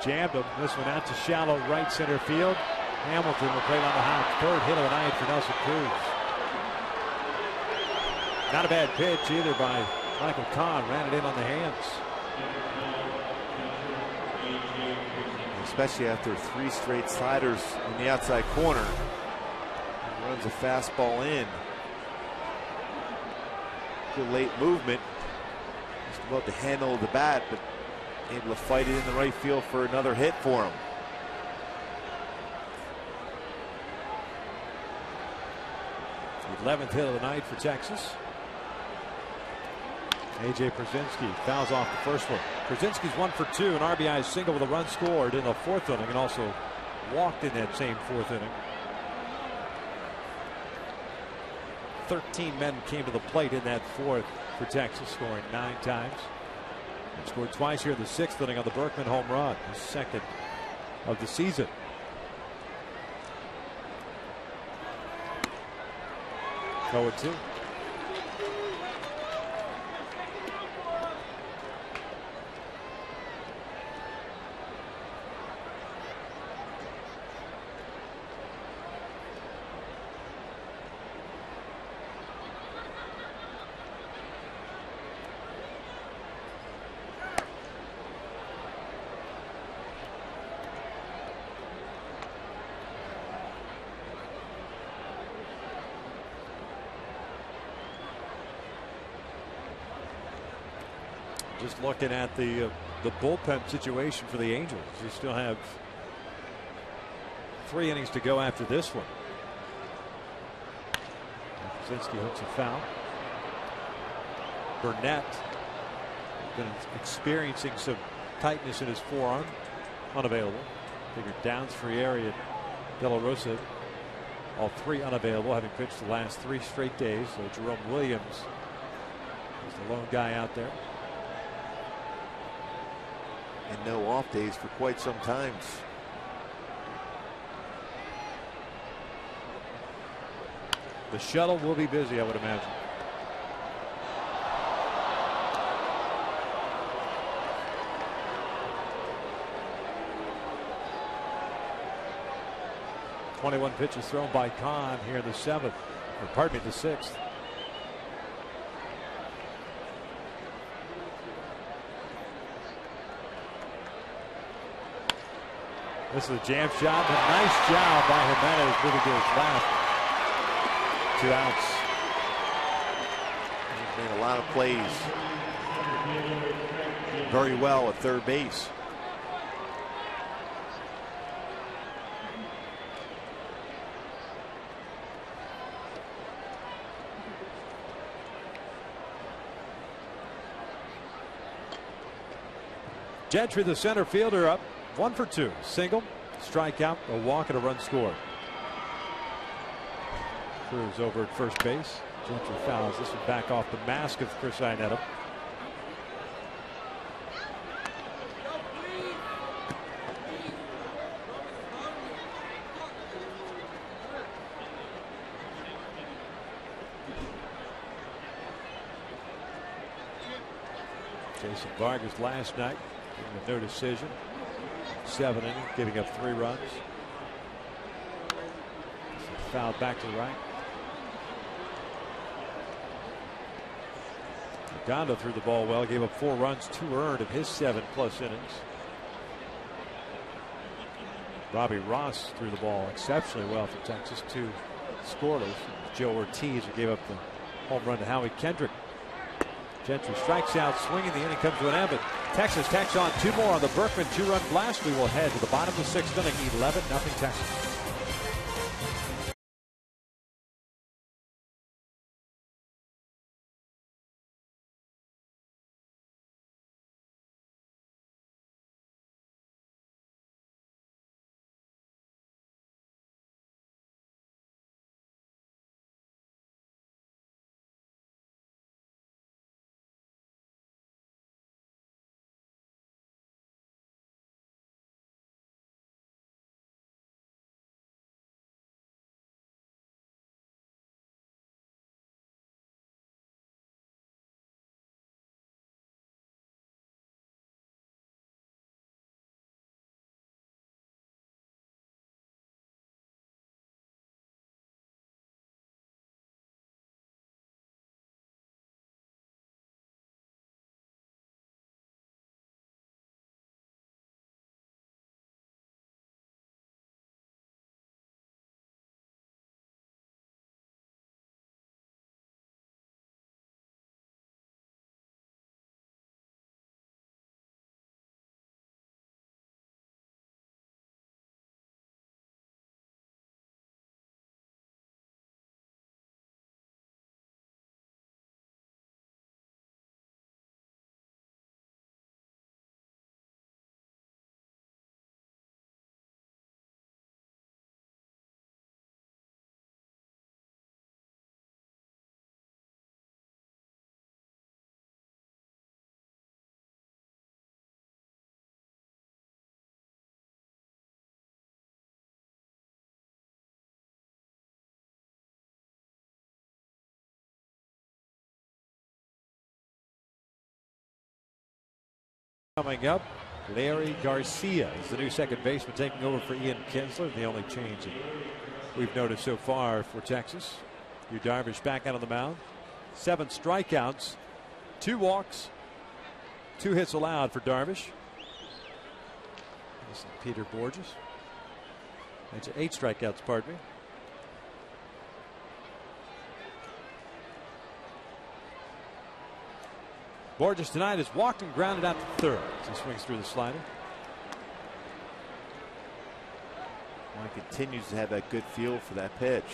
Jammed him. This one out to shallow right center field. Hamilton will play on the high. 3rd hit of the night for Nelson Cruz. Not a bad pitch either by Michael Kahn. Ran it in on the hands. Especially after 3 straight sliders in the outside corner. He runs a fastball in. Good late movement. Just about the handle of the bat, but able to fight it in the right field for another hit for him. The 11th hit of the night for Texas. A.J. Przinsky fouls off the first one. Przinsky's 1 for 2, an RBI single with a run scored in the 4th inning, and also walked in that same 4th inning. 13 men came to the plate in that 4th for Texas, scoring 9 times. He scored twice here in the 6th inning on the Burkman home run, his 2nd of the season. Go 2. Just looking at the bullpen situation for the Angels. You still have 3 innings to go after this one. Przinsky hooks a foul. Burnett been experiencing some tightness in his forearm. Unavailable. Figured Downs, Frieri, and De La Rosa, all 3 unavailable, having pitched the last 3 straight days. So Jerome Williams is the lone guy out there. And no off days for quite some time. The shuttle will be busy, I would imagine. .21 pitches thrown by Kahn here in the seventh. Or pardon me, the sixth. This is a jam shot. A nice job by Jimenez moving to his left. 2 outs. He's made a lot of plays very well at third base. Gentry, the center fielder, up 1 for 2. Single, strikeout, a walk, and a run scored. Cruz over at first base. Gentry fouls this one back off the mask of Chris Iannetta. Jason Vargas last night with no decision. 7 innings, giving up 3 runs. Fouled back to the right. Uganda threw the ball well, gave up 4 runs, 2 earned in his 7+ innings. Robbie Ross threw the ball exceptionally well for Texas, 2 scoreless. Joe Ortiz, who gave up the home run to Howie Kendrick. Gentry strikes out, swinging. The inning comes to an end, but Texas tacks on 2 more on the Burkman 2-run blast. We will head to the bottom of the 6th inning, 11-0 Texas. Coming up, Larry Garcia is the new second baseman, taking over for Ian Kinsler. The only change that we've noticed so far for Texas. Yu Darvish back out on the mound. 7 strikeouts, 2 walks, 2 hits allowed for Darvish. This is Peter Borges. That's 8 strikeouts, pardon me. Borges tonight has walked and grounded out to third as he swings through the slider. Well, he continues to have that good feel for that pitch.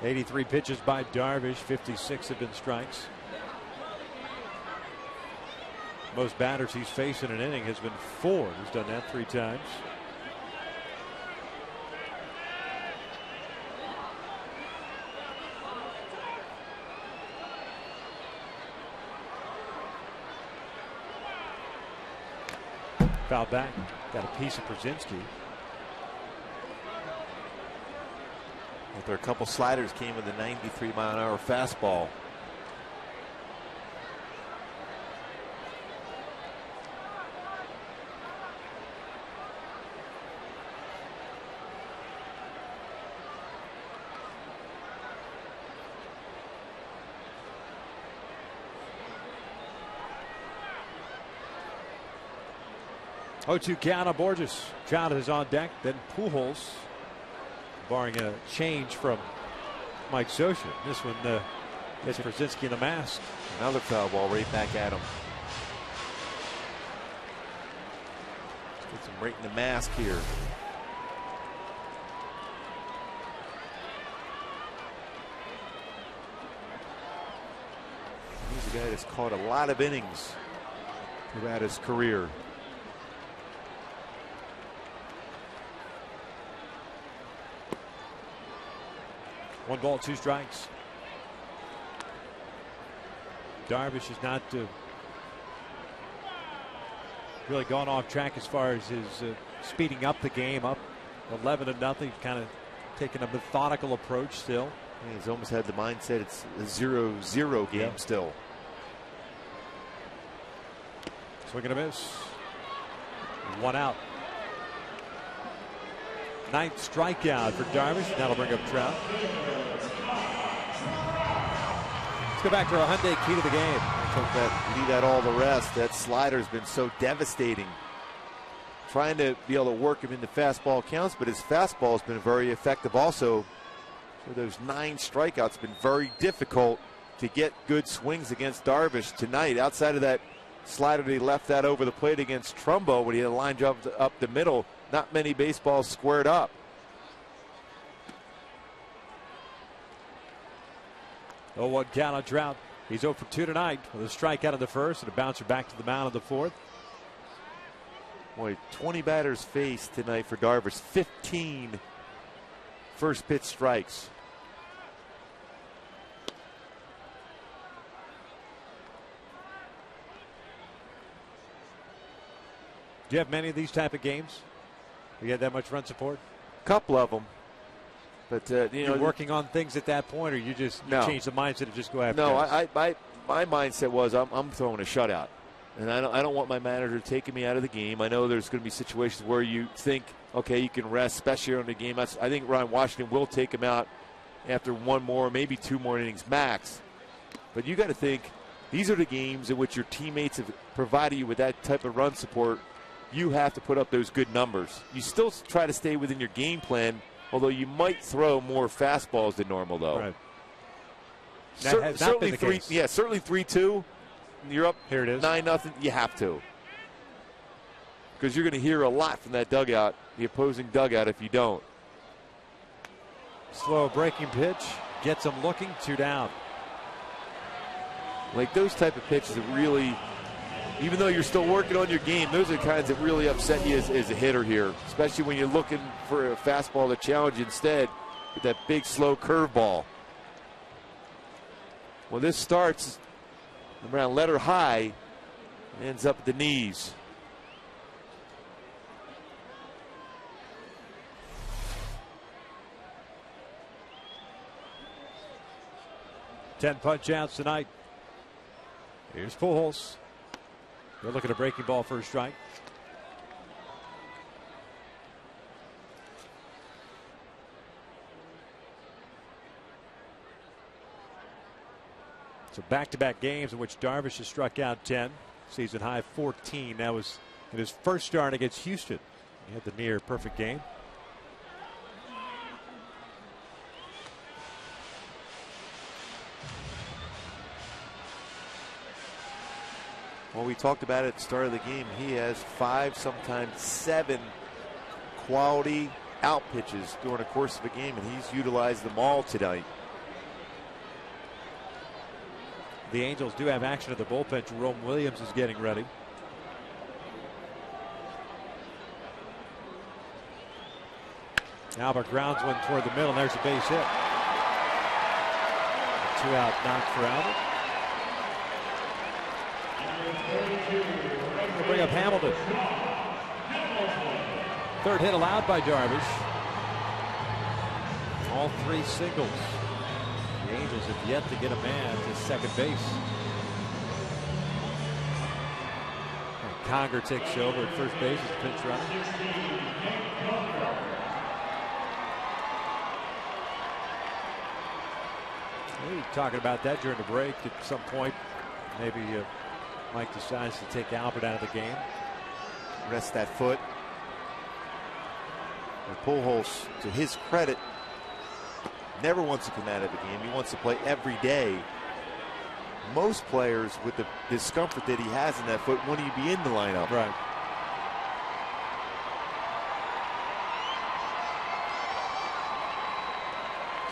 '83 pitches by Darvish, 56 have been strikes. Most batters he's faced in an inning has been 4. He's done that 3 times. Foul back. Got a piece of Brzezinski. There are a couple sliders came with a 93-mile-an-hour fastball. Oh, 2 count on Borges. Trout is on deck. Then Pujols, barring a change from Mike Scioscia. This one is Brzezinski in the mask. Another foul ball right back at him. Gets him right in the mask here. He's a guy that's caught a lot of innings throughout his career. One ball, 2 strikes. Darvish has not really gone off track as far as his speeding up the game, up 11-0. Kind of taking a methodical approach still. Yeah, he's almost had the mindset it's a 0-0 game still. Swing and a miss. 1 out. 9th strikeout for Darvish. That'll bring up Trout. Let's go back to our Hyundai key to the game. Leave out all the rest. That slider's been so devastating. Trying to be able to work him into fastball counts, but his fastball has been very effective also. For those 9 strikeouts, been very difficult to get good swings against Darvish tonight. Outside of that slider that he left that over the plate against Trumbo when he had a line drive up the middle, not many baseballs squared up. Oh, 1 count on Trout. He's 0 for 2 tonight with a strikeout in the first and a bouncer back to the mound in the 4th. Boy, 20 batters faced tonight for Darvish. 15 first pitch strikes. Do you have many of these type of games? You had that much run support? A couple of them. But you're working on things at that point, or you just change the mindset and just go after guys? My mindset was I'm throwing a shutout. And I don't want my manager taking me out of the game. I know there's going to be situations where you think, okay, you can rest, especially on the game. I think Ryan Washington will take him out after 1 more, maybe 2 more innings max. But you got to think, these are the games in which your teammates have provided you with that type of run support. You have to put up those good numbers. You still try to stay within your game plan, although you might throw more fastballs than normal, though. Right. Certainly 3-2. You're up. Here it is. 9-0. You have to, because you're going to hear a lot from that dugout, the opposing dugout, if you don't. Slow breaking pitch gets him looking. 2 down. Like those type of pitches that really, even though you're still working on your game, those are the kinds that really upset you as a hitter here, especially when you're looking for a fastball to challenge you instead with that big slow curveball. Well, this starts around letter high, ends up at the knees. Ten punch outs tonight. Here's Pujols. They're looking at a breaking ball for a strike. So back-to-back games in which Darvish has struck out 10. Season high 14. That was in his first start against Houston. He had the near perfect game. Well, we talked about it at the start of the game. He has 5, sometimes 7 quality out pitches during the course of a game, and he's utilized them all tonight. The Angels do have action at the bullpen. Jerome Williams is getting ready. Albert grounds one toward the middle, and there's a base hit. A 2-out knock for Albert. We'll bring up Hamilton. Third hit allowed by Darvish. All three singles. The Angels have yet to get a man to second base. And Conger takes over at first base as a pinch runner. We were talking about that during the break. At some point, maybe Mike decides to take Albert out of the game. Rest that foot. And Pujols, to his credit, never wants to come out of the game. He wants to play every day. Most players, with the discomfort that he has in that foot, won't even be in the lineup. Right.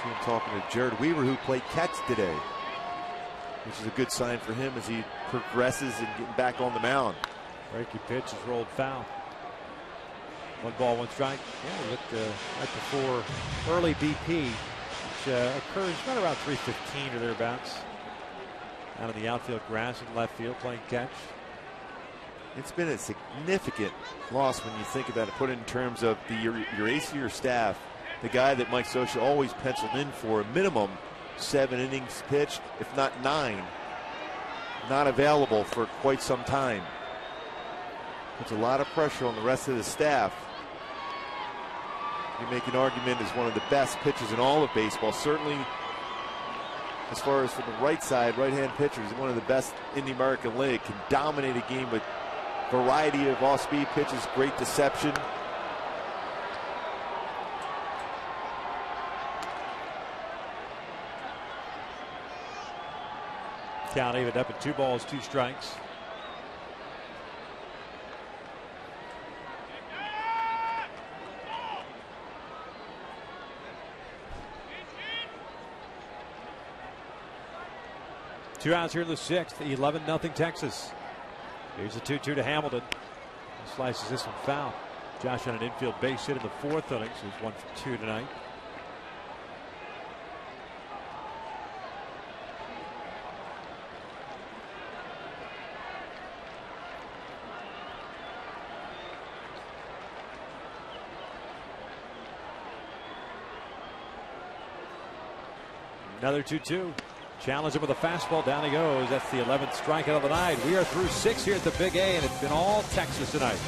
See him talking to Jared Weaver, who played catch today, which is a good sign for him as he progresses and getting back on the mound. Breaking pitch is rolled foul. 1 ball, 1 strike. Yeah, we looked right before early BP, which occurs right around 3:15 or thereabouts. Out of the outfield grass in left field playing catch. It's been a significant loss when you think about it, put it in terms of your ace of your staff, the guy that Mike Scioscia always penciled in for a minimum 7 innings pitched, if not 9, not available for quite some time. Puts a lot of pressure on the rest of the staff. You make an argument as one of the best pitchers in all of baseball, certainly as far as from the right side, right-hand pitchers, one of the best in the American League, can dominate a game with variety of off-speed pitches, great deception. Count even up at 2 balls, 2 strikes. Two outs here in the 6th. 11-0 Texas. Here's a 2-2 to Hamilton. He slices this one foul. Josh on an infield base hit in the 4th inning, so he's 1 for 2 tonight. Another 2-2. Challenge him with a fastball. Down he goes. That's the 11th strikeout of the night. We are through 6 here at the Big A, and it's been all Texas tonight.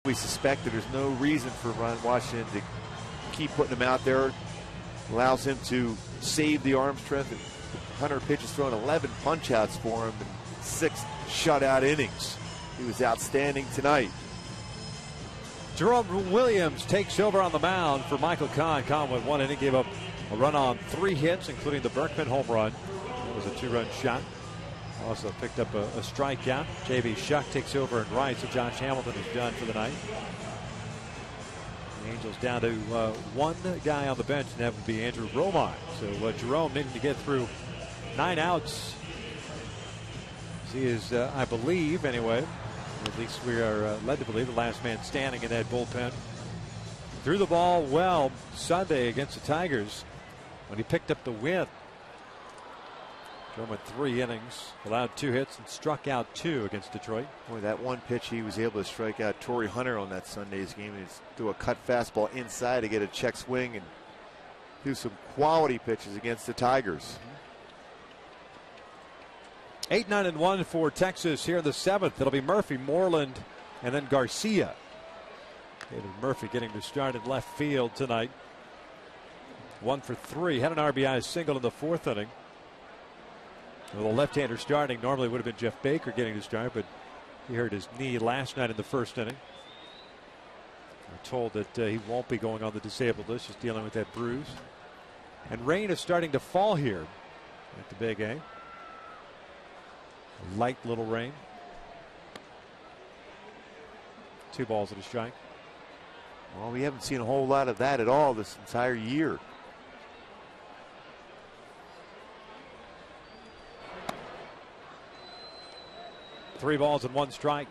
We suspect that there's no reason for Ron Washington to keep putting him out there. Allows him to save the arm strength. Hunter pitches throwing 11 punch outs for him in 6 shutout innings. He was outstanding tonight. Jerome Williams takes over on the mound for Michael Kahn. Kahn went 1 inning, gave up a run on 3 hits, including the Burkman home run. It was a 2-run shot. Also picked up a strikeout. J.B. Shuck takes over at right, so Josh Hamilton is done for the night. The Angels down to one guy on the bench, and that would be Andrew Romine. So Jerome needing to get through 9 outs. He is, I believe, anyway, at least we are led to believe, the last man standing in that bullpen. Threw the ball well Sunday against the Tigers when he picked up the win. Jerome went 3 innings, allowed 2 hits, and struck out 2 against Detroit. Boy, that one pitch he was able to strike out Torrey Hunter on that Sunday's game. He threw a cut fastball inside to get a check swing and do some quality pitches against the Tigers. 8, 9, and 1 for Texas here in the 7th. It'll be Murphy, Moreland, and then Garcia. David Murphy getting to start in left field tonight. 1 for 3. Had an RBI single in the 4th inning. With a left-hander starting, normally would have been Jeff Baker getting to start, but he hurt his knee last night in the 1st inning. We're told that he won't be going on the disabled list, just dealing with that bruise. And rain is starting to fall here at the Big A. Light little rain. 2 balls and a strike. Well, we haven't seen a whole lot of that at all this entire year. Three balls and 1 strike.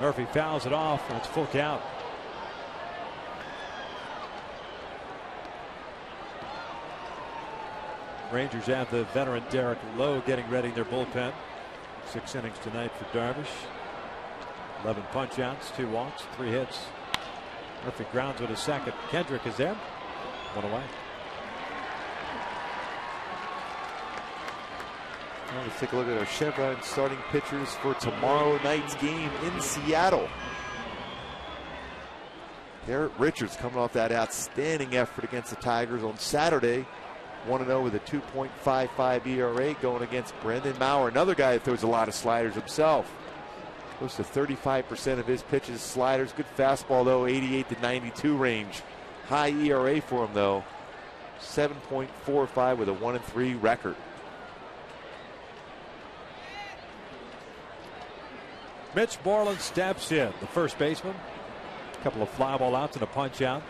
Murphy fouls it off, and it's full count. Rangers have the veteran Derek Lowe getting ready in their bullpen. 6 innings tonight for Darvish. 11 punch outs, 2 walks, 3 hits. Murphy grounds with a second. Kendrick is there. 1 away. Well, let's take a look at our Chevron starting pitchers for tomorrow night's game in Seattle. Garrett Richards coming off that outstanding effort against the Tigers on Saturday. 1-0 with a 2.55 ERA going against Brendan Maurer, another guy that throws a lot of sliders himself. Close to 35% of his pitches sliders. Good fastball though, 88 to 92 range. High ERA for him though, 7.45 with a 1-3 record. Mitch Moreland steps in, the first baseman. A couple of fly ball outs and a punch out.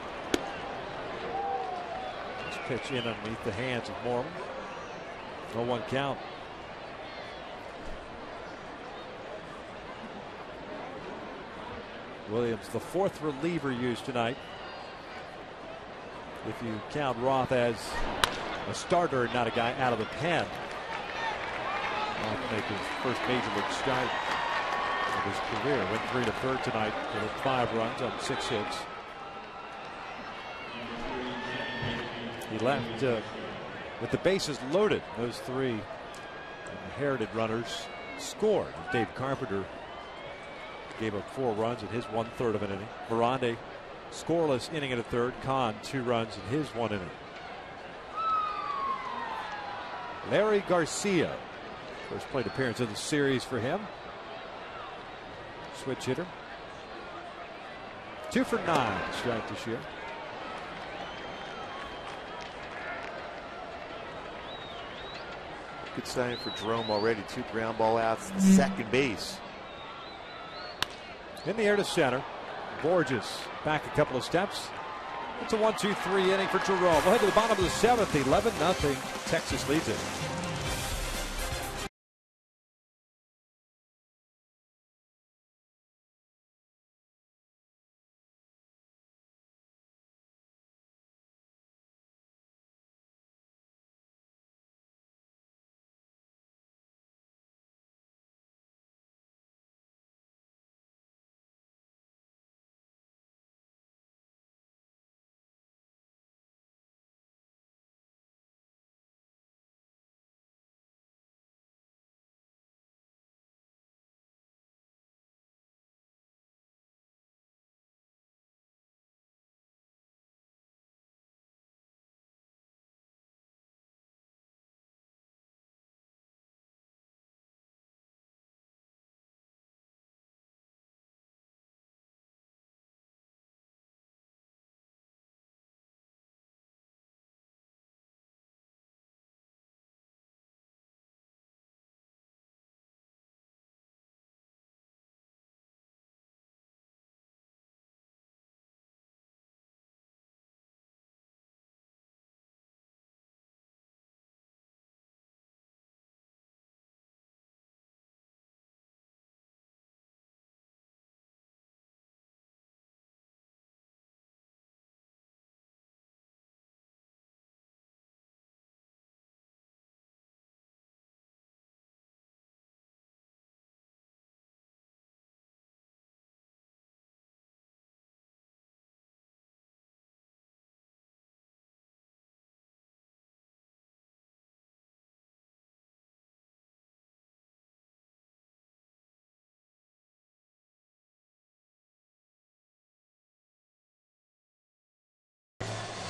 Pitch in underneath the hands of Moreland. 0-1 count. Williams, the 4th reliever used tonight. If you count Roth as a starter, not a guy out of the pen. Roth make his first major league start of his career. Went 3 to 3rd tonight with 5 runs on 6 hits. He left with the bases loaded. Those 3 inherited runners scored. Dave Carpenter gave up 4 runs in his 1/3 of an inning. Miranda scoreless inning and a 1/3. Kahn 2 runs in his 1 inning. Larry Garcia, first plate appearance of the series for him. Switch hitter. 2 for 9 strike this year. Good sign for Jerome already. 2 ground ball outs to second base. In the air to center. Borges back a couple of steps. It's a 1-2-3 inning for Jerome. We'll head to the bottom of the 7th. 11-0. Texas leads it.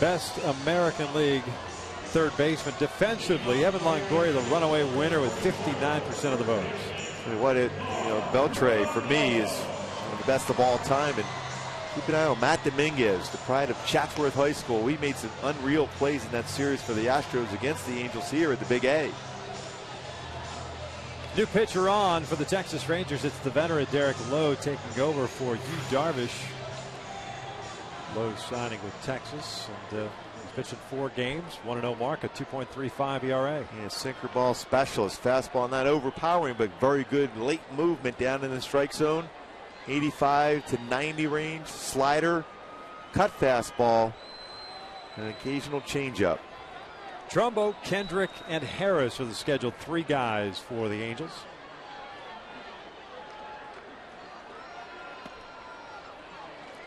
best American League third baseman. Defensively, Evan Longoria, the runaway winner with 59% of the votes. Beltre for me is one of the best of all time, and keep an eye on Matt Dominguez, the pride of Chatsworth High School. We made some unreal plays in that series for the Astros against the Angels here at the Big A. New pitcher on for the Texas Rangers. It's the veteran Derek Lowe taking over for Yu Darvish. Lowe signing with Texas, and he's pitching 4 games, 1-0 mark, a 2.35 ERA. Yeah, sinker ball specialist, fastball not overpowering, but very good late movement down in the strike zone. 85 to 90 range, slider, cut fastball, and an occasional changeup. Trumbo, Kendrick, and Harris are the scheduled 3 guys for the Angels.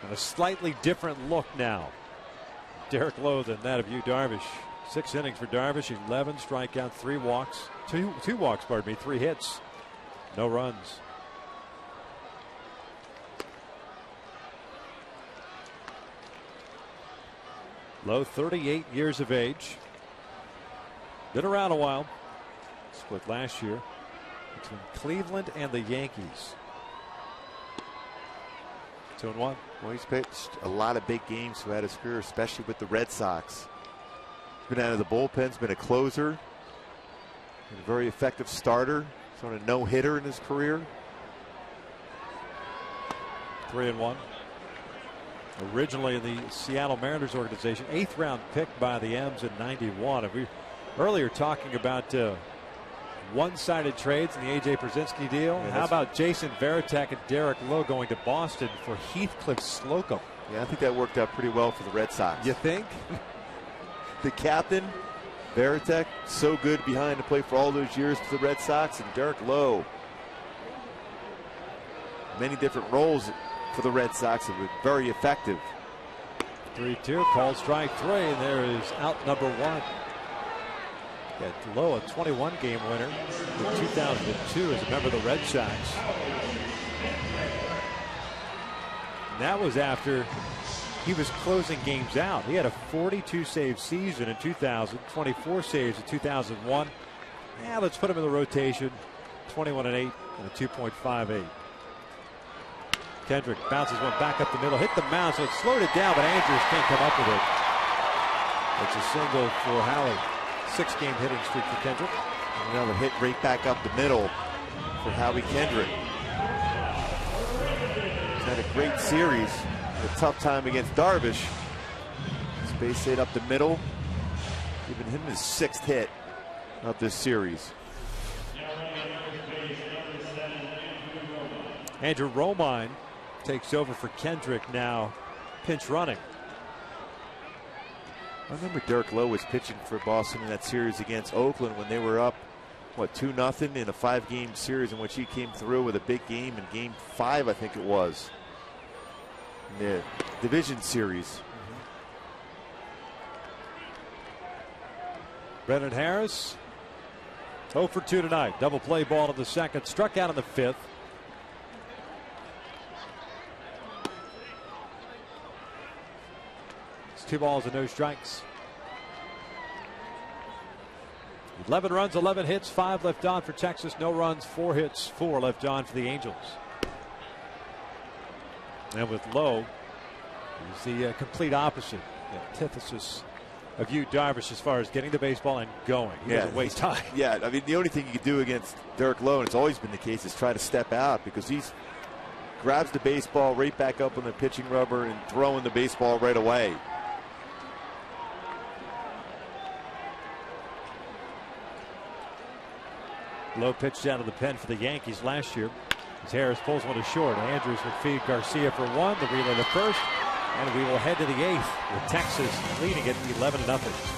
And a slightly different look now. Derek Lowe than that of Yu Darvish. 6 innings for Darvish, 11 strikeouts, 3 walks, two walks, 3 hits, no runs. Lowe, 38 years of age. Been around a while. Split last year between Cleveland and the Yankees. 2-1. Well, he's pitched a lot of big games throughout his career, especially with the Red Sox. He's been out of the bullpen, he's been a closer, a very effective starter. He's on a no-hitter in his career. 3-1. Originally in the Seattle Mariners organization, 8th round pick by the M's in '91. And we earlier talking about one-sided trades in the A.J. Brzezinski deal. Yeah, how about Jason Varitek and Derek Lowe going to Boston for Heathcliff Slocum? Yeah, I think that worked out pretty well for the Red Sox. You think? The captain, Varitek, so good behind the plate for all those years for the Red Sox, and Derek Lowe. Many different roles for the Red Sox have been very effective. 3-2, called strike 3, and there is out number 1. Got Lowe, a 21 game winner in 2002 as a member of the Red Sox. And that was after he was closing games out. He had a 42 save season in 2000, 24 saves in 2001. Yeah, let's put him in the rotation. 21 and 8 and a 2.58. Kendrick bounces one back up the middle, hit the mound, so it slowed it down, but Andrews can't come up with it. It's a single for Howie. 6-game hitting streak for Kendrick. Another hit right back up the middle for Howie Kendrick. He's had a great series, a tough time against Darvish. Space hit up the middle, giving him his 6th hit of this series. Andrew Romine takes over for Kendrick now, pinch running. I remember Derek Lowe was pitching for Boston in that series against Oakland when they were up, what, 2-0 in a 5-game series in which he came through with a big game in Game 5, I think it was, in the division series. Brennan Harris, 0 for 2 tonight. Double play ball in the 2nd, struck out in the 5th. It's 2 balls and no strikes. 11 runs, 11 hits, 5 left on for Texas. No runs, 4 hits, 4 left on for the Angels. And with Lowe, he's the complete opposite, the antithesis of Yu Darvish as far as getting the baseball and going. He doesn't waste time. Yeah, I mean, the only thing you can do against Derek Lowe, and it's always been the case, is try to step out, because he's grabs the baseball right back up on the pitching rubber and throwing the baseball right away. Lowe pitched out of the pen for the Yankees last year as Harris pulls one to short. Andrews will feed Garcia for 1, the relay to first, and we will head to the 8th with Texas leading it 11-0.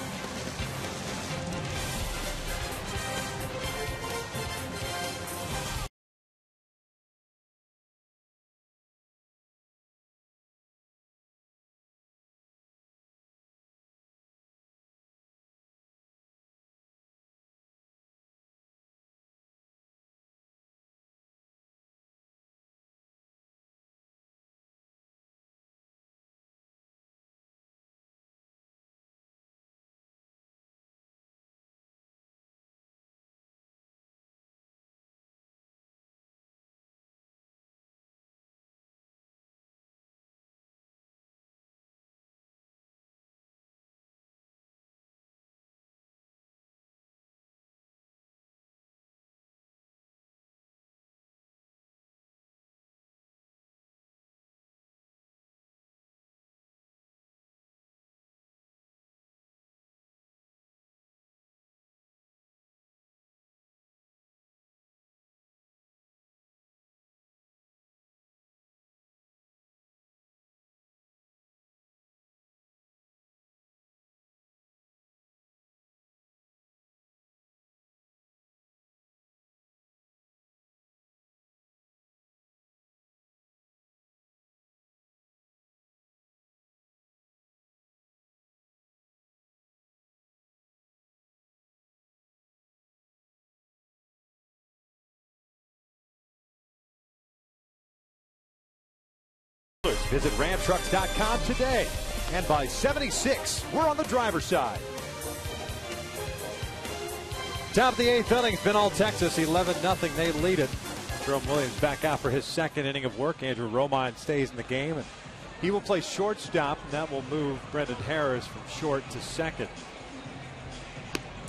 Visit ramtrucks.com today. And by 76, we're on the driver's side. Top of the 8th inning, it's been all Texas, 11-0. They lead it. Jerome Williams back out for his second inning of work. Andrew Romine stays in the game, and he will play shortstop, and that will move Brendan Harris from short to second.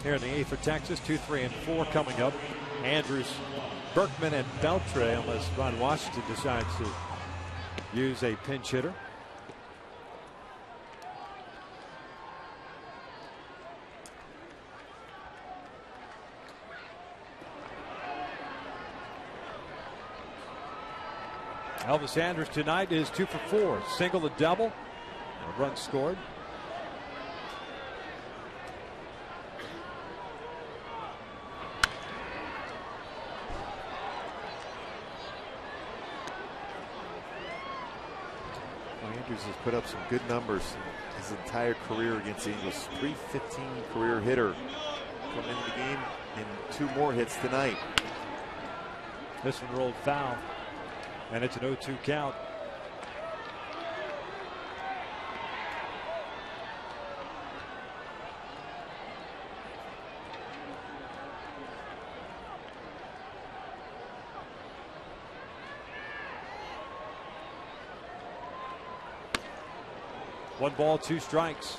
Here in the 8th for Texas, 2, 3, and 4 coming up. Andrews, Burkman, and Beltre, unless Ron Washington decides to use a pinch hitter. Elvis Andrus tonight is 2 for 4. Single, a double, a run scored. Andrews has put up some good numbers his entire career against the Eagles. .315 career hitter coming into the game, and 2 more hits tonight. This one rolled foul, and it's an 0-2 count. One ball, 2 strikes.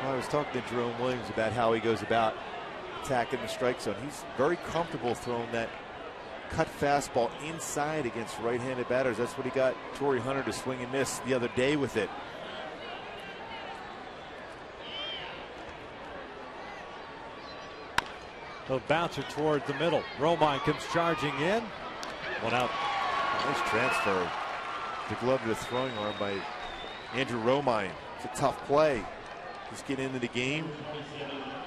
Well, I was talking to Jerome Williams about how he goes about attacking the strike zone. He's very comfortable throwing that cut fastball inside against right-handed batters. That's what he got Torrey Hunter to swing and miss the other day with it. A bouncer toward the middle. Romine comes charging in. One out. Nice transfer. The glove to the throwing arm by Andrew Romine. It's a tough play. Just get into the game.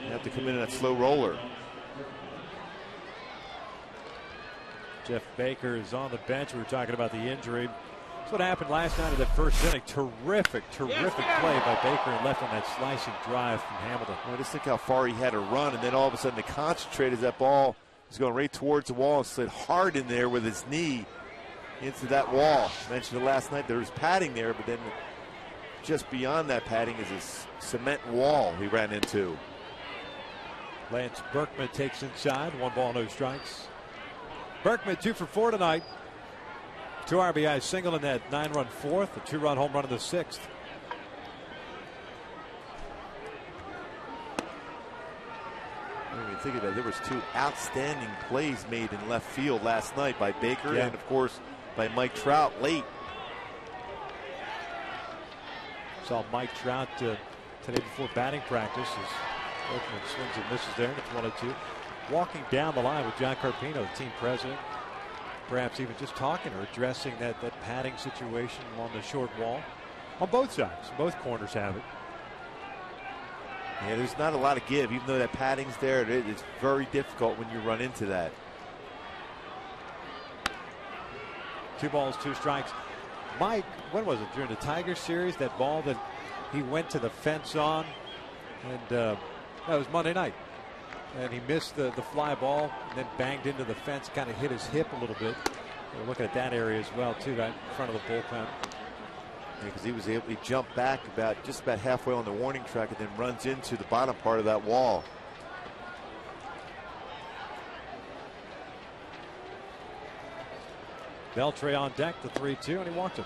You have to come in that slow roller. Jeff Baker is on the bench. We were talking about the injury. That's what happened last night in that first inning. Terrific play by Baker and left on that slicing drive from Hamilton. Well, just think how far he had to run, and then all of a sudden to concentrate as that ball was going right towards the wall and slid hard in there with his knee into that wall. I mentioned it last night. There was padding there, but then just beyond that padding is a cement wall he ran into. Lance Burkman takes inside. 1 ball, no strikes. Burkman 2 for 4 tonight. 2 RBI single in that 9-run 4th, a 2-run home run in the 6th. When you think about it, there was 2 outstanding plays made in left field last night by Baker and, of course, by Mike Trout late. Saw Mike Trout today before batting practice as Burkman swings and misses there, and it's 1-2. Walking down the line with John Carpino, the team president. Perhaps even just talking or addressing that padding situation along the short wall. On both sides, both corners have it. Yeah, there's not a lot of give, even though that padding's there. It's very difficult when you run into that. 2 balls, 2 strikes. Mike, when was it, during the Tigers series, that ball that he went to the fence on, and that was Monday night. And he missed the fly ball and then banged into the fence, kind of hit his hip a little bit. We're looking at that area as well, too, right in front of the bullpen. Because he was able to jump back just about halfway on the warning track and then runs into the bottom part of that wall. Beltre on deck, the 3-2, and he walked him.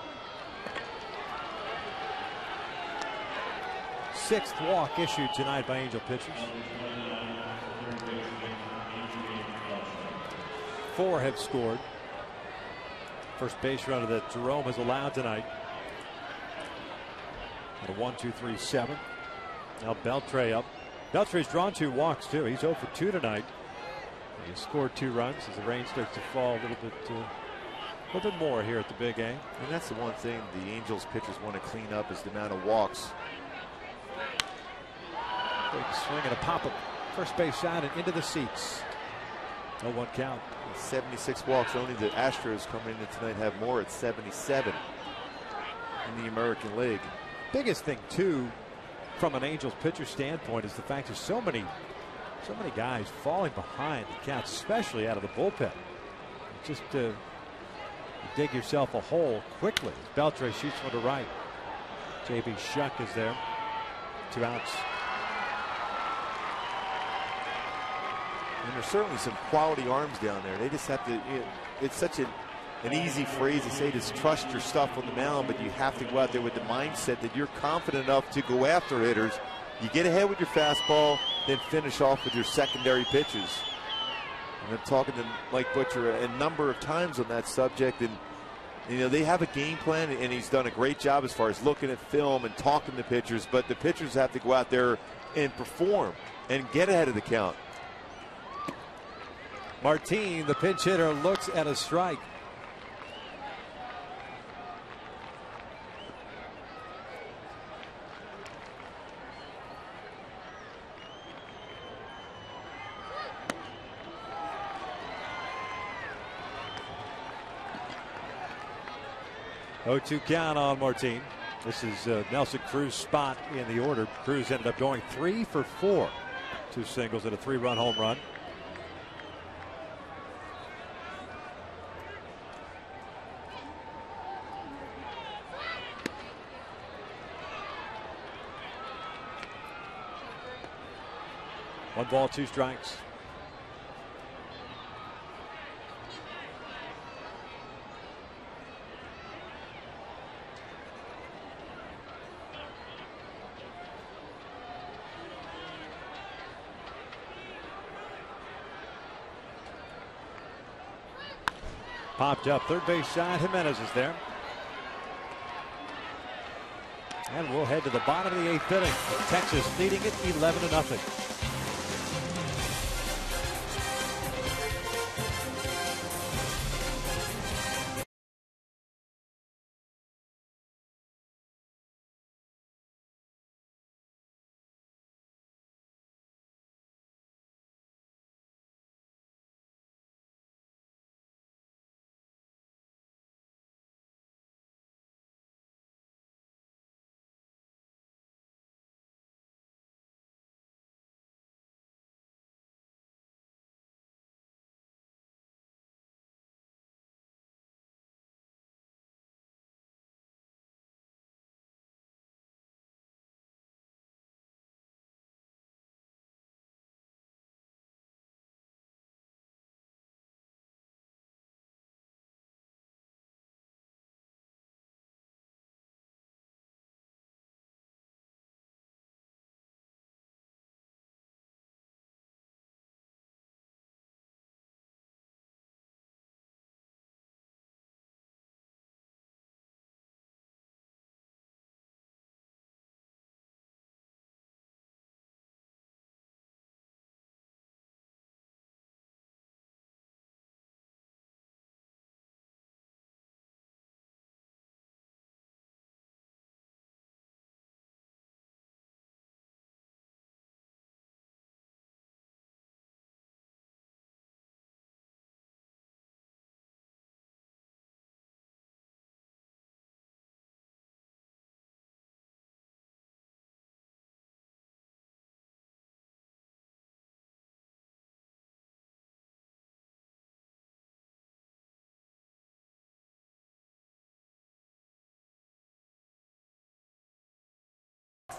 6th walk issued tonight by Angel pitchers. 4 have scored. First base runner that Jerome has allowed tonight. And a 1-2-3-7. Now Beltre up. Beltre's drawn 2 walks too. He's 0 for 2 tonight. He scored 2 runs as the rain starts to fall a little bit more here at the Big A. And that's the one thing the Angels pitchers want to clean up is the amount of walks. Big swing and a pop-up first base side and into the seats. 0-1 count. 76 walks. Only the Astros coming in tonight have more at 77 in the American League. Biggest thing too from an Angels pitcher standpoint is the fact there's so many guys falling behind the Cats, especially out of the bullpen. Just you dig yourself a hole quickly. Beltre shoots one to right. J.B. Shuck is there. 2 outs. And there's certainly some quality arms down there. They just have to, it's such an easy phrase to say, just trust your stuff on the mound, but you have to go out there with the mindset that you're confident enough to go after hitters. You get ahead with your fastball, then finish off with your secondary pitches. And I'm talking to Mike Butcher a number of times on that subject, and they have a game plan, and he's done a great job as far as looking at film and talking to pitchers, but the pitchers have to go out there and perform and get ahead of the count. Martin, the pinch hitter, looks at a strike. Oh, 2 count on Martin. This is Nelson Cruz's spot in the order. Cruz ended up going 3 for 4. 2 singles and a 3-run home run. One ball, 2 strikes. Popped up third base side. Jimenez is there. And we'll head to the bottom of the 8th inning. Texas leading it 11-0.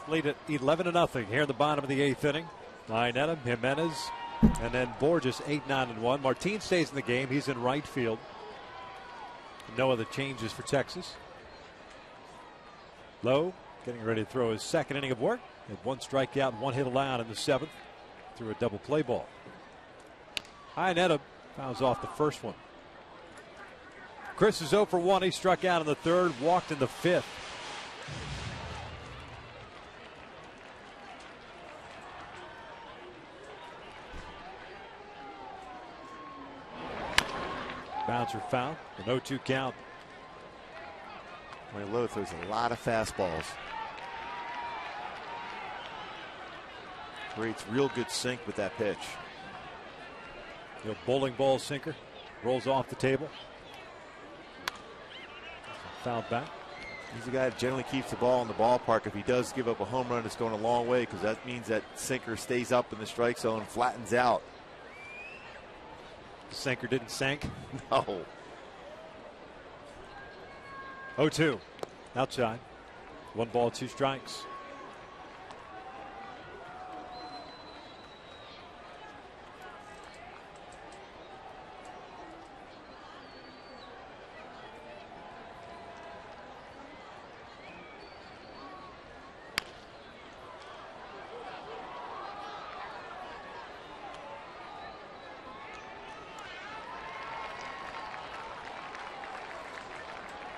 Lead at 11-0 here in the bottom of the 8th inning. Lionetta, Jimenez, and then Borges 8-9-1. Martin stays in the game. He's in right field. No other changes for Texas. Lowe getting ready to throw his 2nd inning of work. Had 1 strikeout, 1 hit allowed in the 7th through a double play ball. Lionetta fouls off the first one. Chris is 0 for 1. He struck out in the 3rd, walked in the 5th. Bouncer foul, an 0-2 count. Lowe throws a lot of fastballs. Creates real good sink with that pitch. Bowling ball sinker rolls off the table. Fouled back. He's the guy that generally keeps the ball in the ballpark. If he does give up a home run, it's going a long way because that means that sinker stays up in the strike zone, flattens out. The sinker didn't sink. No. 0-2. Outside. 1 ball, 2 strikes.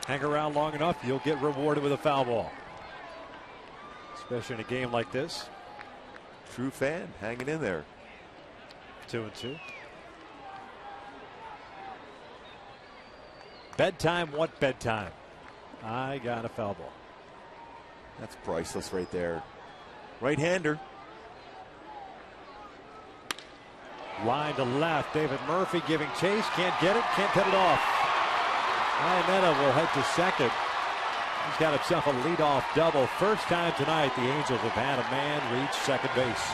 Hang around long enough, you'll get rewarded with a foul ball. Especially in a game like this. True fan, hanging in there. 2-2. Bedtime, what bedtime? I got a foul ball. That's priceless right there. Right-hander. Line to left. David Murphy giving chase. Can't get it. Can't cut it off. Iannetta will head to second. He's got himself a leadoff double. First time tonight the Angels have had a man reach second base.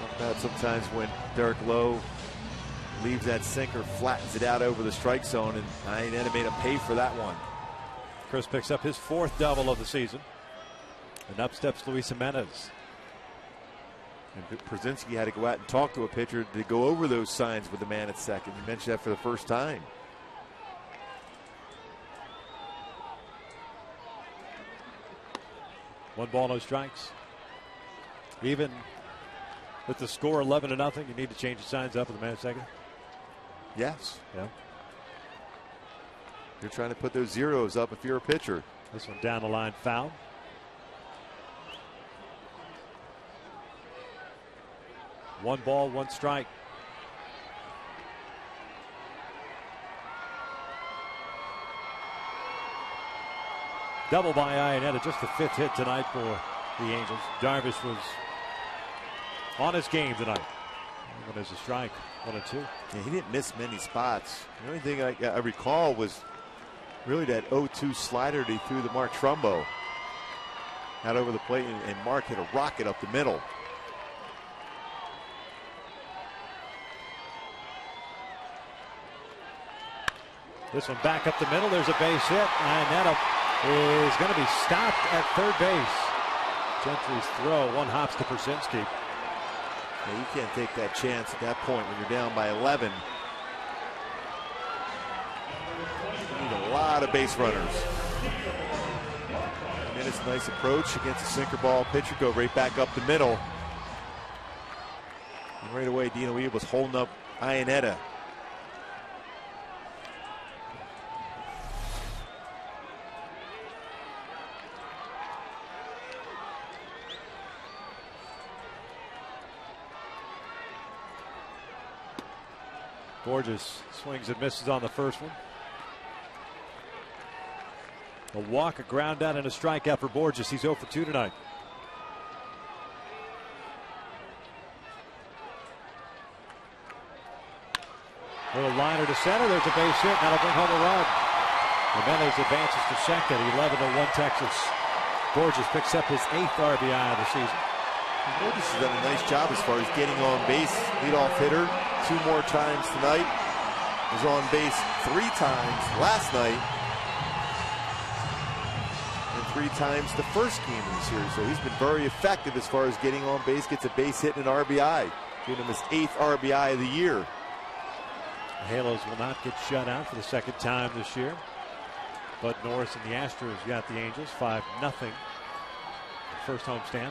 Not bad sometimes when Derek Lowe leaves that sinker, flattens it out over the strike zone, and Iannetta made him pay for that one. Chris picks up his 4th double of the season. And up steps Luis Jimenez. And Przinsky had to go out and talk to a pitcher to go over those signs with the man at second. You mentioned that for the first time. One ball, no strikes. Even with the score 11-0, you need to change the signs up with the man at second. Yes. Yeah. You're trying to put those zeros up if you're a pitcher. This one down the line, foul. One ball, 1 strike. Double by Iannetta, just the 5th hit tonight for the Angels. Darvish was on his game tonight. One is a strike, 1-2. Yeah, he didn't miss many spots. The only thing I recall was really that 0-2 slider that he threw to Mark Trumbo out over the plate, and Mark hit a rocket up the middle. This one back up the middle. There's a base hit. Iannetta is going to be stopped at third base. Gentry's throw, 1 hops to Przinsky. Yeah, you can't take that chance at that point when you're down by 11. You need a lot of base runners. And it's a nice approach against a sinker ball pitcher. Go right back up the middle. And right away, Dino Eve was holding up Iannetta. Borges swings and misses on the first one. A walk, a ground out, and a strikeout for Borges. He's 0 for 2 tonight. Little liner to center. There's a base hit. That'll bring home a run. Jimenez advances to second. 11-1 Texas. Borges picks up his 8th RBI of the season. Borges has done a nice job as far as getting on base. Leadoff hitter 2 more times tonight. Was on base 3 times last night. And 3 times the first game of the series. So he's been very effective as far as getting on base. Gets a base hit and an RBI. Giving him his 8th RBI of the year. The Halos will not get shut out for the 2nd time this year. Bud Norris and the Astros got the Angels 5-0. First homestand.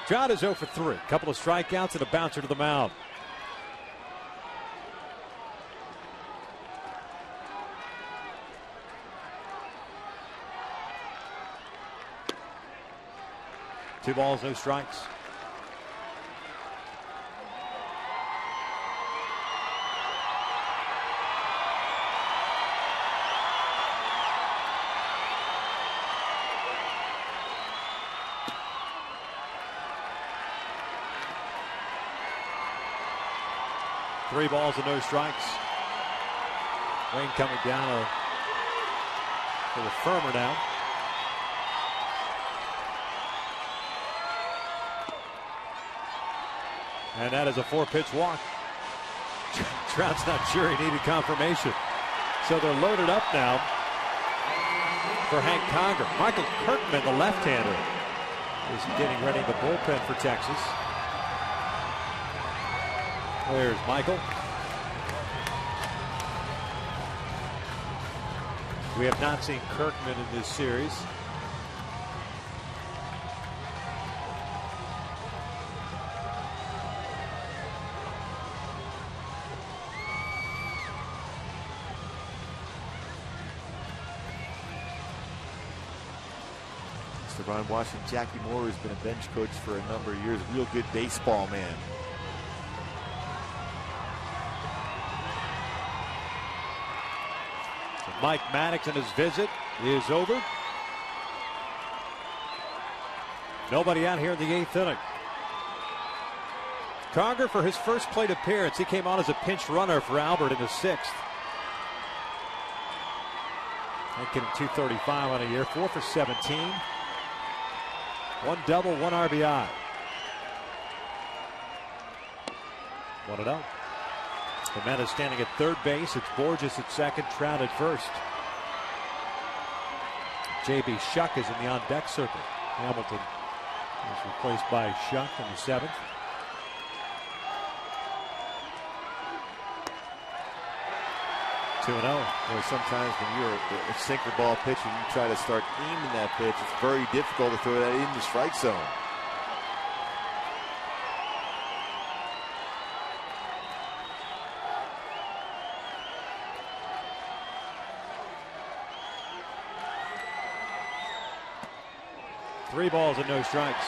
Trout is 0 for 3. Couple of strikeouts and a bouncer to the mound. Two balls, no strikes. 3 balls and no strikes. Wayne coming down a little firmer now. And that is a 4-pitch walk. Trout's not sure he needed confirmation. So they're loaded up now for Hank Conger. Michael Kirkman, the left-hander, is getting ready in the bullpen for Texas. There's Michael. We have not seen Kirkman in this series. Mr. Ron Washington, Jackie Moore has been a bench coach for a number of years. Real good baseball man. Mike Maddox and his visit is over. Nobody out here in the 8th inning. Conger for his first plate appearance. He came on as a pinch runner for Albert in the 6th. Making 235 on a year, 4 for 17. 1 double, 1 RBI. 1-0. Jimenez standing at third base. It's Borges at second, Trout at first. J.B. Shuck is in the on-deck circle. Hamilton is replaced by Shuck in the 7th. Well, sometimes when you're a sinker ball pitcher, you try to start aiming that pitch. It's very difficult to throw that in the strike zone. Three balls and no strikes.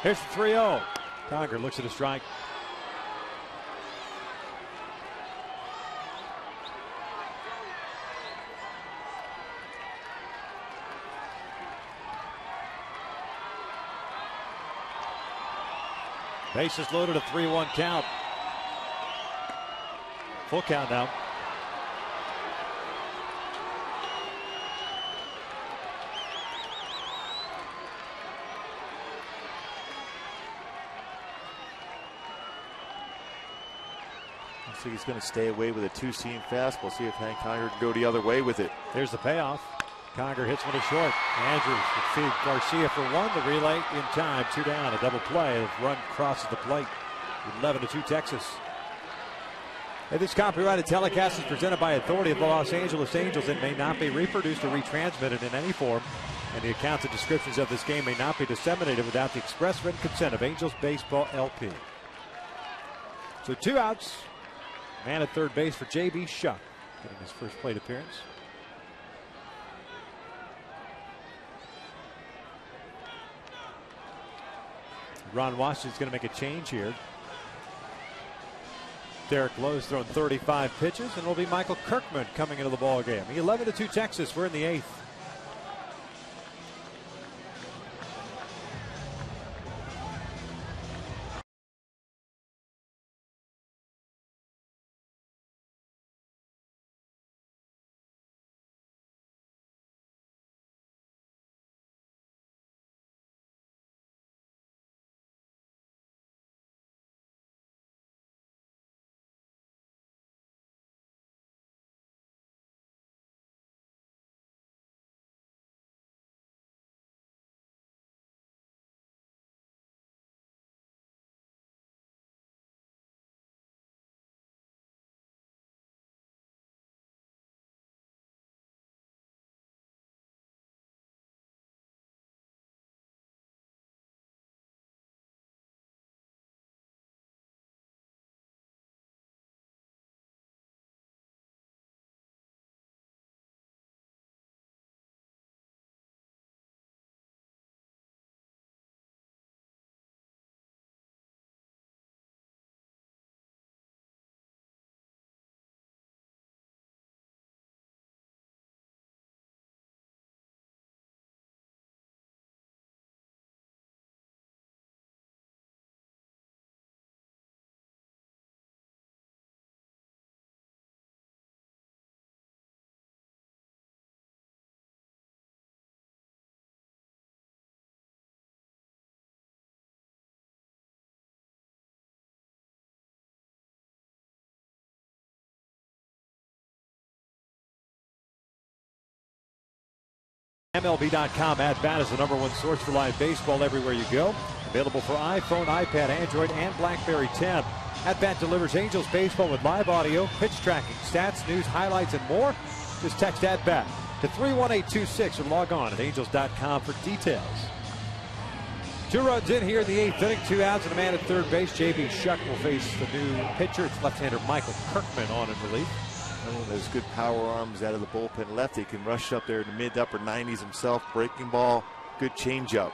Here's the 3-0. Conger looks at a strike. Bases loaded, a 3-1 count. Full count now. Looks like he's going to stay away with a two-seam fastball. See if Hank Conger can go the other way with it. There's the payoff. Conger hits one to short. Andrews would feed Garcia for one. The relay in time. 2 down. A double play. The run crosses the plate. 11-2 Texas. Hey, this copyrighted telecast is presented by authority of the Los Angeles Angels and may not be reproduced or retransmitted in any form. And the accounts and descriptions of this game may not be disseminated without the express written consent of Angels Baseball LP. So 2 outs. Man at third base for J.B. Shuck, getting his first plate appearance. Ron Washington's going to make a change here. Derek Lowe's thrown 35 pitches, and it'll be Michael Kirkman coming into the ball game. 11-2 Texas. We're in the 8th. MLB.com at-bat is the #1 source for live baseball everywhere you go. Available for iPhone, iPad, Android, and BlackBerry 10. At-bat delivers Angels baseball with live audio, pitch tracking, stats, news, highlights, and more. Just text at-bat to 31826 or log on at angels.com for details. 2 runs in here in the 8th inning, 2 outs and a man at third base. J.B. Shuck will face the new pitcher. It's left-hander Michael Burkman on in relief. One of those good power arms out of the bullpen lefty, can rush up there in the mid to upper 90s himself. Breaking ball, good changeup.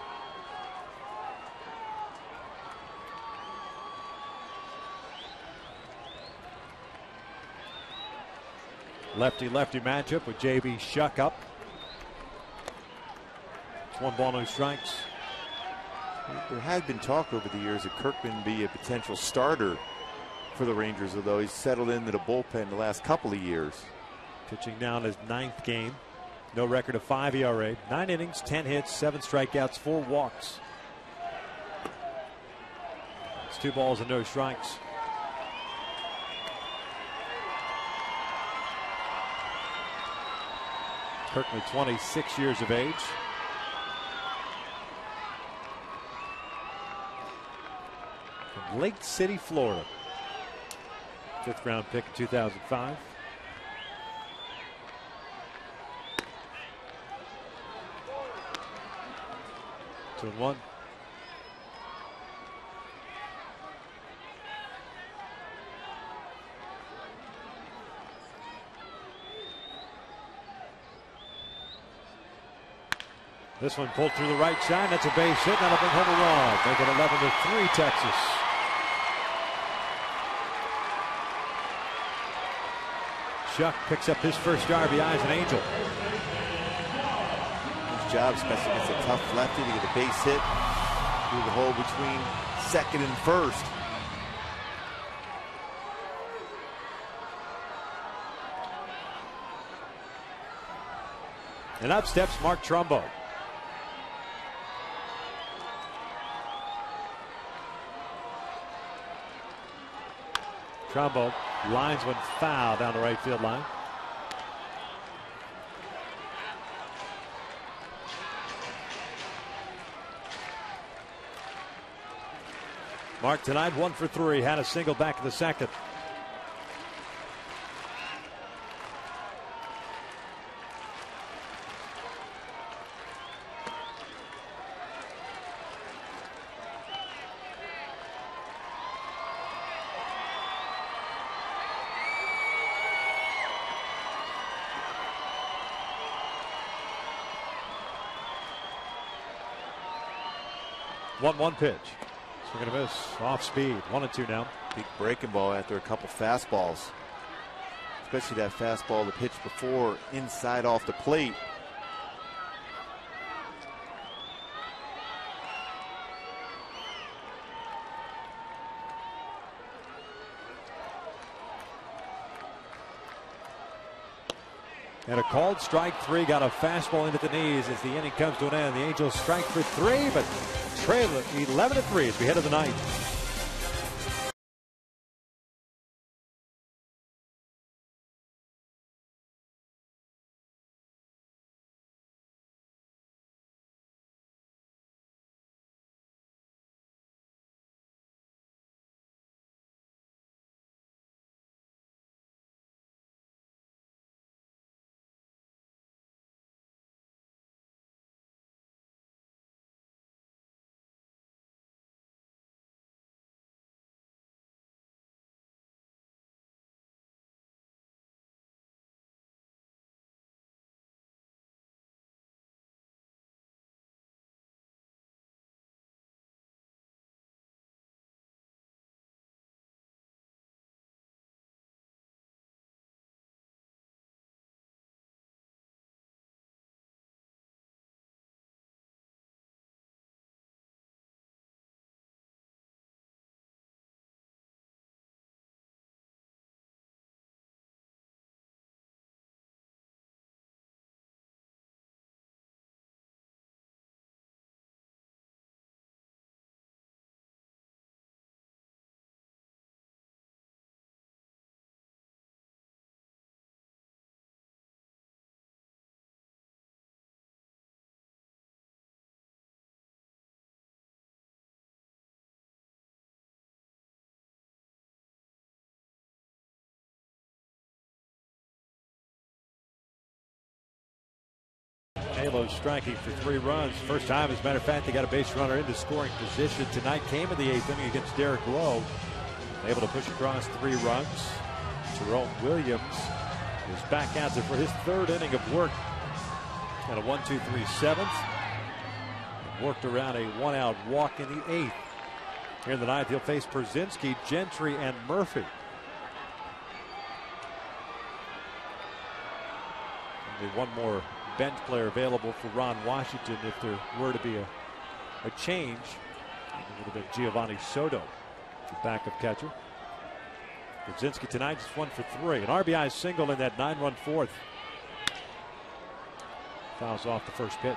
Lefty-lefty matchup with J.B. Shuck up. It's 1 ball, no strikes. There had been talk over the years that Kirkman be a potential starter for the Rangers, although he's settled into the bullpen the last couple of years. Pitching now in his 9th game. No record of 5 ERA. 9 innings, 10 hits, 7 strikeouts, 4 walks. It's 2 balls and no strikes. Kirkman, 26 years of age. From Lake City, Florida. 5th round pick in 2005. Two and one. This one pulled through the right side. That's a base hit. That'll bring home a run. Make it 11-3 Texas. Shuck picks up his first RBI as an Angel. His job, especially against a tough lefty, to get a base hit through the hole between second and first. And up steps Mark Trumbo. Trumbo lines one foul down the right field line. Mark tonight 1 for 3, had a single back in the second. One pitch. Swing and a miss. Off speed. 1-2 now. Big breaking ball after a couple fastballs. Especially that fastball the pitch before, inside off the plate. And a called strike 3, got a fastball into the knees as the inning comes to an end. The Angels strike for 3, but trail it 11-3 as we head to the ninth. Halos striking for 3 runs. First time, as a matter of fact, they got a base runner into scoring position tonight. Came in the 8th inning against Derek Lowe. Able to push across 3 runs. Jerome Williams is back out there for his 3rd inning of work. Got a 1-2-3 7th. Worked around a 1-out walk in the 8th. Here in the 9th, he'll face Przinsky, Gentry, and Murphy. Only one more bench player available for Ron Washington if there were to be a change. It would have been Giovanni Soto, the backup catcher. Przinsky tonight just 1 for 3. An RBI single in that 9-run 4th. Fouls off the first pitch.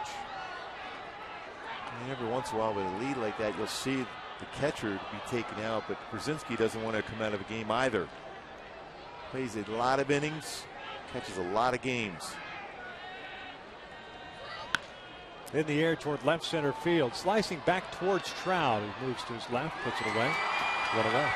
And every once in a while with a lead like that, you'll see the catcher be taken out, but Przinsky doesn't want to come out of a game either. Plays a lot of innings, catches a lot of games. In the air toward left center field, slicing back towards Trout. He moves to his left, puts it away. 1 away.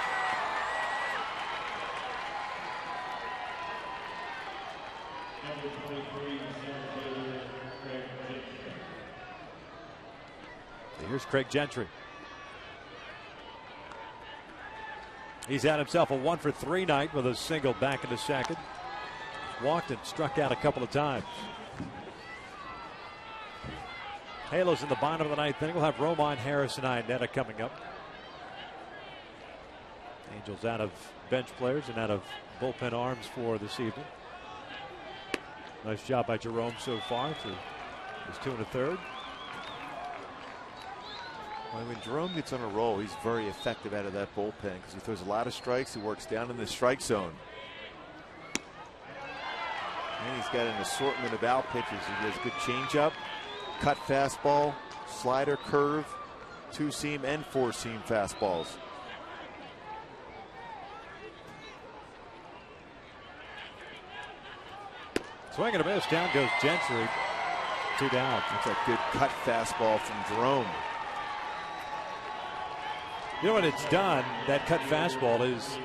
Here's Craig Gentry. He's had himself a 1 for 3 night with a single back into second. Walked and struck out a couple of times. Halos in the bottom of the 9th inning. We'll have Roman, Harris, and Iannetta coming up. Angels out of bench players and out of bullpen arms for this evening. Nice job by Jerome so far through his 2 1/3. When Jerome gets on a roll, he's very effective out of that bullpen because he throws a lot of strikes. He works down in the strike zone. And he's got an assortment of out pitches. He has good changeup, cut fastball, slider, curve, 2-seam and 4-seam fastballs. Swing and a miss. Down goes Gentry. 2 down. That's a good cut fastball from Jerome. You know what it's done, that cut fastball, is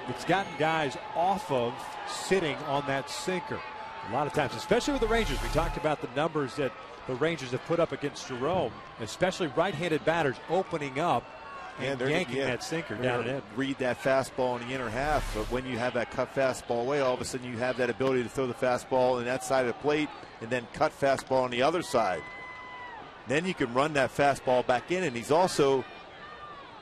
it's gotten guys off of sitting on that sinker. A lot of times, especially with the Rangers. We talked about the numbers that the Rangers have put up against Jerome, especially right-handed batters opening up and yanking that sinker down and in. Read that fastball in the inner half, but when you have that cut fastball away, all of a sudden you have that ability to throw the fastball on that side of the plate and then cut fastball on the other side. Then you can run that fastball back in, and he's also,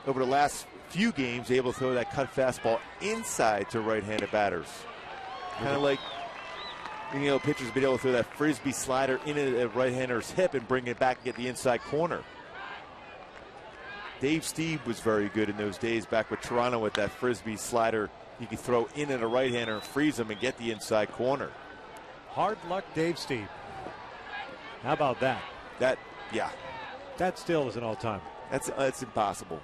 over the last few games, able to throw that cut fastball inside to right-handed batters. Kind of like, pitchers being able to throw that frisbee slider into a right-hander's hip and bring it back and get the inside corner. Dave Steve was very good in those days back with Toronto with that frisbee slider. You could throw in at a right-hander and freeze him and get the inside corner. Hard luck, Dave Steve. How about that? That still is an all-time. That's impossible.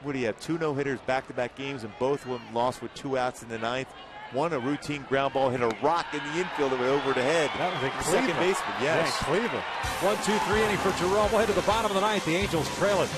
What do you have? 2 no-hitters back-to-back games, and both of them lost with 2 outs in the 9th. One, a routine ground ball, hit a rock in the infield that went over the head. That was a second baseman, yes. Yeah, Cleveland. 1-2-3 inning for Jerome. We'll head to the bottom of the 9th. The Angels trail it.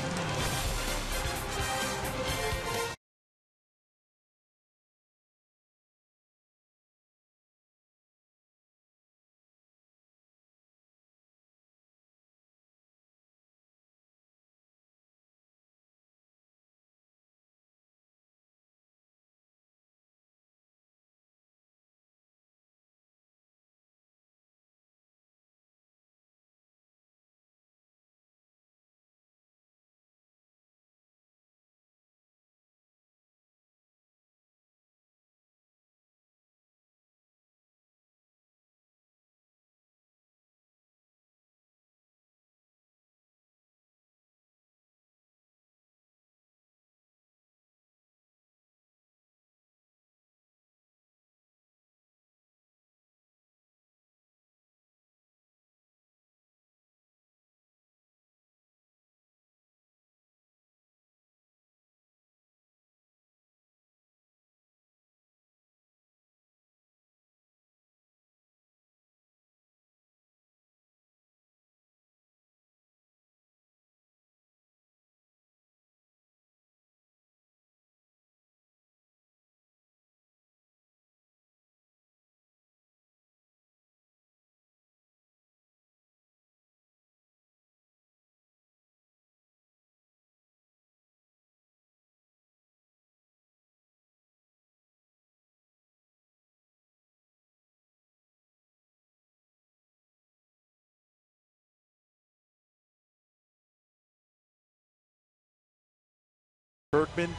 Burkman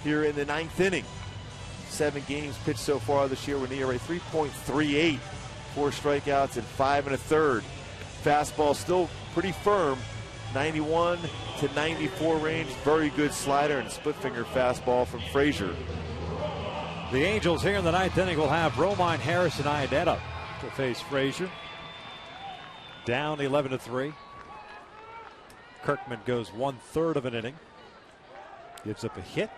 here in the 9th inning. 7 games pitched so far this year with an ERA 3.38, 4 strikeouts and 5 1/3. Fastball still pretty firm, 91 to 94 range. Very good slider and split finger fastball from Frazier. The Angels here in the 9th inning will have Romine, Harris, and Iannetta to face Frazier. Down 11-3. Kirkman goes 1/3 of an inning. Gives up a hit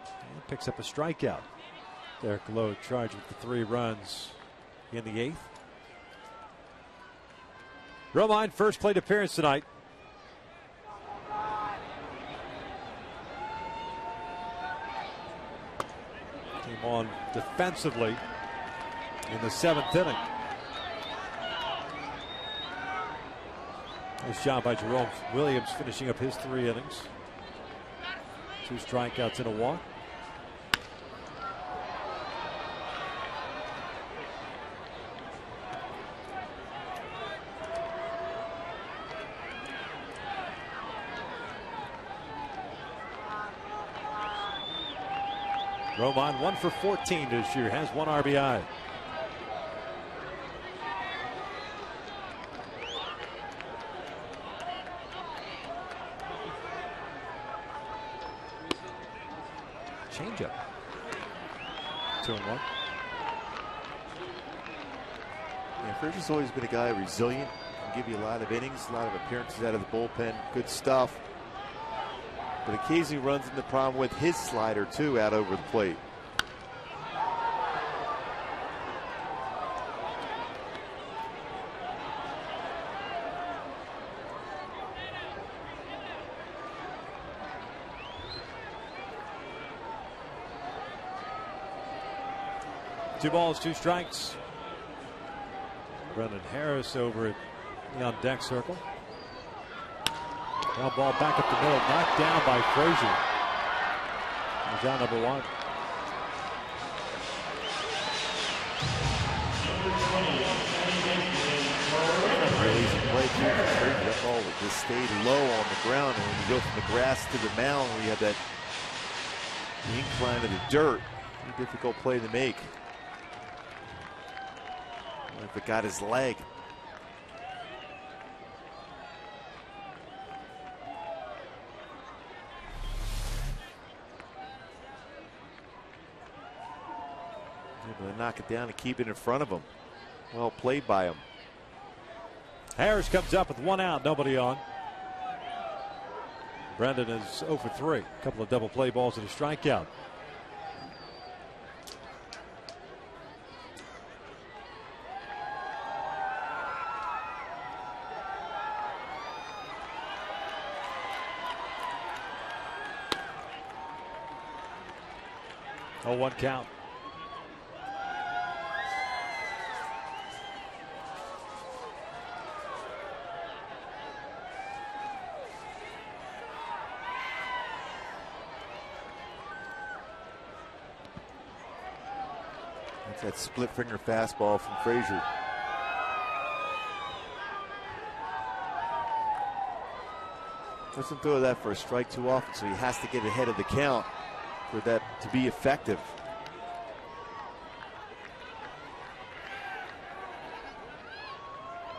and picks up a strikeout. Derek Lowe charged with the 3 runs in the 8th. Romine, first plate appearance tonight. Came on defensively in the 7th inning. Nice job by Jerome Williams finishing up his 3 innings. 2 strikeouts and a walk. Romine 1 for 14 this year, has 1 RBI. Changeup. 2-1. Yeah, Frazier's always been a guy resilient, can give you a lot of innings, a lot of appearances out of the bullpen, good stuff. But occasionally runs into problem with his slider too out over the plate. Two balls, 2 strikes. Brendan Harris over at the on deck circle. Now ball back up the middle, knocked down by Frazier. He's out number 1. Really easy play too. That ball just stayed low on the ground, and when you go from the grass to the mound, where you have that incline to the dirt, pretty difficult play to make. If it got his leg. Able to knock it down and keep it in front of him. Well played by him. Harris comes up with 1 out, nobody on. Brendan is 0 for 3. A couple of double play balls and a strikeout. Oh, 1 count. That's that split finger fastball from Frazier. Doesn't throw that for a strike too often, so he has to get ahead of the count for that to be effective.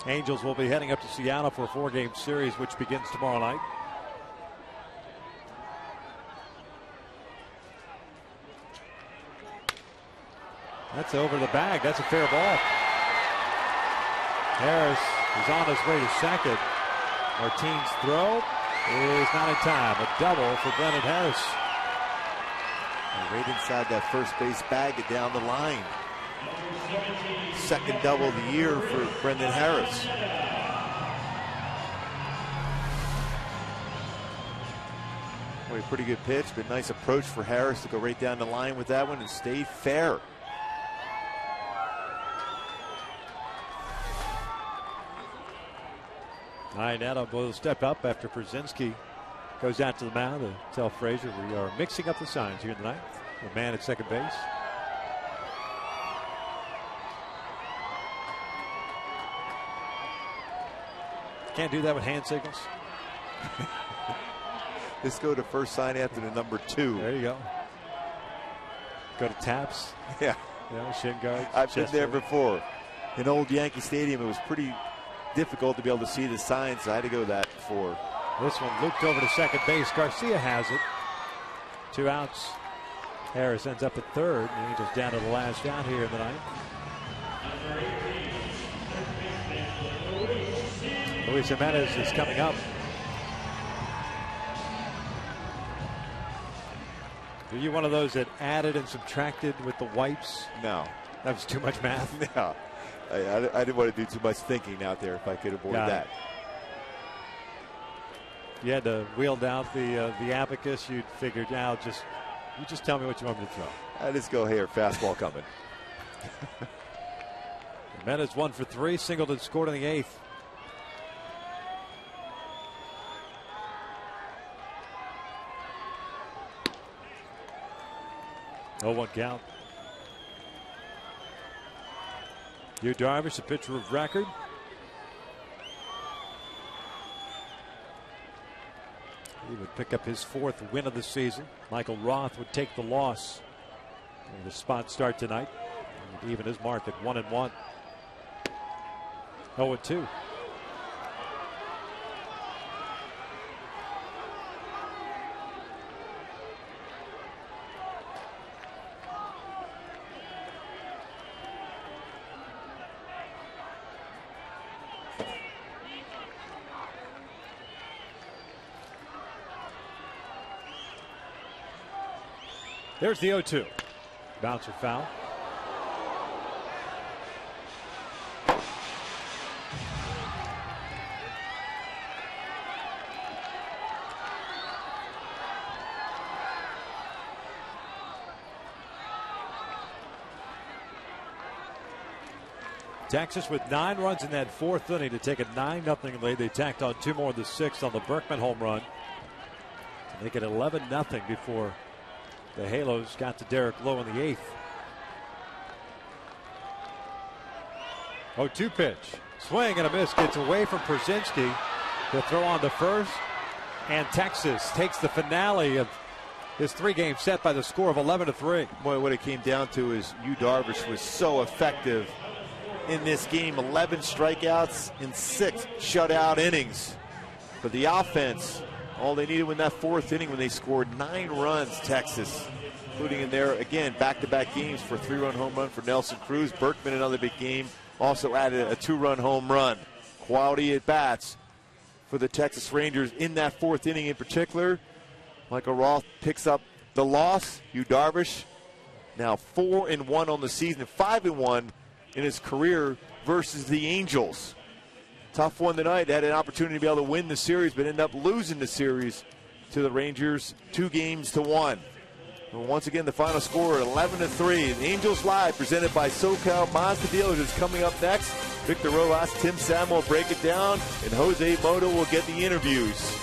Angels will be heading up to Seattle for a 4-game series, which begins tomorrow night. That's over the bag. That's a fair ball. Harris is on his way to second. Martine's throw is not in time. A double for Brendan Harris. And right inside that first base bag and down the line. Second double of the year for Brendan Harris. Boy, pretty good pitch, but nice approach for Harris to go right down the line with that one and stay fair. Iannetta will step up after Brzezinski goes out to the mound to tell Frazier we are mixing up the signs here in the 9th. The man at second base. Can't do that with hand signals. Let's go to first sign after the number 2. There you go. Go to taps. Yeah. Shin guards. I've been there before. In old Yankee Stadium, it was pretty difficult to be able to see the signs, so I had to go that before. This one looped over to second base. Garcia has it. 2 outs. Harris ends up at third. The Angels down to the last out here in the ninth. Luis Jimenez is coming up. Are you one of those that added and subtracted with the wipes? No. That was too much math? No. I didn't want to do too much thinking out there if I could avoid that. You had to wield out the abacus. You'd figured out you just tell me what you want me to throw. I just go here, fastball coming. Jimenez 1 for 3. Singleton scored in the 8th. Oh, 1 count. Yu Darvish, a pitcher of record. He would pick up his 4th win of the season. Michael Roth would take the loss. And the spot start tonight. And even his mark at 1-1. 0-2. There's the 0-2. Bouncer foul. Texas with 9 runs in that 4th inning to take a 9-0 lead. They tacked on 2 more in the 6th on the Burkman home run to make it 11-0 before the Halos got to Derek Lowe in the 8th. 0-2 pitch. Swing and a miss. Gets away from Przinsky to throw on the first. And Texas takes the finale of his 3-game set by the score of 11-3. Boy, what it came down to is Yu Darvish was so effective in this game. 11 strikeouts in 6 shutout innings. But the offense, all they needed in that 4th inning when they scored 9 runs, Texas, including in there, again, back-to-back games for a 3-run home run for Nelson Cruz. Burkman, another big game, also added a 2-run home run. Quality at-bats for the Texas Rangers in that 4th inning in particular. Michael Roth picks up the loss. Yu Darvish now 4-1 on the season, 5-1 in his career versus the Angels. Tough one tonight. They had an opportunity to be able to win the series, but ended up losing the series to the Rangers 2-1. And once again, the final score 11-3. The Angels Live, presented by SoCal Mazda Dealers, is coming up next. Victor Rojas, Tim Samuel break it down, and Jose Moto will get the interviews.